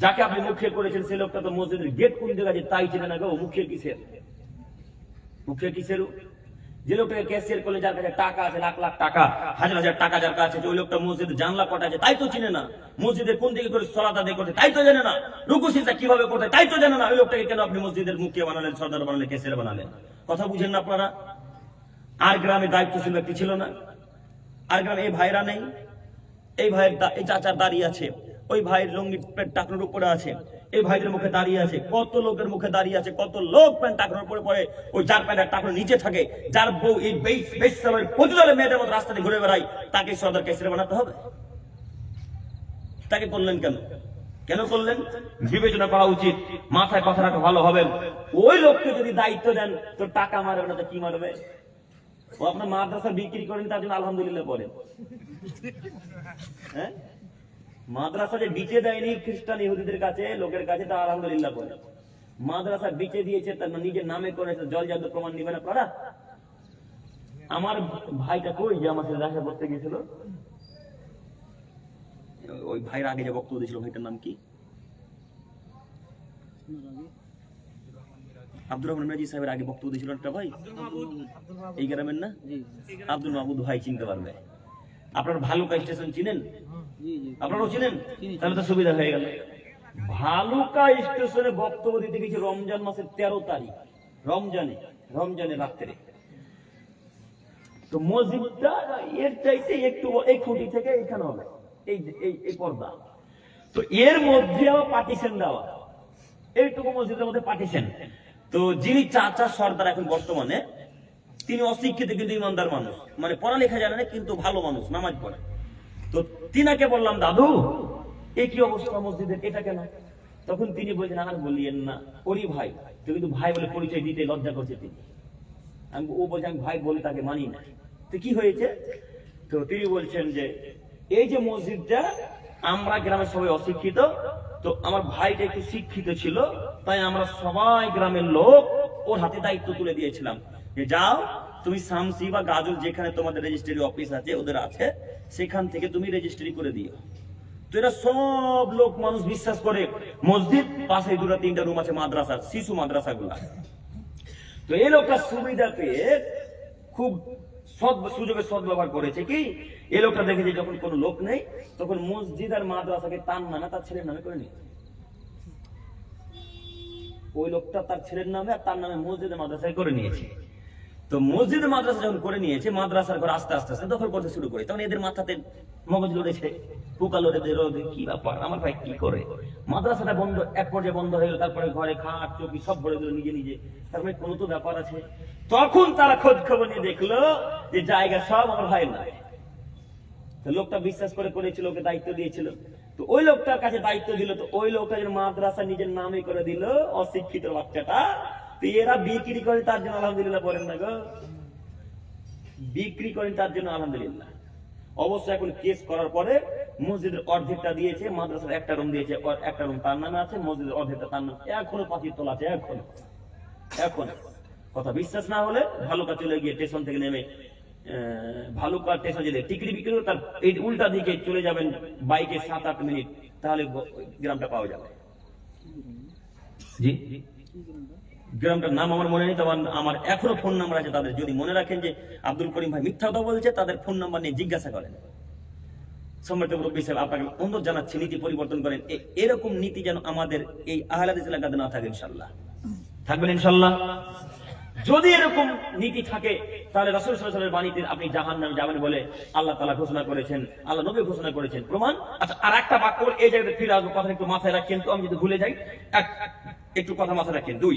যাকে আপনি মুখে করেছেন সেই লোকটা তো মসজিদের গেট কোন জায়গায় আছে তাই চেনে না গো। মুখে কিসের, মুখে কিসের? যে লোকটাকে ক্যাশিয়ার করলে, যার কাছে টাকা আছে, লাখ লাখ টাকা, হাজার হাজার টাকা যার কাছে, ওই লোকটা মসজিদের জানলা কটা আছে তাই তো চিনে না, মসজিদের কোন দিকে করে সালাত আদায় করতে তাই তো জানে না, রুকু সিজদা কিভাবে করতে তাই তো জানে না। ওই লোকটাকে কেন আপনি মসজিদের মুখিয়া বানালেন, সর্দার বানালেন, ক্যাশিয়ার বানালেন? কথা বুঝেন না আপনারা? আর গ্রামে দায়িত্বশীল ব্যক্তি ছিল না? আর গ্রামে এই ভাইরা নেই? এই ভাইয়ের এই চাচার দাঁড়িয়ে আছে, ওই ভাইয়ের লঙ্গি প্যান্ট টাকনোর উপরে আছে, এই ভাইদের মুখে দাঁড়িয়ে আছে, কত লোকের মুখে দাঁড়িয়ে আছে, কত লোক প্যান্ট টাকনোর উপরে পড়ে, ওই যার প্যান্টের টাকনো নিচে থাকে, যার বউ এই বেশ্যালয়ের প্রতিদলে মেয়েদের মতো রাস্তাতে ঘুরে বেড়ায়, তাকে সর্দার ক্যাশিয়ার বানাতে হবে? তাকে করলেন কেন? কেন করলেন? বিবেচনা করা উচিত, মাথায় কথা রাখা ভালো হবে। ওই লোককে যদি দায়িত্ব দেন তো টাকা মারবে না তো কি মারবে? ও আপনার মাদ্রাসা বিক্রি করেন, তার জন্য আলহামদুলিল্লাহ বলেন। হ্যাঁ, মাদ্রাসা যে বিচে দেয়নি খ্রিস্টান ইহুদিদের কাছে, লোকের কাছে, তা আলহামদুলিল্লাহ বলে। মাদ্রাসা বিচে দিয়েছে, তার নিজের নামে করেছে, জল জাদু প্রমাণ নিবেন আপনারা? আমার ভাইটা কই যে আমার সাথে দেখা করতে গেছিল, ওই ভাইয়ের আগে যে বক্তব্য দিয়েছিল, ভাইটার নাম কি? আব্দুর রহমান মিরাজি সাহেবের আগে বক্তব্য দিয়েছিল একটা ভাই, এই গ্রামের না? আব্দুল মাহমুদ ভাই চিনতে পারবে। আপনার ভালুকা স্টেশন চিনেন? আপনারাও চিনেন? তাহলে তো সুবিধা হয়ে গেল। ভালুকা স্টেশনে বক্তব্য দিতে গেছে রমজান মাসের 13 তারিখ, রমজানের রাত্রে। তো মসজিদটা এর চাইতে একটু এই খুঁটি থেকে এইখানে হবে, এই পর্দা। তো এর মধ্যে আবার পার্টিশন দেওয়া, এইটুকু মসজিদের মধ্যে পার্টিশন। তো যিনি চাচা সর্দার এখন বর্তমানে, তিনি অশিক্ষিত কিন্তু ইমানদার মানুষ, মানে পড়ালেখা জানে না কিন্তু ভালো মানুষ, নামাজ পড়ে। তো তিনাকে বললাম, দাদু এই কি অবস্থা মসজিদের, এটা কেন? তখন তিনি বলছেন, আর বলিয়েন না, ওরই ভাই তো, কিন্তু ভাই বলে পরিচয় দিতে লজ্জা করছে তিনি। ও বলছে আমি ভাই বলে তাকে মানি না। তো কি হয়েছে? তো তিনি বলছেন যে এই যে মসজিদটা, আমরা গ্রামের সবাই অশিক্ষিত, তো আমার ভাইটা একটু শিক্ষিত ছিল, তাই আমরা সবাই গ্রামের লোক ওর হাতে দায়িত্ব তুলে দিয়েছিলাম যে যাও তুমি শামসি বা গাজল যেখানে তোমাদের রেজিস্ট্রি অফিস আছে, ওদের আছে, সেখান থেকে তুমি রেজিস্ট্রি করে দিও। তো এরা সব লোক মানুষ বিশ্বাস করে। মসজিদ পাশে 2-3টা রুম আছে মাদ্রাসা, শিশু মাদ্রাসা গুলা। তো এই লোকটা সুবিধা পেয়ে খুব সুযোগে সদ্ব্যবহার করেছে কি, এই লোকটা দেখেছে যখন কোনো লোক নেই তখন মসজিদ আর মাদ্রাসাকে তার নামে তার ছেলের নামে করে নিয়েছে। ওই লোকটা তার ছেলের নামে আর তার নামে মসজিদে মাদ্রাসায় করে নিয়েছে। তো মসজিদে মাদ্রাসা যখন করে নিয়েছে, মাদ্রাসার ঘর আস্তে আস্তে আস্তে দখল করতে শুরু করে, তখন এদের মাথাতে মগজ লড়েছে, পোকা লড়েছে, কি ব্যাপার আমার ভাই কি করে, মাদ্রাসাটা বন্ধ, এক পর্যায়ে বন্ধ হয়ে গেল, তারপরে ঘরে খাট চৌকি সব ভরে দিল নিজে নিজে, তার মানে কোনো তো ব্যাপার আছে। তখন তারা খোঁজ খবর নিয়ে দেখলো যে জায়গা সব আমার ভাইয়ের নাই। তো লোকটা বিশ্বাস করে করেছিল, ওকে দায়িত্ব দিয়েছিল, তো ওই লোকটার কাছে দায়িত্ব দিল, তো ওই লোকটা মাদ্রাসা নিজের নামে করে দিল, অশিক্ষিত বাচ্চাটা। তো এরা বিক্রি করে তার জন্য আলহামদুলিল্লাহ বলেন না গো, বিক্রি করেন তার জন্য আলহামদুলিল্লাহ। অবশ্য এখন কেস করার পরে মসজিদের অর্ধেকটা দিয়েছে, মাদ্রাসার একটা রুম দিয়েছে, একটা রুম তার নামে আছে, মসজিদের অর্ধেকটা তার নামে, এখনো পাঁচির তলা আছে, এখনো কথা বিশ্বাস না হলে ভালুকা চলে গিয়ে স্টেশন থেকে নেমে ভালুকা স্টেশন যেতে টিকিট বিক্রি করে তার এই উল্টা দিকে চলে যাবেন বাইকে 7-8 মিনিট, তাহলে গ্রামটা পাওয়া যাবে। জি, গ্রামটার নাম আমার মনে নেই, তবে আমার এখনো ফোন নাম্বার আছে তাদের, যদি মনে রাখেন যে আব্দুল করিম ভাই মিথ্যা কথা বলছে, তাদের ফোন নাম্বার নিয়ে জিজ্ঞাসা করেন। সম্মানিত মুরব্বী সাহেব, আপনাকে অনুরোধ জানাচ্ছি নীতি পরিবর্তন করেন, এরকম নীতি যেন আমাদের এই আহলে হাদিস এলাকাতে না থাকে, ইনশাআল্লাহ থাকবেন ইনশাআল্লাহ। যদি এরকম নীতি থাকে তাহলে রাসূল সাল্লাল্লাহু আলাইহি ওয়াসাল্লামের বাণীতে আপনি জাহান্নামে যাবেন বলে আল্লাহ তাআলা ঘোষণা করেছেন, আল্লাহ নবী ঘোষণা করেছেন, প্রমাণ। আচ্ছা, আর একটা বাক্য এই জায়গায় ফিরে আসবো, কথা একটু মাথায় রাখেন তো, আমি যদি ভুলে যাই একটু কথা মাথায় রাখেন। 2,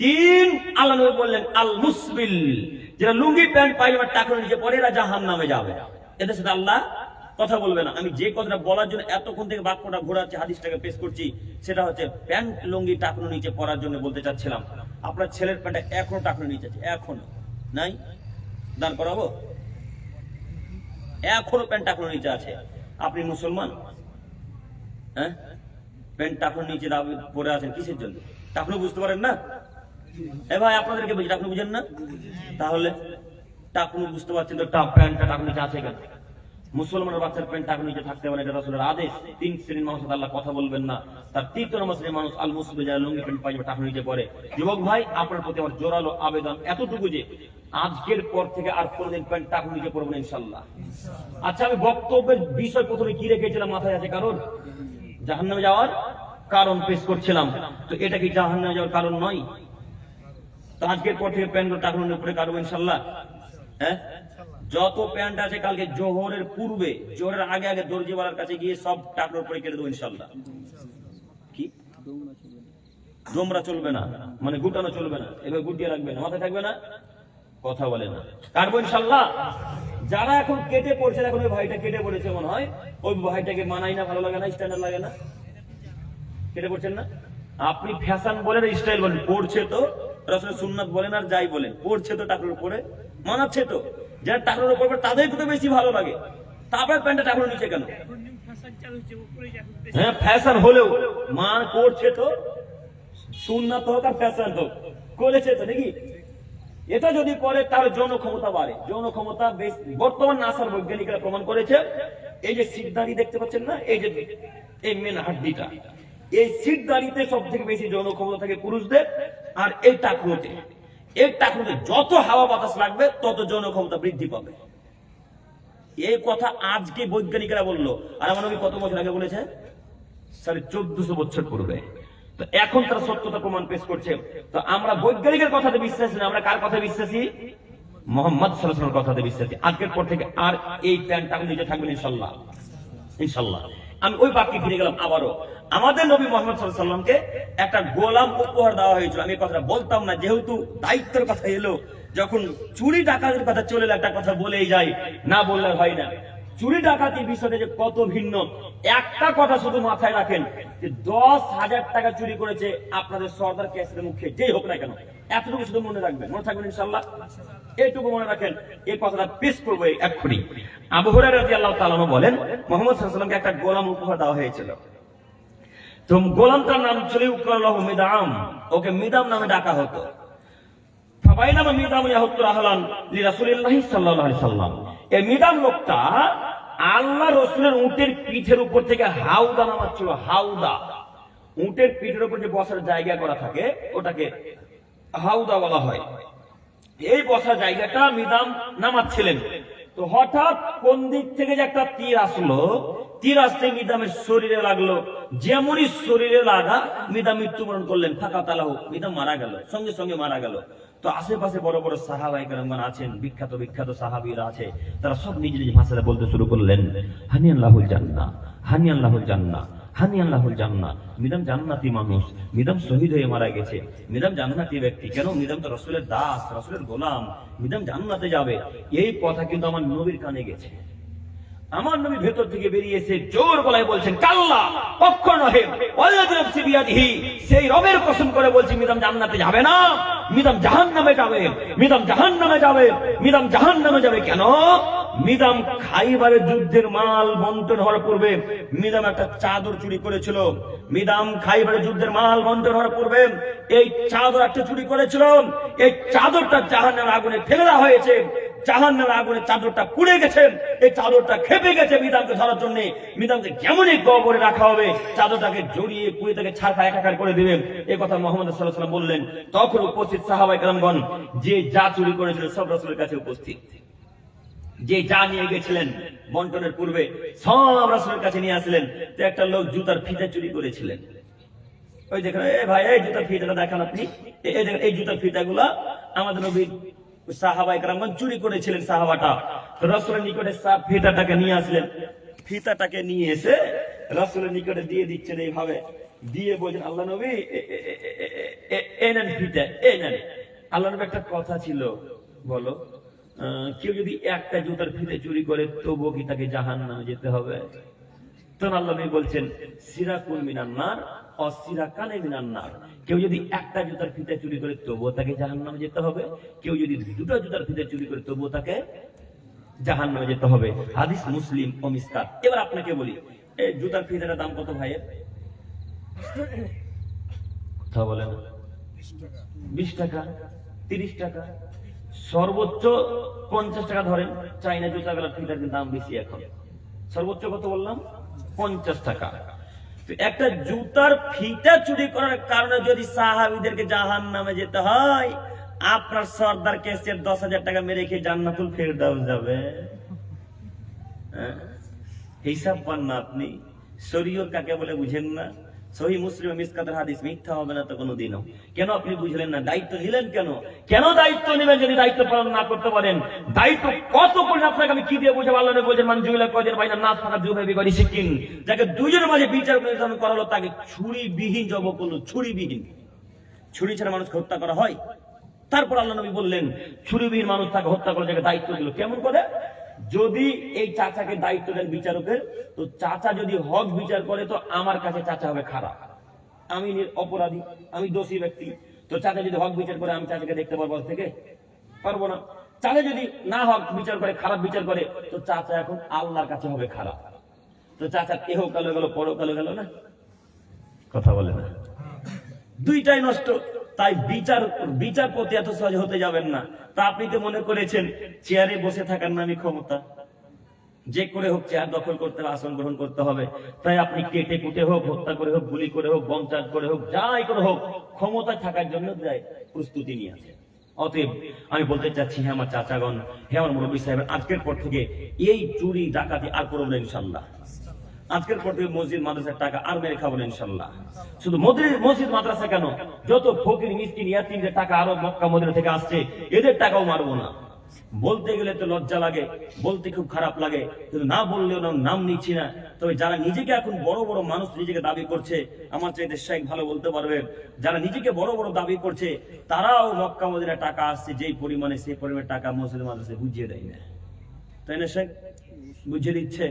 3 আল্লাহ নবী বললেন আল মুসবিল, যারা লুঙ্গি প্যান্ট পায়জামা টাকনো নিচে পরে এরা জাহান্নামে যাবে, এদের সাথে আল্লাহ কথা বলবে না। আমি যে কথাটা বলার জন্য এতক্ষণ থেকে বাক্যটা ঘোরাচ্ছি, হাদিসটাকে পেশ করছি, সেটা হচ্ছে প্যান্ট লুঙ্গি টাকনো নিচে পরার জন্য বলতে চাচ্ছিলাম। আপনার ছেলের প্যান্টটা এখনো টাকনো নিচে আছে, এখনো নাই, দান করাবো, এখনো প্যান্ট টাকনো নিচে আছে। আপনি মুসলমান, হ্যাঁ, প্যান্ট টাকনো নিচে পরে আছেন কিসের জন্য? টাকনো বুঝতে পারেন না? এ ভাই আপনাদেরকে বলছি, টাকনো বুঝেন না? তাহলে টাকনো বুঝতে পারছেন তো, প্যান্টটা টাকনো নিচে আছে কেন? মুসলমানের বাচ্চার প্যান্ট টাকনো নিচে থাকতে হবে না, এটা রাসূলের আদেশ। 3 শ্রেণীর মানুষের সাথে আল্লাহ কথা বলবেন না, তার 3 নম্বর শ্রেণীর মানুষ আল মুসলিম, যারা লুঙ্গি প্যান্ট পায়জামা টাকনো নিচে পরে। যুবক ভাই, আপনার প্রতি আমার জোরালো আবেদন এতটুকু যে আজকের পর থেকে আর কোনোদিন প্যান্ট টাকনো নিচে পরবেন ইনশাআল্লাহ। আচ্ছা, আমি বক্তব্যের বিষয় প্রথমে কি রেখেছিলাম মাথায় আছে কারণ? জাহান্নামে যাওয়ার কারণ পেশ করছিলাম, তো এটা কি জাহান্নামে যাওয়ার কারণ নয়? তো আজকের পর থেকে প্যান্ট টাকনো নিচে পরে কাটবো ইনশাআল্লাহ। হ্যাঁ, যত প্যান্ট আছে কালকে জোহরের পূর্বে, জোহরের আগে আগে দর্জিওয়ালার কাছে গিয়ে সব টাকনোর পরে কেটে দেবো ইনশাআল্লাহ। কি দোমরা চলবে না, মানে গুটানো চলবে না, এবার গুটিয়ে রাখবে না, মাথায় থাকবে না, কথা বলে না, কাটবো ইনশাআল্লাহ। যারা এখন কেটে পড়ছে, এখন ওই ভাইটা কেটে পড়েছে মনে হয়, ওই ভাইটাকে মানাই না, ভালো লাগে না, স্ট্যান্ডার্ড লাগে না, কেটে পড়ছেন না। আপনি ফ্যাশন বলেন, স্টাইল বলেন, পড়ছে তো রাসূলের সুন্নাত বলেন আর যাই বলেন, পড়ছে তো টাকনোর উপরে, মানাচ্ছে তো, যারা টাকনোর উপর তাদেরকে তো বেশি ভালো লাগে, তারপরে প্যান্টটা টাকনোর নিচে কেন? হ্যাঁ, ফ্যাশন হলেও মান করছে তো, সুন্নাত হোক আর ফ্যাশন হোক, করেছে তো নাকি? এটা যদি করে তাহলে যৌন ক্ষমতা বাড়ে, যৌন ক্ষমতা বেশ। বর্তমান নাসার বৈজ্ঞানিকরা প্রমাণ করেছে, এই যে সিটদাড়ি দেখতে পাচ্ছেন না, এই যে এই মেন হাড্ডিটা, এই সিটদাড়িতে সব থেকে বেশি যৌন ক্ষমতা থাকে পুরুষদের, আর এই টাকনোতে, এই টাকনোতে যত হাওয়া বাতাস লাগবে তত যৌন ক্ষমতা বৃদ্ধি পাবে। এই কথা আজকে বৈজ্ঞানিকরা বললো, আর আমার নবী কত বছর আগে বলেছে? 1450 বছর পূর্বে। তো এখন তারা সত্যতা প্রমাণ পেশ করছে। তো আমরা বৈজ্ঞানিকের কথাতে বিশ্বাসী না, আমরা কার কথা বিশ্বাসী? মুহাম্মদ সাল্লাল্লাহু আলাইহি ওয়াসাল্লামের কথাতে বিশ্বাসী। আজকের পর থেকে আর এই প্যান্ট টাকনো নিচে থাকবেন ইনশাআল্লাহ, ইনশাআল্লাহ। আমি ওই বাক্যে ফিরে গেলাম আবারও। আমাদের নবী মুহাম্মদ সাল্লাল্লাহু আলাইহি ওয়াসাল্লামকে একটা গোলাম উপহার দেওয়া হয়েছিল। আমি কথাটা বলতাম না, যেহেতু দায়িত্বের কথা এলো, যখন চুরি ডাকাতির কথা চলে এলো, একটা কথা বলেই যাই, না বললে হয় না। চুরি ডাকাতির বিষয়টা যে কত ভিন্ন, একটা কথা শুধু মাথায় রাখেন, যে 10,000 টাকা চুরি করেছে আপনাদের সর্দার ক্যাসের মুখে, যেই হোক না কেন, এতটুকু শুধু মনে রাখবেন, মনে থাকবেন ইনশাআল্লাহ। এইটুকু মনে রাখেন, এই কথাটা পেশ করবো এক্ষুনি। আবু হুরায়রা রাদিয়াল্লাহু তাআলা আনহু বলেন, মুহাম্মদ সাল্লাল্লাহু আলাইহি ওয়াসাল্লামকে একটা গোলাম উপহার দেওয়া হয়েছিল। তো গোলামটার নাম ছিল ইউকাল্লাহু মিদাম, ওকে মিদাম নামে ডাকা হতো। ফাবাইনামা মিদাম ইয়াহুতু রাহলান লিরাসূলিল্লাহি সাল্লাল্লাহু আলাইহি ওয়াসাল্লাম, এই মিদাম লোকটা আল্লাহ রাসূলের উটের পিঠের উপর থেকে হাউদা নামাচ্ছিল। হাউদা, উটের পিঠের উপর যে বসার জায়গা করা থাকে, ওটাকে হাউদা বলা হয়। এই বসার জায়গাটা মিদাম নামাচ্ছিলেন, তো হঠাৎ কোন দিক থেকে যে একটা তীর আসলো, তীর আসতে মিদামের শরীরে লাগলো, যেমনই শরীরে লাগা মিদাম মৃত্যুবরণ করলেন। ফাঁকা তালা হোক, মিদাম মারা গেল, সঙ্গে সঙ্গে মারা গেল। তো আশেপাশে বড় বড় সাহাবায়ে কেরামগণ আছেন, বিখ্যাত বিখ্যাত সাহাবীরা আছে, তারা সব নিজ নিজ ভাষাতে বলতে শুরু করলেন, হানি আল্লাহুল জান্নাহ, হানি আল্লাহুল জান্নাহ, হানি আল্লাহুল জান্নাহ। মিদাম জান্নাতি মানুষ, মিদাম শহীদ হয়ে মারা গেছে, মিদাম জান্নাতি ব্যক্তি। কেন? মিদাম তো রাসূলের দাস, রাসূলের গোলাম, মিদাম জান্নাতে যাবে। এই কথা কিন্তু আমার নবীর কানে গেছে। আমার নবী ভেতর থেকে বেরিয়ে এসে জোর গলায় বলছেন, কাল্লা, কখনো নহে, ওয়াল্লাযী নাফসি বিয়াদিহি, সেই রবের কসম করে বলছি মিদাম জান্নাতে যাবে না, মিদাম জাহান্নামে যাবে, মিদাম জাহান্নামে যাবে, মিদাম জাহান্নামে যাবে। কেন? মিদাম খাইবারের যুদ্ধের মাল বন্টন হওয়ার পূর্বে মিদাম একটা চাদর চুরি করেছিল। মিদাম খাইবারের যুদ্ধের মাল বন্টন হওয়ার পূর্বে এই চাদর একটা চুরি করেছিল। এই চাদরটা জাহান্নামের আগুনে ফেলে দেওয়া হয়েছে। জাহান্নামের আগুনে চাদরটা পুড়ে গেছে, এই চাদরটা খেপে গেছে মিদামকে ধরার জন্য। মিদামকে যেমনই কবরে রাখা হবে, চাদরটাকে জড়িয়ে পুড়ে তাকে ছাড়খা একাকার করে দিবেন। এই কথা মুহাম্মদ সাল্লাল্লাহু আলাইহি ওয়াসাল্লাম বললেন। তখন উপস্থিত সাহাবায়ে কেরামগণ যে যা চুরি করেছিল সব রাসূলের কাছে উপস্থিত। যে যা নিয়ে গেছিলেন বন্টনের পূর্বে সব রাসূলের কাছে নিয়ে আসলেন। তো একটা লোক জুতার ফিতা চুরি করেছিলেন। ওই দেখেন, এ ভাই, এই জুতার ফিতাটা দেখান আপনি, এই দেখেন এই জুতার ফিতাগুলা আমাদের নবী সাহাবায়ে কেরামগণ চুরি করেছিলেন। সাহাবাটা রাসূলের নিকটে ফিতাটাকে নিয়ে আসলেন। ফিতাটাকে নিয়ে এসে রাসূলের নিকটে দিয়ে দিচ্ছেন এইভাবে, দিয়ে বলছেন, আল্লাহ নবী এই নেন ফিতা, এই নেন। আল্লাহ নবী একটা কথা ছিল, বলো, কেউ যদি একটা জুতার ফিতে চুরি করে তবুও কি তাকে জাহান্নামে যেতে হবে? তখন আল্লাহ নবী বলছেন, সিরাকুল মিনান নার অসিরাকানে মিনান নার। কেউ যদি একটা জুতার ফিতে চুরি করে তবুও তাকে জাহান্নামে যেতে হবে, কেউ যদি দুটো জুতার ফিতে চুরি করে তবুও তাকে জাহান্নামে যেতে হবে। হাদিস মুসলিম ও মিসকাত। এবার আপনাকে বলি, এই জুতার ফিতের দাম কত ভাইয়ের? কথা বলেন। 20 টাকা, 30 টাকা, সর্বোচ্চ 50 টাকা ধরেন। চাইনা জুতাগুলোর ফিতার দাম বেশি এখন। সর্বোচ্চ কত বললাম? 50 টাকা। একটা জুতার ফিতা চুরি করার কারণে যদি সাহাবীদেরকে জাহান্নামে যেতে হয়, আপনার সর্দার কেসের 10,000 টাকা মেরে খেয়ে জান্নাতুল ফেরদাউস যাবে। হিসাব পান না আপনি? শরীয়ত কাকে বলে বুঝেন না? সহিহ মুসলিম মিসকাতের হাদিস মিথ্যা হবে না তো কোনোদিনও। কেন আপনি বুঝলেন না? দায়িত্ব নিলেন কেন? কেন দায়িত্ব নেবেন যদি দায়িত্ব পালন না করতে পারেন? দায়িত্ব কত করলে আপনাকে আমি কি দিয়ে বুঝাবো? আল্লাহ নবী বলেন, মান জুইলা কয়দিন বাইনা নাস ফাকা জুবে বিগরি সিকিন। যাকে দুইজনের মাঝে বিচার বিবেচনা করা হলো তাকে ছুরিবিহীন জব করলো। ছুরিবিহীন, ছুরি ছাড়া মানুষকে হত্যা করা হয়? তারপর আল্লাহ নবী বললেন, ছুরিবিহীন মানুষ তাকে হত্যা করে, যাকে দায়িত্ব দিল। কেমন করে? যদি এই চাচাকে দায়িত্ব দেন বিচারকের, তো চাচা যদি হক বিচার করে তো আমার কাছে চাচা হবে খারাপ, আমি অপরাধী, আমি দোষী ব্যক্তি। তো চাচা যদি হক বিচার করে আমি চাচাকে দেখতে পারবো থেকে? পারবো না। চাচা যদি না হক বিচার করে, খারাপ বিচার করে, তো চাচা এখন আল্লাহর কাছে হবে খারাপ। তো চাচা এহ কালো গেল, পরকালে গেল না? কথা বলে না? দুইটাই নষ্ট। তাই বিচারপতি এত সহজ হতে যাবেন না। তা আপনি তো মনে করেছেন চেয়ারে বসে থাকার নামই ক্ষমতা, যে করে হোক চেয়ার দখল করতে হবে, আসন গ্রহণ করতে হবে। তাই আপনি কেটে কুটে হোক, হত্যা করে হোক, গুলি করে হোক, বম চার্জ করে হোক, যাই করে হোক, ক্ষমতায় থাকার জন্য প্রস্তুতি নিয়ে আছে। অতএব আমি বলতে চাচ্ছি, হে আমার চাচাগণ, হে আমার মুরব্বী সাহেব, আজকের পর থেকে এই চুরি ডাকাতি আর করবো না ইনশাল্লাহ। আজকের পর থেকে মসজিদ মাদ্রাসার টাকা আর মেরে খাবো না ইনশাল্লাহ। শুধু মসজিদ মাদ্রাসা কেন, যত ফকির মিসকিন ইয়াতীমদের টাকা আরব মক্কা মদিনা থেকে আসছে, এদের টাকাও মারবো না। বলতে গেলে তো লজ্জা লাগে, বলতে খুব খারাপ লাগে, কিন্তু না বললেও নাম নিচ্ছি না। তবে যারা নিজেকে এখন বড় বড় মানুষ নিজেকে দাবি করছে, আমার চাইতে শেখ ভালো বলতে পারবে, যারা নিজেকে বড় বড় দাবি করছে, তারাও মক্কা মদিনা টাকা আসছে যেই পরিমাণে, সেই পরিমাণে টাকা মসজিদ মাদ্রাসায় বুঝিয়ে দেয় না। তাই না শেখ? বুঝিয়ে দিচ্ছে।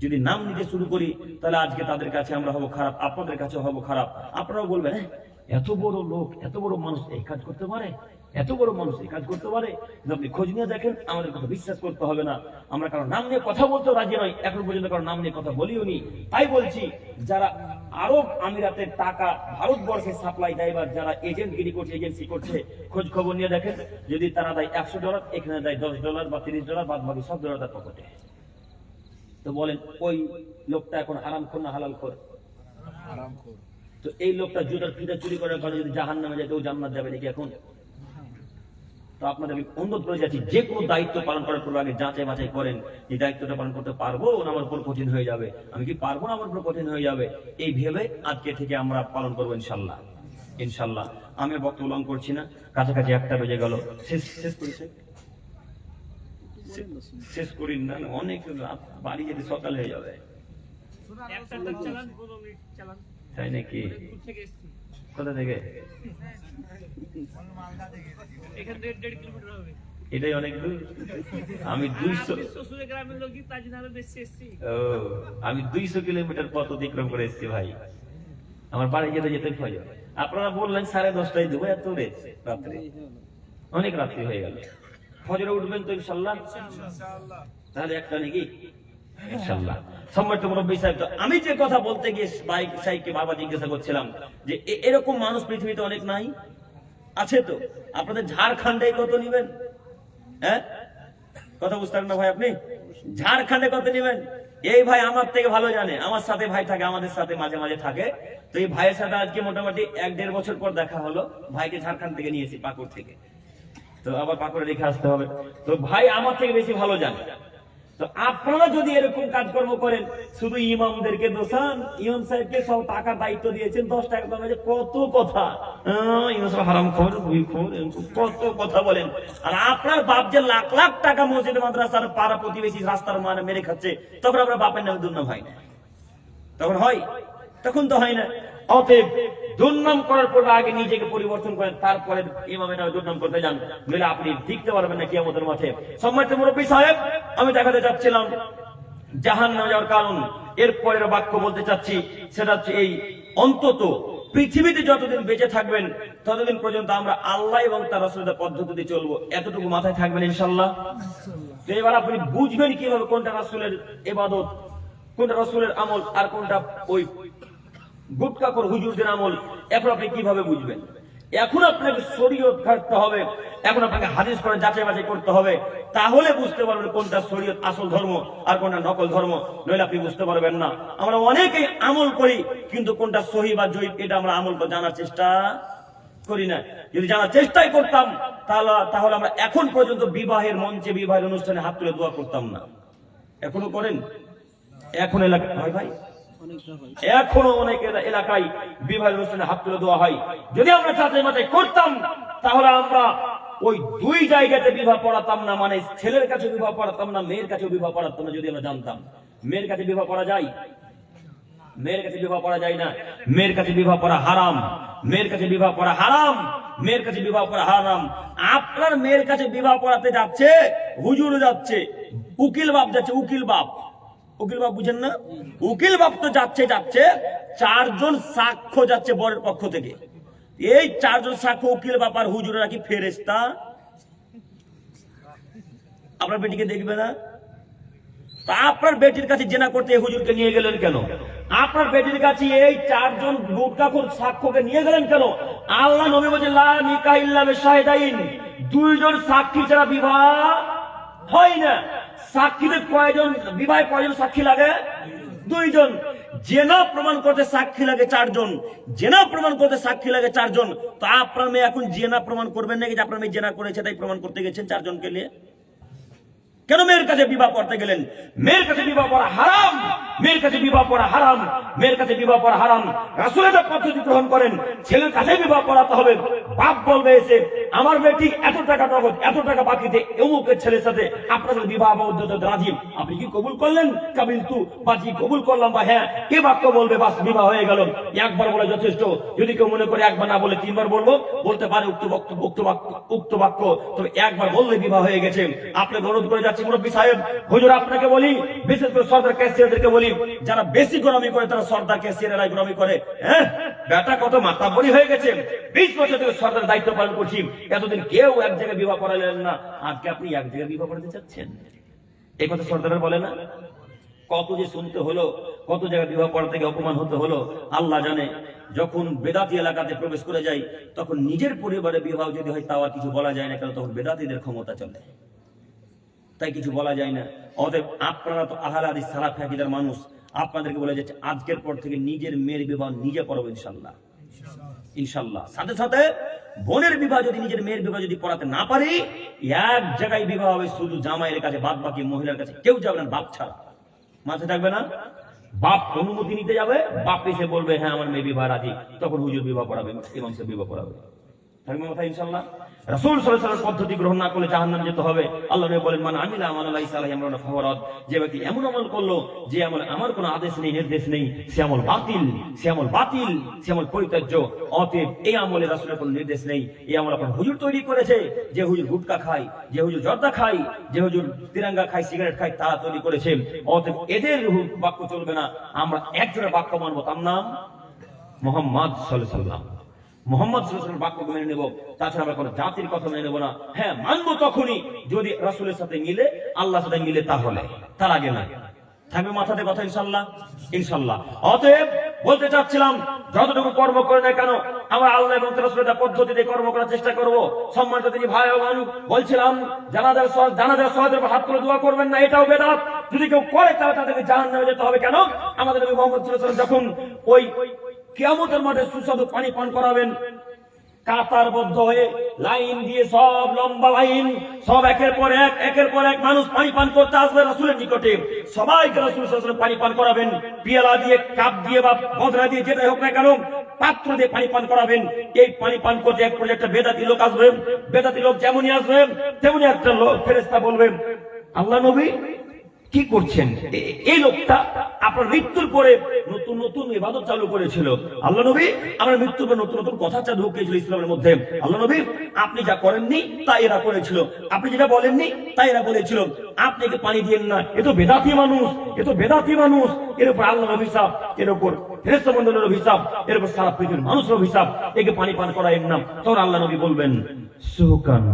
যদি নাম নিতে শুরু করি তাহলে আজকে তাদের কাছে আমরা হব খারাপ, আপনাদের কাছে হব খারাপ। আপনারাও বলবেন, এত বড় লোক, এত বড় মানুষ এই কাজ করতে পারে, এত বড় মানুষ এই কাজ করতে পারে। আপনি খোঁজ নিয়ে দেখেন, আমাদের কথা বিশ্বাস করতে হবে না। আমরা কারো নাম নিয়ে কথা বলতেও রাজি নয়, এখন পর্যন্ত কারো নাম নিয়ে কথা বলিও নি। তাই বলছি, যারা আরব আমিরাতের টাকা ভারতবর্ষে সাপ্লাই দেয় বা যারা এজেন্টগিরি করছে, এজেন্সি করছে, খোঁজ খবর নিয়ে দেখেন। যদি তারা দেয় $100, এখানে দেয় $10 বা $30, বাদ বাকি সব ডলার তার পকেটে। তো বলেন, ওই লোকটা এখন হারামখোর না হালালখোর? হারামখোর। তো এই লোকটা জুতার ফিতা চুরি করার কারণে যদি জাহান্নামে যায়, তো জান্নাত যাবে নাকি এখন? তো আপনাদেরকে অনুরোধ করে যাচ্ছি, যে কোনো দায়িত্ব পালন করার পূর্বে আগে যাচাই বাছাই করেন, এই দায়িত্বটা পালন করতে পারবো না আমার উপর কঠিন হয়ে যাবে, আমি কি পারবো না আমার উপর কঠিন হয়ে যাবে, এই ভেবে আজকে থেকে আমরা পালন করবো ইনশাল্লাহ। ইনশাল্লাহ আমি বক্তব্য লং করছি না, কাছাকাছি 1টা বেজে গেল, শেষ করি না, অনেক বাড়ি যেতে সকাল হয়ে যাবে। তাই নাকি? কোথা থেকে? এটাই অনেক দূর। আমি 200 কিলোমিটার পথ অতিক্রম করে এসেছি ভাই, আমার বাড়ি যেতে যেতে ভয়। আপনারা বললেন 10:30টায় দেবো, এত রাত্রে, অনেক রাত্রি হয়ে গেল। ফজরে উঠবেন তো ইনশাল্লাহ? তাহলে একটা নাকি ইনশাল্লাহ। সম্মানিত মুরব্বী সাহেব, তো আমি যে কথা বলতে গিয়ে বাইক সাহেবকে বাবা জিজ্ঞাসা করছিলাম যে এরকম মানুষ পৃথিবীতে অনেক নাই? আছে তো। আপনাদের ঝাড়খণ্ডে কত নিবেন? হ্যাঁ, কথা বুঝতে পারেন না ভাই আপনি? ঝাড়খণ্ডে কত নিবেন? এই ভাই আমার থেকে ভালো জানে, আমার সাথে ভাই থাকে, আমাদের সাথে মাঝে মাঝে থাকে। তো এই ভাইয়ের সাথে আজকে মোটামুটি 1-1.5 বছর পর দেখা হলো। ভাইকে ঝাড়খণ্ড থেকে নিয়েছি, পাকুড় থেকে। তো আবার পাকুড়ে রেখে আসতে হবে। তো ভাই আমার থেকে বেশি ভালো জানে। তো আপনারা যদি এরকম কাজকর্ম করেন, শুধু ইমামদেরকে দোষান, ইমাম সাহেবকে সব টাকার দায়িত্ব দিয়েছেন, 10 টাকা দাম আছে, কত কথা, ইমাম সাহেব হারাম খোর, কত কথা বলেন। আর আপনার বাপ যে লাখ লাখ টাকা মসজিদ মাদ্রাসার পাড়া প্রতিবেশী রাস্তার মানে মেরে খাচ্ছে, তখন আপনার বাপের নামে দুর্নাম হয় না? তখন হয়? তখন তো হয় না। অতএব দুর্নাম করার পর আগে নিজেকে পরিবর্তন করেন, তারপরে ইমামের নামে দুর্নাম করতে যান, নইলে আপনি দেখতে পারবেন না কিয়ামতের মাঠে। সম্মানিত মুরব্বী সাহেব, আমি দেখাতে চাচ্ছিলাম জাহান্নামে যাওয়ার কারণ। এর পরের বাক্য বলতে চাচ্ছি, সেটা হচ্ছে এই, অন্তত পৃথিবীতে যতদিন বেঁচে থাকবেন ততদিন পর্যন্ত আমরা আল্লাহ এবং তার রাসূলের পদ্ধতিতে চলবো, এতটুকু মাথায় থাকবেন ইনশাআল্লাহ। তো এবার আপনি বুঝবেন কিভাবে কোনটা রাসূলের ইবাদত, কোনটা রাসূলের আমল, আর কোনটা ওই গুটকাখোর হুজুরদের আমল। এখন আপনি কিভাবে বুঝবেন? এখন আপনাকে শরীয়ত ঘাটতে হবে, এখন আপনাকে হাদিস করে যাচাই বাছাই করতে হবে, তাহলে বুঝতে পারবেন কোনটা শরীয়ত আসল ধর্ম আর কোনটা নকল ধর্ম, নইলে আপনি বুঝতে পারবেন না। আমরা অনেকেই আমল করি, কিন্তু কোনটা সহি বা জয়ীফ এটা আমরা আমল করে জানার চেষ্টা করি না। যদি জানার চেষ্টাই করতাম তাহলে আমরা এখন পর্যন্ত বিবাহের মঞ্চে, বিবাহের অনুষ্ঠানে হাত তুলে দোয়া করতাম না। এখনো করেন? এখন এলাকায় হয় ভাই, এখনো অনেক এলাকায় বিবাহের অনুষ্ঠানে হাত তুলে দেওয়া হয়। যদি আমরা যাচাই বাছাই করতাম, তাহলে আমরা ওই 2 জায়গাতে বিবাহ পড়াতাম না, মানে ছেলের কাছে বিবাহ পড়াতাম না, মেয়ের কাছে বিবাহ পড়াতাম না। যদি আমরা জানতাম মেয়ের কাছে বিবাহ পড়া যায়, মেয়ের কাছে বিবাহ পড়া যায় না, মেয়ের কাছে বিবাহ পড়া হারাম, মেয়ের কাছে বিবাহ পড়া হারাম, মেয়ের কাছে বিবাহ পড়া হারাম। আপনার মেয়ের কাছে বিবাহ পড়াতে যাচ্ছে হুজুর, যাচ্ছে উকিল বাপ, যাচ্ছে উকিল বাপ। উকিল বাপ বুঝেন না? উকিল বাপ তো যাচ্ছে 4 জন সাক্ষ্য যাচ্ছে বরের পক্ষ থেকে। এই 4 জন সাক্ষ্য উকিল বাপ আর হুজুরেরা কি ফেরেশতা? আপনার বেটিকে দেখবে না? তা আপনার বেটির কাছে জেনা করতে হুজুরকে নিয়ে গেলেন কেন? আপনার বেটির কাছে এই 4 জন গুটকাখোর সাক্ষ্যকে নিয়ে গেলেন কেন? আল্লাহ নবী বলেন, লা নিকাহ ইল্লা বিশাহিদাইন, 2 জন সাক্ষী ছাড়া বিবাহ হয় না। সাক্ষীতে কয়জন, বিবাহে কয়জন সাক্ষী লাগে? 2 জন। জেনা প্রমাণ করতে সাক্ষী লাগে 4 জন, জেনা প্রমাণ করতে সাক্ষী লাগে 4 জন। তো আপনার মেয়ে এখন জেনা প্রমাণ করবেন নাকি যে আপনার মেয়ে জেনা করেছে তাই প্রমাণ করতে গেছেন 4 জনকে নিয়ে? কেন মেয়ের কাছে বিবাহ পড়তে গেলেন? মেয়ের কাছে বিবাহ পড়া হারাম, মেয়ের কাছে বিবাহ পড়া হারাম, মেয়ের কাছে বিবাহ পড়া হারাম। রাসূলের পদ্ধতি গ্রহণ করেন, ছেলের কাছে বিবাহ পড়াতে হবে। বাপ বলবে এসে, আমার বেটি এত টাকা নগদ, এত টাকা বাকিতে অমুকের ছেলের সাথে আপনার সাথে বিবাহ বদ্ধতা রাজি, আপনি কি কবুল করলেন? কাবিল তু, বাজি কবুল করলাম বা হ্যাঁ। কে বাক্য বলবে, বাস বিবাহ হয়ে গেল। একবার বলে যথেষ্ট। যদি কেউ মনে করে একবার না বলে 3 বার বলবো, বলতে পারে উক্ত বাক্য, তবে একবার বললে বিবাহ হয়ে গেছে। আপনাকে অনুরোধ করে যাচ্ছি মুরব্বী সাহেব, হুজুর আপনাকে বলি, বিশেষ করে সরদার ক্যাশিয়ারদেরকে বলি, যারা বেশি গোলামি করে তারা সরদার ক্যাশিয়ারেরাই গোলামি করে। হ্যাঁ, বেটা কত মাতাব্বরি হয়ে গেছে, 20 বছর থেকে সরদার দায়িত্ব পালন করছি, এতদিন কেউ এক জায়গায় বিবাহ পড়ালেন না, আজকে আপনি এক জায়গায় বিবাহ পড়াতে চাচ্ছেন? এই কথা সরদারের বলে না? কত যে শুনতে হলো, কত জায়গায় বিবাহ পড়া থেকে অপমান হতে হলো আল্লাহ জানে। যখন বেদাতি এলাকাতে প্রবেশ করে যাই, তখন নিজের পরিবারে বিবাহ যদি হয় তাও আর কিছু বলা যায় না, কারণ তখন বেদাতিদের ক্ষমতা চলে, তাই কিছু বলা যায় না। অতএব আপনারা তো আহলে হাদিস সালাফ আকীদার মানুষ, আপনাদেরকে বলে যাচ্ছে আজকের পর থেকে নিজের মেয়ের বিবাহ নিজে পড়াবো ইনশাআল্লাহ। ইনশাআল্লাহ। সাথে সাথে বোনের বিবাহ যদি নিজের মেয়ের বিবাহ যদি পড়াতে না পারি, এক জায়গায় বিবাহ হবে, শুধু জামাইয়ের কাছে, বাদ বাকি মহিলার কাছে কেউ যাবে না, বাপ ছাড়া। মাথায় থাকবে না? বাপ অনুমতি নিতে যাবে, বাপ এসে বলবে হ্যাঁ আমার মেয়ে বিবাহ রাজি, তখন হুজুর বিবাহ পড়াবে, ইমাম সাহেব বিবাহ পড়াবে। থাকবে মাথায় ইনশাআল্লাহ? রাসূল সাল্লাল্লাহু আলাইহি ওয়াসাল্লাম পদ্ধতি গ্রহণ না করলে জাহান্নামে যেতে হবে। আল্লাহ নবী বলেন, মান আমিলা আমালান লাইসা আলাইহি আমরুনা ফাহুয়া, যে ব্যক্তি এমন আমল করলো যে আমল আমার কোনো আদেশ নেই, নির্দেশ নেই, সে আমল বাতিল, সে আমল বাতিল, সে আমল পরিত্যাজ্য। অতএব এই আমলে রাসূলের কোনো নির্দেশ নেই, এই আমল আপনার হুজুর তৈরি করেছে। যে হুজুর গুটকা খায়, যে হুজুর জর্দা খায়, যে হুজুর তিরঙ্গা খায়, সিগারেট খায়, তারা তৈরি করেছে। অতএব এদের বাক্য চলবে না, আমরা একজনের বাক্য মানবো, তার নাম মুহাম্মদ সাল্লাল্লাহু আলাইহি ওয়াসাল্লাম। মুহাম্মদ সাল্লাল্লাহু আলাইহি ওয়াসাল্লাম বাক্য মেনে নেব, তাছাড়া আমরা কোনো জাতির কথা মেনে নেব না। হ্যাঁ, মানবো তখনই যদি রাসূলের সাথে মিলে, আল্লাহর সাথে মিলে, তাহলে, তার আগে না। থাকবে মাথাতে কথা ইনশাআল্লাহ? ইনশাআল্লাহ। অতএব বলতে চাচ্ছিলাম, যতটুকু কর্ম করে না কেন আমরা আল্লাহ এবং তার রাসূলের পদ্ধতিতে কর্ম করার চেষ্টা করব। সম্মানিত দিনী ভাই ও বোন, বলছিলাম জানাজার সালাতের উপর হাত তুলে দোয়া করবেন না, এটাও বেদাত। যদি কেউ করে তাহলে তাদেরকে জাহান্নামে যেতে হবে। কেন? আমাদের নবী মুহাম্মদ সাল্লাল্লাহু আলাইহি ওয়াসাল্লাম যখন ওই কিয়ামতের মাঠে সুস্বাদু পানি পান করাবেন, কাতারবদ্ধ হয়ে লাইন দিয়ে, সব লম্বা লাইন, সব একের পর এক মানুষ পানি পান করতে আসবে রাসূলের নিকটে। সবাইকে রাসূল সাল্লাল্লাহু আলাইহি ওয়াসাল্লাম পানি পান করাবেন, পিয়ালা দিয়ে, কাপ দিয়ে বা বদরা দিয়ে, যেটাই হোক না কেন, পাত্র দিয়ে পানি পান করাবেন। এই পানি পান করতে এক পর্যায়ে একটা বেদাতি লোক আসবে। বেদাতি লোক যেমনই আসবে তেমনি একটা ফেরেশতা বলবে, আল্লাহ নবী কি করছেন? এই লোকটা আপনার মৃত্যুর পরে নতুন নতুন ইবাদত চালু করেছিল। আল্লাহ নবী, আমার মৃত্যুর পরে নতুন নতুন কথা চালু হয়েছিল ইসলামের মধ্যে। আল্লাহ নবী, আপনি যা করেননি তা এরা করেছিল, আপনি যেটা বলেননি তা এরা বলেছিল, আপনি একে পানি দিয়েন না, এ তো বেদাতি মানুষ, এ তো বেদাতি মানুষ। এর উপর আল্লাহর অভিশাপ, এর উপর ফেরেশতা মণ্ডলীর অভিশাপ, এর উপর সারা পৃথিবীর মানুষের অভিশাপ, একে পানি পান করায়েন না। তখন আল্লাহ নবী বলবেন, সুহকান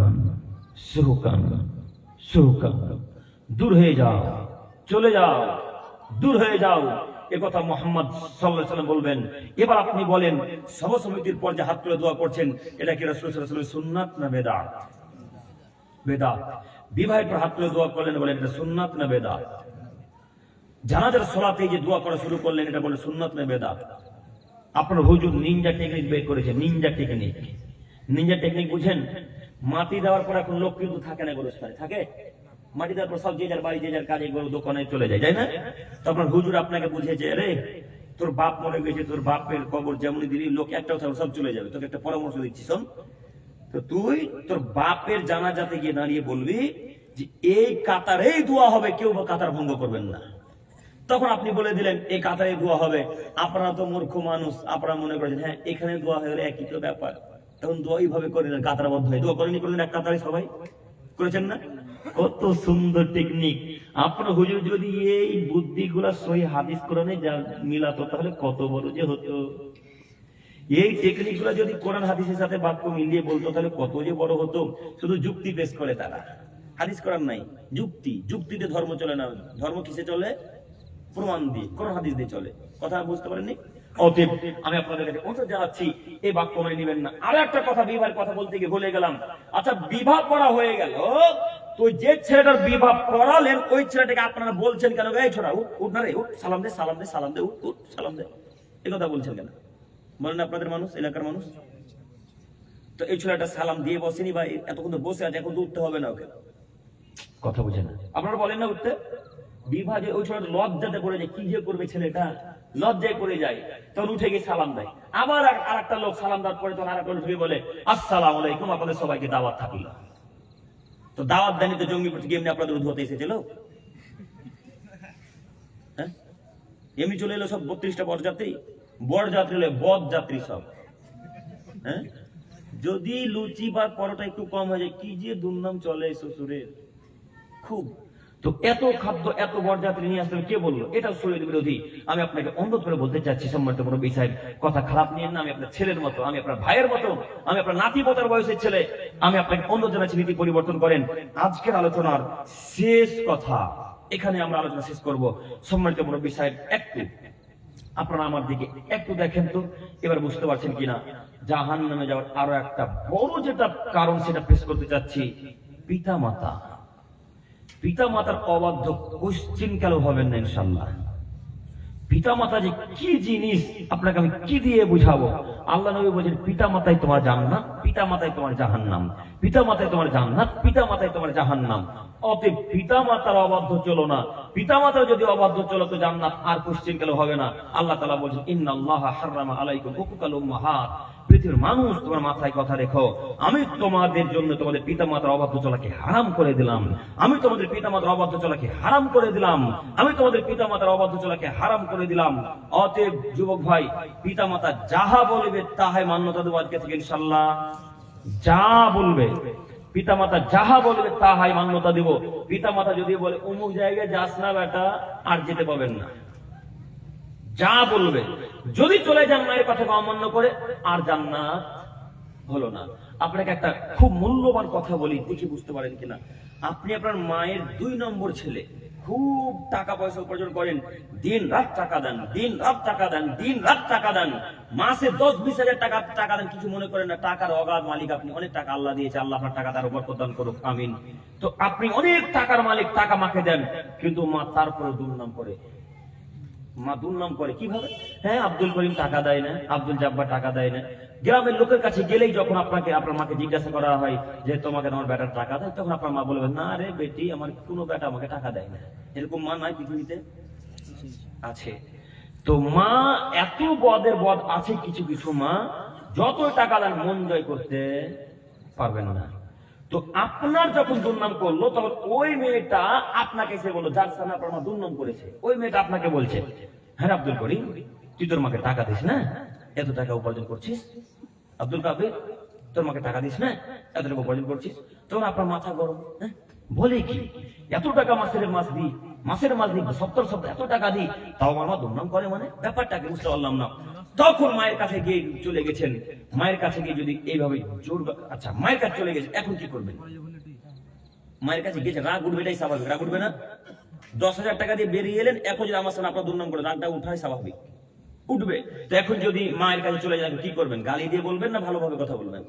সুহকান সুহকান, দূর হয়ে যাও, চলে যাও, দূর হয়ে যাও। একথা মুহাম্মদ সাল্লাল্লাহু আলাইহি ওয়াসাল্লাম বলবেন। এবার আপনি বলেন, সভাসমিতির পর যে হাত তুলে দোয়া করছেন, এটা কি রাসূল সাল্লাল্লাহু আলাইহি ওয়াসাল্লামের সুন্নাত না বেদাত? বেদাত। বিবাহের পর হাত তুলে দোয়া করলেন, বলেন এটা সুন্নাত না বেদাত? জানাজার সালাতে যে দোয়া করা শুরু করলেন, এটা বলে সুন্নাত না বেদাত? আপনার হুজুর নিনজা টেকনিক বের করেছে, নিনজা টেকনিক। নিনজা টেকনিক বুঝেন? মাটি দেওয়ার পর এখন লোক কিন্তু থাকে না, গোরস্থানে থাকে। মাটি দেওয়ার পর সব যে যার বাড়ি, যে যার কাজে, দোকানে চলে যায়, তাই না? তখন হুজুর আপনাকে বুঝেছে, রে তোর বাপ মরে গেছে, তোর বাপের কবর যেমনই দিলি, লোক একটাও থাকবে, সব চলে যাবে। তোকে একটা পরামর্শ দিচ্ছি, শোন। তো তুই তোর বাপের জানাজাতে গিয়ে দাঁড়িয়ে বলবি যে এই কাতারেই দোয়া হবে, কেউ কাতার ভঙ্গ করবেন না। তখন আপনি বলে দিলেন এই কাতারে দোয়া হবে। আপনারা তো মূর্খ মানুষ, আপনারা মনে করেছেন হ্যাঁ এখানে দোয়া হয়ে গেলে একই তো ব্যাপার। তখন দোয়া এইভাবে করে নেন, কাতারবদ্ধ হয়ে দোয়া করেনি, করলেন এক কাতারে সবাই করেছেন না? কত সুন্দর টেকনিক। আপনার হুজুর যদি এই বুদ্ধিগুলা সহি হাদিস কোরআনে মিলাতো, তাহলে কত বড় যে হতো। এই টেকনিক গুলা যদি কোরআন হাদিসের সাথে বাক্য মিলিয়ে বলতো, তাহলে কত যে বড় হতো। শুধু যুক্তি পেশ করে তারা, হাদিস কোরআন নাই, যুক্তি। যুক্তিতে ধর্ম চলে না। ধর্ম কিসে চলে? প্রমাণ দিয়ে, কোরআন হাদিস দিয়ে চলে। কথা বুঝতে পারেননি? অতএব আমি আপনাদের কাছে অনুরোধ জানাচ্ছি, এই বাক্য মানে নেবেন না। আরো একটা কথা, বিবাহের কথা বলতে গিয়ে ভুলে গেলাম। আচ্ছা, বিবাহ করা হয়ে গেল, তো যে ছেলেটার বিবাহ করালেন, ওই ছেলেটাকে আপনারা বলছেন কেন, এই ছোড়া উঠ না রে, উঠ, সালাম দে, সালাম দে, সালাম দে, উঠ, সালাম দে, এই কথা বলছেন কেন? বলেন আপনাদের মানুষ, এলাকার মানুষ। তো এই ছেলেটা সালাম দিয়ে বসেনি, বা এতক্ষণ তো বসে আছে, এখন তো উঠতে হবে না ওকে। কথা বুঝে না, আপনারা বলেন না উঠতে। বিবাহ যে ওই ছেলেটা লজ্জাতে পড়ে যায়, কি যে করবে ছেলেটা, লজ্জায় পড়ে যায়, তখন উঠে গিয়ে সালাম দেয়। আবার আর একটা লোক সালাম দেওয়ার পরে তখন আর একটা লোক বলে আসসালামু আলাইকুম, আপনাদের সবাইকে দাওয়াত থাকল। তো দাওয়াত দেয়নি তো জঙ্গি প্রতি এমনি আপনাদের উদ্ভূত এসেছিল? হ্যাঁ, এমনি চলে এলো সব 32টা বরযাত্রী, বরযাত্রী হলে বদযাত্রী সব। হ্যাঁ, যদি লুচি বা পরোটা একটু কম হয়ে যায়, কি যে দুর্নাম চলে শ্বশুরের, খুব। তো এত খাদ্য, এত বরযাত্রী নিয়ে আসলে কে বললো? এটা শরীর বিরোধী। আমি আপনাকে অনুরোধ করে বলতে চাচ্ছি, সম্মানিত মুরব্বী সাহেব, কথা খারাপ নিয়েন না। আমি আপনার ছেলের মতো, আমি আপনার ভাইয়ের মতো, আমি আপনার নাতি পোতার বয়সের ছেলে। আমি আপনাকে অনুরোধ জানাচ্ছি, নীতি পরিবর্তন করেন। আজকের আলোচনার শেষ কথা, এখানে আমরা আলোচনা শেষ করব। সম্মানিত মুরব্বী সাহেব, একটু আপনারা আমার দিকে একটু দেখেন তো, এবার বুঝতে পারছেন কিনা জাহান্নামে যাওয়ার আরো একটা বড় যেটা কারণ, সেটা পেশ করতে চাচ্ছি। পিতা মাতা, পিতা মাতার অবাধ্য কোশ্চিন কেন হবেন না ইনশাল্লাহ। পিতা মাতা যে কি জিনিস আপনাকে আমি কি দিয়ে বুঝাবো। আল্লাহ নবী বলেন পিতা মাতাই তোমার জান্নাত, পিতা মাতায় তোমার জাহান্নাম, পিতা মাতায় তোমার জান্নাত, পিতা মাতায় তোমার জাহান্নাম। অতএব পিতা মাতার অবাধ্য চলো না। পিতা মাতার যদি অবাধ্য চলো তো জান্নাত আর পশ্চিমকালে হবে না। আল্লাহ তাআলা বলছেন ইন্নাল্লাহা হারামা আলাইকুম হুকুকাল উম্মাহাত। পৃথিবীর মানুষ, তোমার মাথায় কথা রেখো, আমি তোমাদের জন্য তোমাদের পিতা মাতার অবাধ্য চলাকে হারাম করে দিলাম। আমি তোমাদের পিতা মাতার অবাধ্য চলাকে হারাম করে দিলাম। আমি তোমাদের পিতা মাতার অবাধ্য চলাকে হারাম করে দিলাম। অতএব যুবক ভাই, পিতা মাতা যাহা বলবে তাহাই মান্যতা দেব আজকে থেকে ইনশাআল্লাহ। যা বলবে পিতা মাতা, যাহা বলবে তাহাই মান্যতা দিব। পিতা মাতা যদি বলে অমুক জায়গায় যাস না বেটা, আর যেতে পাবেন না। যা বলবে, যদি চলে যান মায়ের কথা অমান্য করে, আর জান্নাত হলো না। আপনাকে একটা খুব মূল্যবান কথা বলি, দেখি বুঝতে পারেন কিনা। আপনি আপনার মায়ের 2 নম্বর ছেলে, খুব টাকা পয়সা উপার্জন করেন, দিন রাত টাকা দেন, দিন রাত টাকা দেন, দিন রাত টাকা দেন, মাসে 10-20 হাজার টাকা দেন, কিছু মনে করেন না। টাকার অগাধ মালিক আপনি, অনেক টাকা আল্লাহ দিয়েছে, আল্লাহ আপনার টাকা তার উপর প্রদান করুক, আমিন। তো আপনি অনেক টাকার মালিক, টাকা মাকে দেন, কিন্তু মা তারপরে দুর্নাম করে। মা দুর্নাম করে কিভাবে? হ্যাঁ, আব্দুল করিম টাকা দেয় না, আব্দুল জব্বার টাকা দেয় না। গ্রামের লোকের কাছে গেলেই যখন আপনাকে আপনার মাকে জিজ্ঞাসা করা হয় যে তোমাকে তোমার বেটার টাকা দেয়, তখন আপনার মা বলবেন না রে বেটি, আমার কোনো বেটা আমাকে টাকা দেয় না। এরকম মা নাই পৃথিবীতে? আছে। তো মা এত বদের বদ আছে, কিছু কিছু মা যত টাকা দেন মন জয় করতে পারবেন না। তো আপনার যখন দুর্নাম করলো, তখন ওই মেয়েটা আপনাকে এসে বললো, যার সামনে আপনার মা দুর্নাম করেছে, ওই মেয়েটা আপনাকে বলছে, হ্যাঁ আব্দুল করিম, তুই তোর মাকে টাকা দিস না, এত টাকা উপার্জন করছিস। আব্দুল কাবির, তোর মাকে টাকা দিস না, এত টাকা উপার্জন করছিস। তখন আপনার মাথা গরম, হ্যাঁ বলে কি, এত টাকা মাসের মাছ দিই, 70 এত টাকা দিই, তাও আমার মা দুর্নাম করে, মানে ব্যাপারটাকে বুঝতে পারলাম না। তখন মায়ের কাছে গিয়ে চলে গেছেন, মায়ের কাছে গিয়ে যদি এইভাবে জোর, আচ্ছা মায়ের কাছে চলে গেছে, এখন কি করবেন? মায়ের কাছে গেছে, রাগ উঠবে, এটাই স্বাভাবিক, রাগ উঠবে না? 10,000 টাকা দিয়ে বেরিয়ে এলেন, এখন যদি আমার সামনে আপনার দুর্নাম করে, রাগটা উঠাই স্বাভাবিক, উঠবে। তো এখন যদি মায়ের কাছে চলে যান, কি করবেন? গালি দিয়ে বলবেন না ভালোভাবে কথা বলবেন?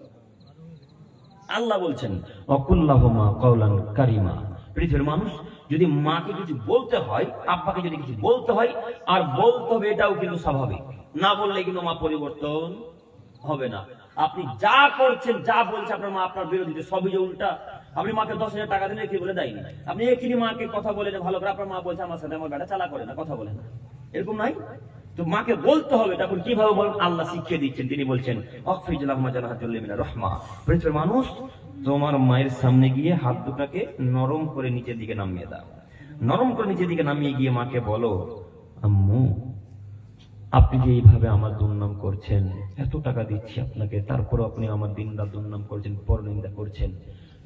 আল্লাহ বলছেন অকুল্লাহুমা কাওলান কারিমা। পৃথিবীর মানুষ, যদি মাকে কিছু বলতে হয়, আব্বাকে যদি কিছু বলতে হয়, আর বলতে হবে, এটাও কিন্তু স্বাভাবিক। না বললে কিন্তু মা পরিবর্তন হবে না। আপনি যা করছেন, যা বলছে আপনার মা আপনার বিরোধীতে, সবই যে উল্টা। আপনি মাকে 10,000 টাকা দিলে কি বলে দেয়নি, আপনি একই মাকে কথা বলে ভালো করে, আপনার মা বলছে আমার সাথে আমার বেটা চালা করে না, কথা বলে না, এরকম নাই। তো মাকে বলতে হবে, তখন কিভাবে বলেন? আল্লাহ শিখিয়ে দিচ্ছেন, তিনি বলছেন রহমা। পৃথিবীর মানুষ, তোমার মায়ের সামনে গিয়ে হাত দুটাকে নরম করে নিচের দিকে নামিয়ে দাও। নরম করে নিচের দিকে নামিয়ে গিয়ে মাকে বলো, আম্মু, আপনি যে এইভাবে আমার দুর্নাম করছেন, এত টাকা দিচ্ছি আপনাকে, তারপরে আপনি আমার দিনরাত দুর্নাম করছেন, পরনিন্দা করছেন।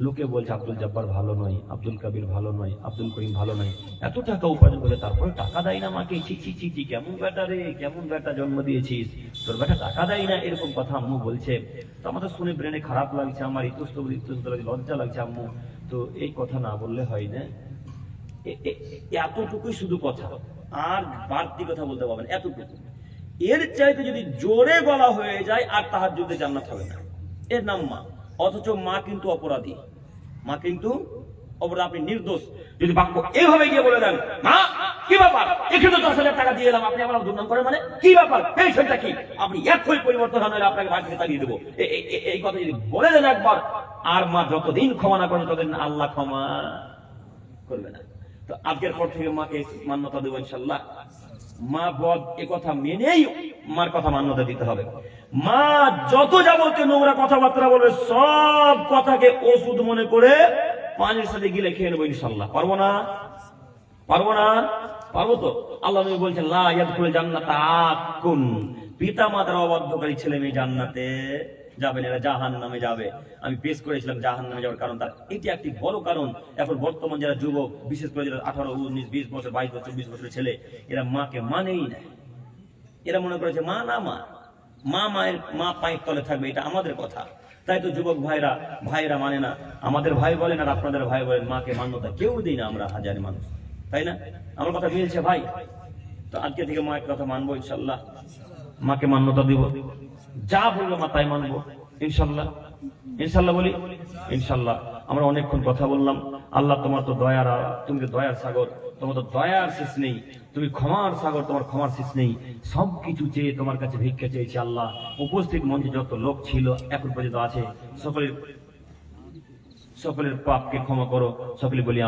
লোকে বলছে আব্দুল জব্বার ভালো নয়, আব্দুল কাবির ভালো নয়, আব্দুল করিম ভালো নয়, এত টাকা উপার্জন করে তারপরে টাকা দেয় না মাকে, ছি ছি ছি ছি, কেমন বেটা রে, কেমন বেটা জন্ম দিয়েছিস, তোর বেটা টাকা দেয় না, এরকম কথা আম্মু বলছে। তো আমাদের শুনে ব্রেনে খারাপ লাগছে, আমার ইতস্ত লাগছে, লজ্জা লাগছে আম্মু। তো এই কথা না বললে হয় না, এতটুকুই শুধু কথা, আর বাড়তি কথা বলতে পারবেন, এতটুকু। এর চাইতে যদি জোরে বলা হয়ে যায়, আর তাহাজ্জুদে জান্নাত হবে না। এর নাম মা। অথচ মা কিন্তু অপরাধী, মা কিন্তু অপরাধ, আপনি নির্দোষ। যদি বাক্য এইভাবে গিয়ে বলে দেন, মা কি ব্যাপার, এখানে 10,000 টাকা দিয়ে এলাম, আপনি আমার দুর্নাম করেন, মানে কি ব্যাপার, এই সেটা কি, আপনি এক্ষুনি পরিবর্তন হলে আপনাকে বাড়ি থেকে তাড়িয়ে দেবো, এই কথা যদি বলে দেন একবার, আর মা যতদিন ক্ষমা না করেন ততদিন আল্লাহ ক্ষমা করবে না। তো আজকের পর থেকে মাকে মান্যতা দেবো ইনশাল্লাহ। মা বদ এ কথা মেনেই মার কথা মান্যতা দিতে হবে। মা যত যাবতীয় নোংরা কথাবার্তা বলবে, সব কথাকে ওষুধ মনে করে পানির সাথে গিলে খেয়ে নেবো ইনশাল্লাহ। পারবো না? পারবো না? পারবো তো। আল্লাহ নবী বলছেন, লা ইয়াদখুলুল জান্নাতা আকুন, পিতা মাতার অবাধ্যকারী ছেলে মেয়ে জান্নাতে যাবে না, এরা জাহান্নামে যাবে। আমি পেশ করেছিলাম জাহান্নামে যাওয়ার কারণ, তার এটি একটি বড় কারণ। এখন বর্তমান যারা যুবক, বিশেষ করে যারা 18, 19, 20 বছর, 22 বছর, 24 বছরের ছেলে, এরা মাকে মানেই না। এরা মনে করেছে মা না মা পায়ের তলে থাকবে, এটা আমাদের কথা। তাই তো যুবক ভাইরা মানে না। আমাদের ভাই বলেন আর আপনাদের ভাই বলেন, মাকে মান্যতা কেউ দিই না আমরা, হাজারি মানুষ, তাই না? আমার কথা মিলছে ভাই? তো আজকে থেকে মায়ের কথা মানবো ইনশাল্লাহ, মাকে মান্যতা দিব, যা বলবো মা তাই মানবো ইনশাল্লাহ। ইনশাল্লাহ বলি ইনশাল্লাহ। আমরা অনেকক্ষণ কথা বললাম, আল্লাহ তোমার তো দয়ার, তুমি তো দয়ার সাগর, তোমার তো দয়ার শেষ নেই, তুমি ক্ষমার সাগর, তোমার ক্ষমার শেষ নেই। সবকিছু চেয়ে তোমার কাছে ভিক্ষা চেয়েছি আল্লাহ। উপস্থিত মঞ্চে যত লোক ছিল এখন পর্যন্ত আছে, সকলের পাপকে ক্ষমা করো। সকলে বলি